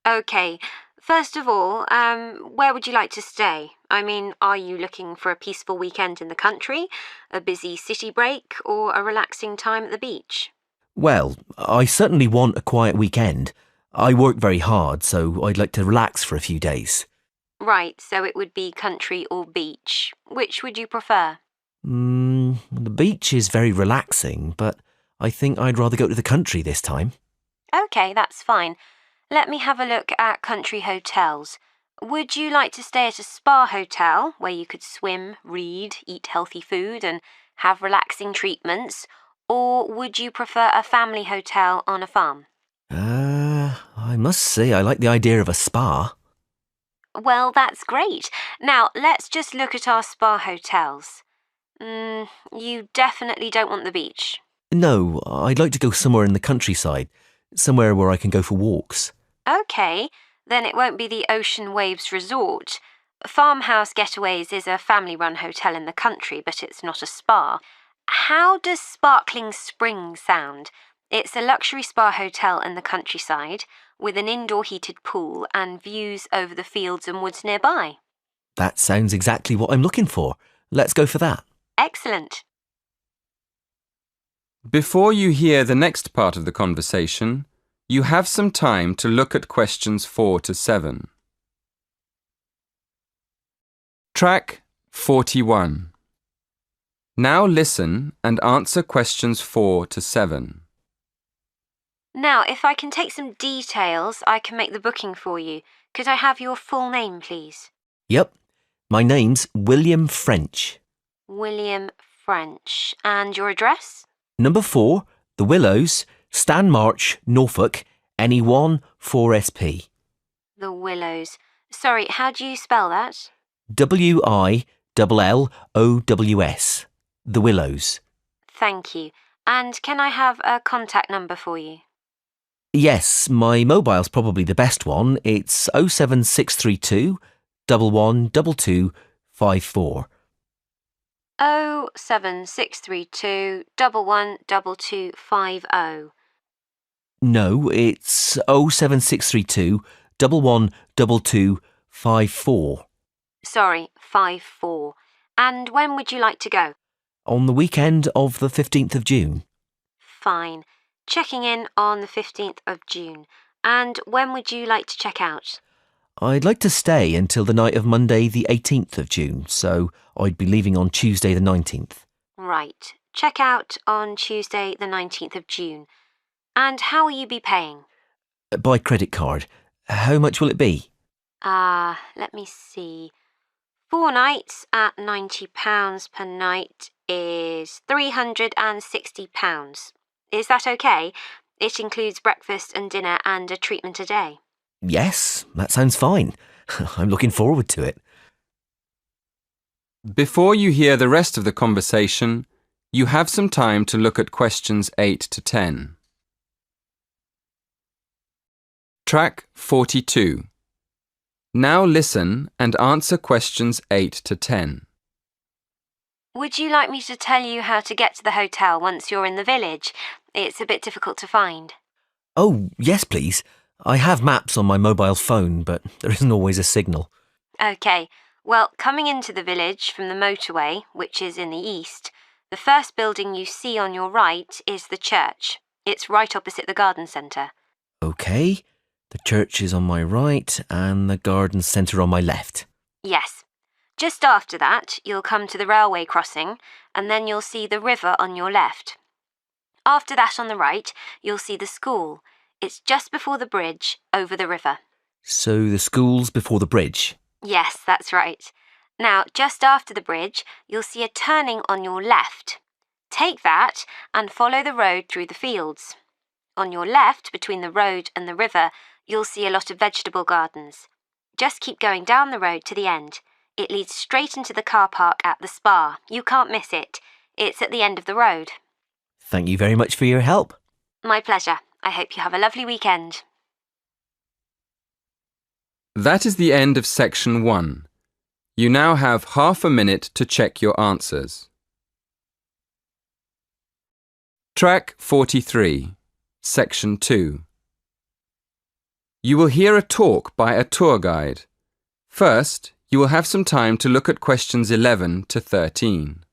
OK, first of all, where would you like to stay? I mean, are you looking for a peaceful weekend in the country, a busy city break, or a relaxing time at the beach? Well, I certainly want a quiet weekend. I work very hard, so I'd like to relax for a few days. Right, so it would be country or beach. Which would you prefer? The beach is very relaxing, but I think I'd rather go to the country this time. OK, that's fine. Let me have a look at country hotels. Would you like to stay at a spa hotel where you could swim, read, eat healthy food and have relaxing treatments? Or would you prefer a family hotel on a farm? I must say I like the idea of a spa. Well, that's great. Now, let's just look at our spa hotels. You definitely don't want the beach. No, I'd like to go somewhere in the countryside, somewhere where I can go for walks. OK, then it won't be the Ocean Waves Resort. Farmhouse Getaways is a family-run hotel in the country, but it's not a spa. How does Sparkling Springs sound? It's a luxury spa hotel in the countryside with an indoor heated pool and views over the fields and woods nearby. That sounds exactly what I'm looking for. Let's go for that. Excellent. Before you hear the next part of the conversation, you have some time to look at questions 4 to 7. Track 41. Now listen and answer questions 4 to 7. Now, if I can take some details, I can make the booking for you. Could I have your full name, please? Yep. My name's William French. William French. And your address? Number 4, The Willows, Stanmarch, Norfolk, NE1 4SP. The Willows. Sorry, how do you spell that? Willows. The Willows. Thank you. And can I have a contact number for you? Yes, my mobile's probably the best one. It's 07632 112254. 07632 112250. No, it's 07632 112254. Sorry, 54. And when would you like to go? On the weekend of the 15th of June. Fine. Checking in on the 15th of June. And when would you like to check out? I'd like to stay until the night of Monday the 18th of June, so I'd be leaving on Tuesday the 19th. Right. Check out on Tuesday the 19th of June. And how will you be paying? By credit card. How much will it be? Let me see. 4 nights at £90 per night is £360. Is that okay? It includes breakfast and dinner and a treatment a day. Yes, that sounds fine. I'm looking forward to it. Before you hear the rest of the conversation, you have some time to look at questions 8 to 10. Track 42. Now listen and answer questions 8 to 10. Would you like me to tell you how to get to the hotel once you're in the village? It's a bit difficult to find. Oh, yes, please. I have maps on my mobile phone, but there isn't always a signal. OK. Well, coming into the village from the motorway, which is in the east, the first building you see on your right is the church. It's right opposite the garden centre. OK. The church is on my right and the garden centre on my left. Yes. Just after that, you'll come to the railway crossing, and then you'll see the river on your left. After that on the right, you'll see the school. It's just before the bridge over the river. So the school's before the bridge? Yes, that's right. Now, just after the bridge, you'll see a turning on your left. Take that and follow the road through the fields. On your left, between the road and the river, you'll see a lot of vegetable gardens. Just keep going down the road to the end. It leads straight into the car park at the spa. You can't miss it. It's at the end of the road. Thank you very much for your help. My pleasure. I hope you have a lovely weekend. That is the end of section 1. You now have half a minute to check your answers. Track 43, section 2. You will hear a talk by a tour guide. First, you will have some time to look at questions 11 to 13.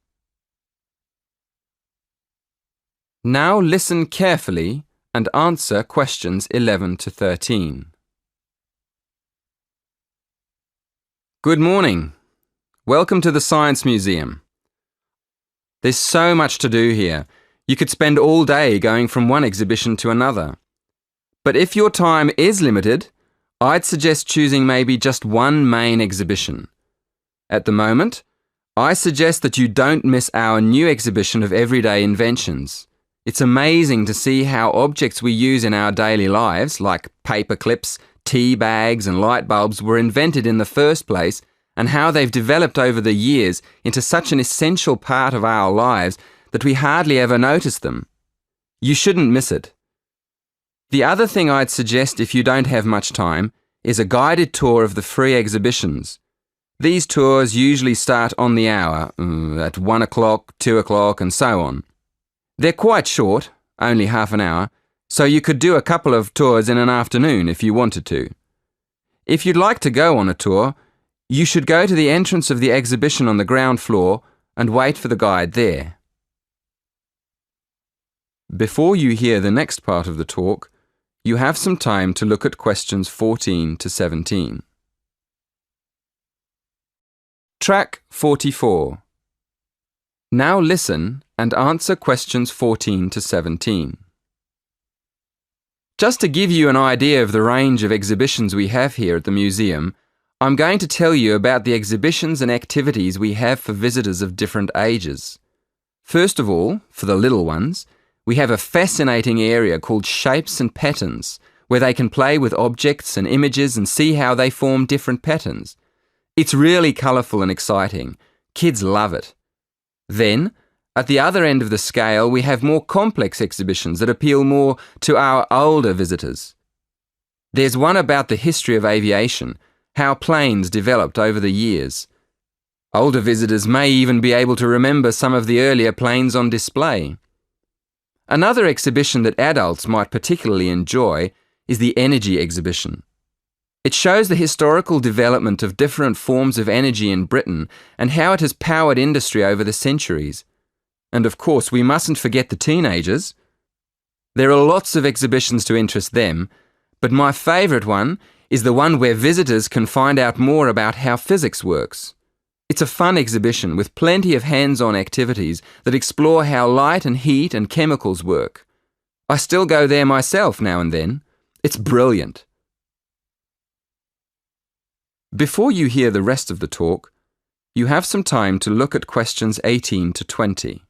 Now listen carefully and answer questions 11 to 13. Good morning. Welcome to the Science Museum. There's so much to do here. You could spend all day going from one exhibition to another. But if your time is limited, I'd suggest choosing maybe just one main exhibition. At the moment, I suggest that you don't miss our new exhibition of everyday inventions. It's amazing to see how objects we use in our daily lives, like paper clips, tea bags and light bulbs, were invented in the first place, and how they've developed over the years into such an essential part of our lives that we hardly ever notice them. You shouldn't miss it. The other thing I'd suggest if you don't have much time is a guided tour of the free exhibitions. These tours usually start on the hour, at 1 o'clock, 2 o'clock and so on. They're quite short, only half an hour, so you could do a couple of tours in an afternoon if you wanted to. If you'd like to go on a tour, you should go to the entrance of the exhibition on the ground floor and wait for the guide there. Before you hear the next part of the talk, you have some time to look at questions 14 to 17. Track 44. Now listen and answer questions 14 to 17. Just to give you an idea of the range of exhibitions we have here at the museum, I'm going to tell you about the exhibitions and activities we have for visitors of different ages. First of all, for the little ones, we have a fascinating area called Shapes and Patterns, where they can play with objects and images and see how they form different patterns. It's really colourful and exciting. Kids love it. Then, at the other end of the scale, we have more complex exhibitions that appeal more to our older visitors. There's one about the history of aviation, how planes developed over the years. Older visitors may even be able to remember some of the earlier planes on display. Another exhibition that adults might particularly enjoy is the energy exhibition. It shows the historical development of different forms of energy in Britain and how it has powered industry over the centuries. And of course, we mustn't forget the teenagers. There are lots of exhibitions to interest them, but my favourite one is the one where visitors can find out more about how physics works. It's a fun exhibition with plenty of hands-on activities that explore how light and heat and chemicals work. I still go there myself now and then. It's brilliant. Before you hear the rest of the talk, you have some time to look at questions 18 to 20.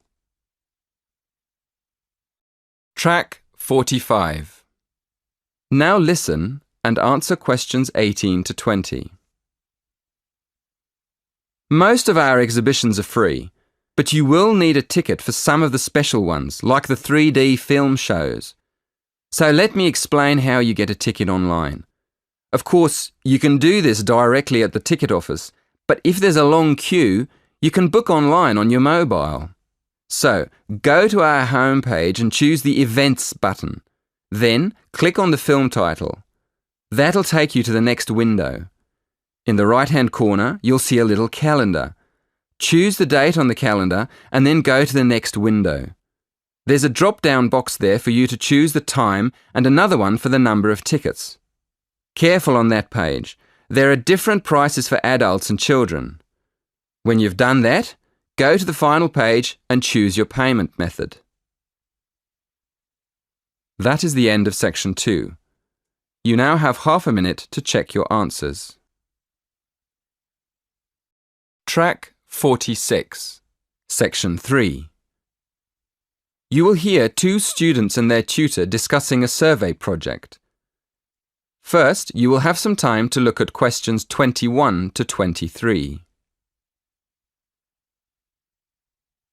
Track 45. Now listen and answer questions 18 to 20. Most of our exhibitions are free, but you will need a ticket for some of the special ones, like the 3D film shows. So let me explain how you get a ticket online. Of course, you can do this directly at the ticket office, but if there's a long queue, you can book online on your mobile. So, go to our homepage and choose the Events button. Then, click on the film title. That'll take you to the next window. In the right-hand corner, you'll see a little calendar. Choose the date on the calendar and then go to the next window. There's a drop-down box there for you to choose the time and another one for the number of tickets. Careful on that page. There are different prices for adults and children. When you've done that, go to the final page and choose your payment method. That is the end of section 2. You now have half a minute to check your answers. Track 46, Section 3. You will hear 2 students and their tutor discussing a survey project. First, you will have some time to look at questions 21 to 23.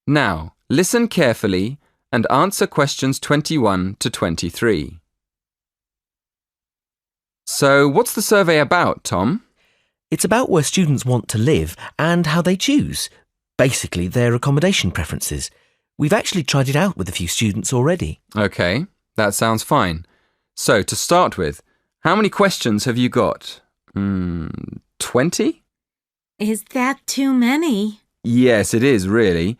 Now, listen carefully and answer questions 21 to 23. So, what's the survey about, Tom? It's about where students want to live and how they choose. Basically, their accommodation preferences. We've actually tried it out with a few students already. Okay, that sounds fine. So, to start with, how many questions have you got? 20? Is that too many? Yes, it is, really.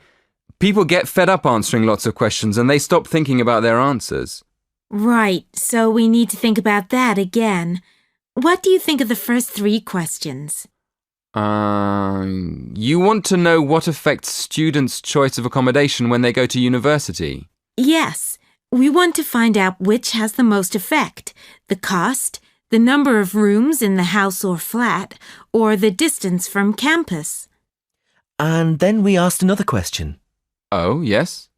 People get fed up answering lots of questions and they stop thinking about their answers. Right, so we need to think about that again. What do you think of the first 3 questions? You want to know what affects students' choice of accommodation when they go to university? Yes, we want to find out which has the most effect. The cost, the number of rooms in the house or flat, or the distance from campus. And then we asked another question. Oh, yes?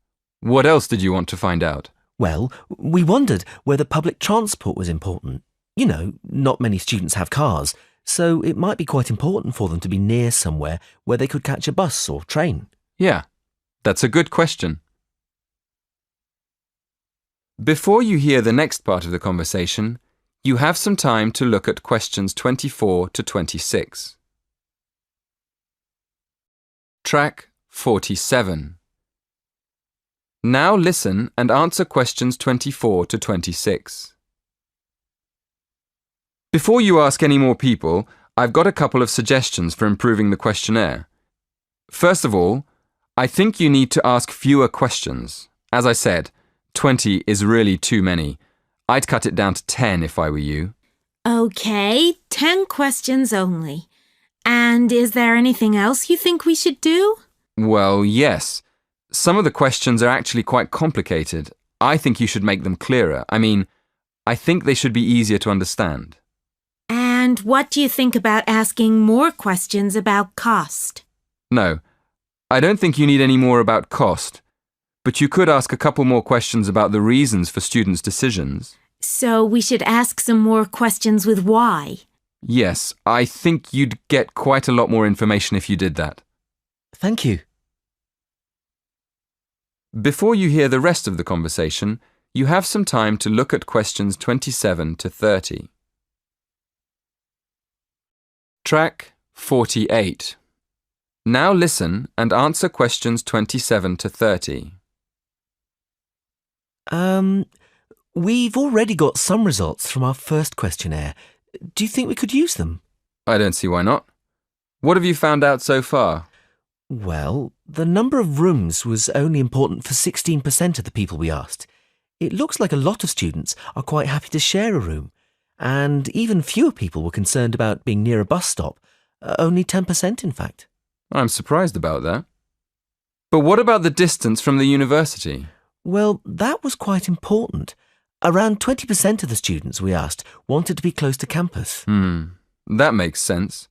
What else did you want to find out? Well, we wondered whether public transport was important. You know, not many students have cars, so it might be quite important for them to be near somewhere where they could catch a bus or train. Yeah, that's a good question. Before you hear the next part of the conversation, you have some time to look at questions 24 to 26. Track 47. Now listen and answer questions 24 to 26. Before you ask any more people, I've got a couple of suggestions for improving the questionnaire. First of all, I think you need to ask fewer questions. As I said, 20 is really too many. I'd cut it down to 10 if I were you. Okay, 10 questions only. And is there anything else you think we should do? Well, yes. Some of the questions are actually quite complicated. I think you should make them clearer. I think they should be easier to understand. And what do you think about asking more questions about cost? No, I don't think you need any more about cost, but you could ask a couple more questions about the reasons for students' decisions. So we should ask some more questions with why. Yes, I think you'd get quite a lot more information if you did that. Thank you. Before you hear the rest of the conversation, you have some time to look at questions 27 to 30. Track 48. Now listen and answer questions 27 to 30. We've already got some results from our first questionnaire. Do you think we could use them? I don't see why not. What have you found out so far? Well, the number of rooms was only important for 16% of the people we asked. It looks like a lot of students are quite happy to share a room, and even fewer people were concerned about being near a bus stop, only 10% in fact. I'm surprised about that. But what about the distance from the university? Well, that was quite important. Around 20% of the students we asked wanted to be close to campus. That makes sense.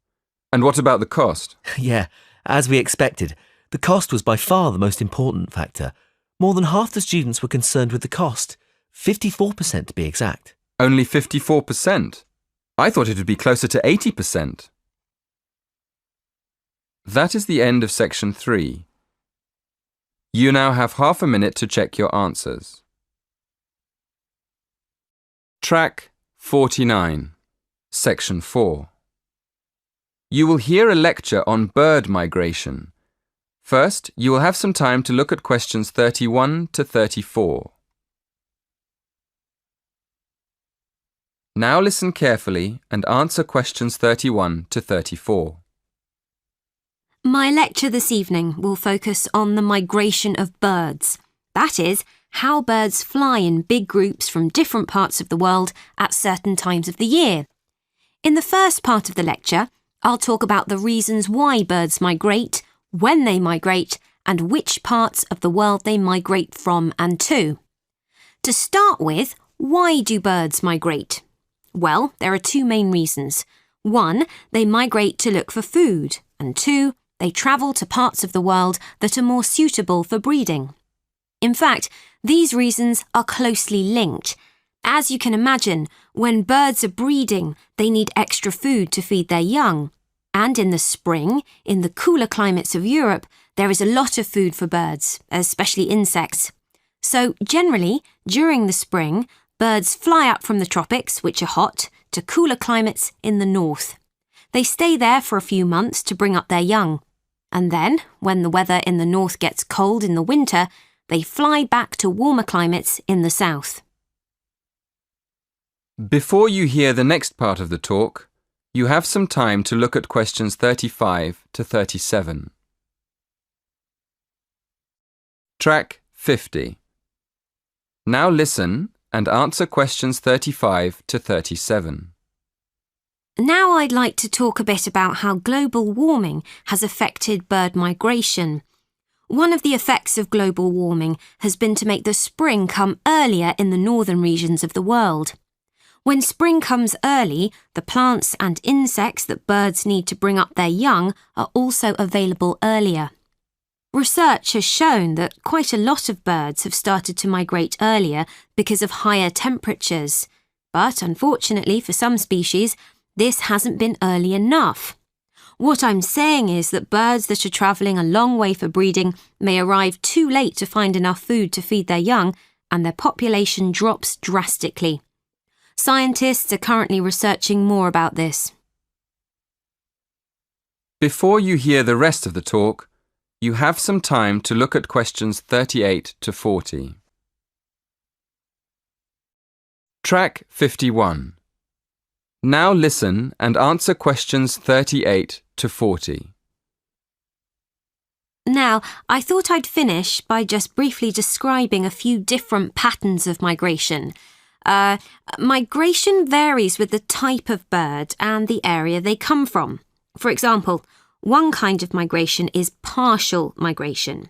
And what about the cost? Yeah, as we expected, the cost was by far the most important factor. More than half the students were concerned with the cost, 54% to be exact. Only 54%? I thought it would be closer to 80%. That is the end of section 3. You now have half a minute to check your answers. Track 49, Section 4. You will hear a lecture on bird migration. First, you will have some time to look at questions 31 to 34. Now listen carefully and answer questions 31 to 34. My lecture this evening will focus on the migration of birds. That is, how birds fly in big groups from different parts of the world at certain times of the year. In the first part of the lecture, I'll talk about the reasons why birds migrate, when they migrate, and which parts of the world they migrate from and to. To start with, why do birds migrate? Well, there are two main reasons. 1, they migrate to look for food, and 2, they travel to parts of the world that are more suitable for breeding. In fact, these reasons are closely linked. As you can imagine, when birds are breeding, they need extra food to feed their young. And in the spring, in the cooler climates of Europe, there is a lot of food for birds, especially insects. So generally, during the spring, birds fly up from the tropics, which are hot, to cooler climates in the north. They stay there for a few months to bring up their young. And then, when the weather in the north gets cold in the winter, they fly back to warmer climates in the south. Before you hear the next part of the talk, you have some time to look at questions 35 to 37. Track 50. Now listen and answer questions 35 to 37. Now I'd like to talk a bit about how global warming has affected bird migration. One of the effects of global warming has been to make the spring come earlier in the northern regions of the world. When spring comes early, the plants and insects that birds need to bring up their young are also available earlier. Research has shown that quite a lot of birds have started to migrate earlier because of higher temperatures. But unfortunately for some species, this hasn't been early enough. What I'm saying is that birds that are travelling a long way for breeding may arrive too late to find enough food to feed their young, and their population drops drastically. Scientists are currently researching more about this. Before you hear the rest of the talk, you have some time to look at questions 38 to 40. Track 51. Now listen and answer questions 38 to 40. Now, I thought I'd finish by just briefly describing a few different patterns of migration. Migration varies with the type of bird and the area they come from. For example, one kind of migration is partial migration.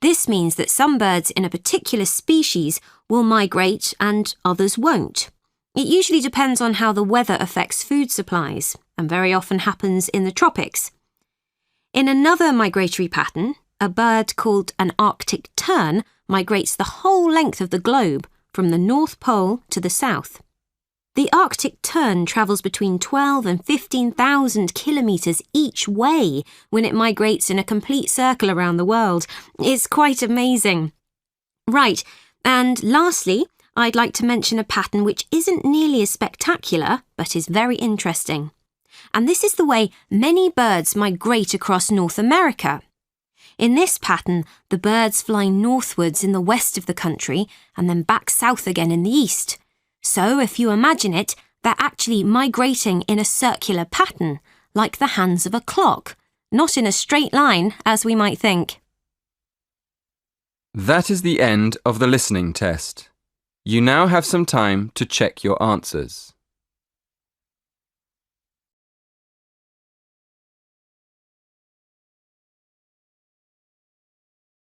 This means that some birds in a particular species will migrate and others won't. It usually depends on how the weather affects food supplies, and very often happens in the tropics. In another migratory pattern, a bird called an Arctic tern migrates the whole length of the globe, from the North Pole to the south. The Arctic tern travels between 12 and 15,000 kilometres each way when it migrates in a complete circle around the world. It's quite amazing. Right, and lastly, I'd like to mention a pattern which isn't nearly as spectacular, but is very interesting. And this is the way many birds migrate across North America. In this pattern, the birds fly northwards in the west of the country and then back south again in the east. So, if you imagine it, they're actually migrating in a circular pattern, like the hands of a clock, not in a straight line, as we might think. That is the end of the listening test. You now have some time to check your answers.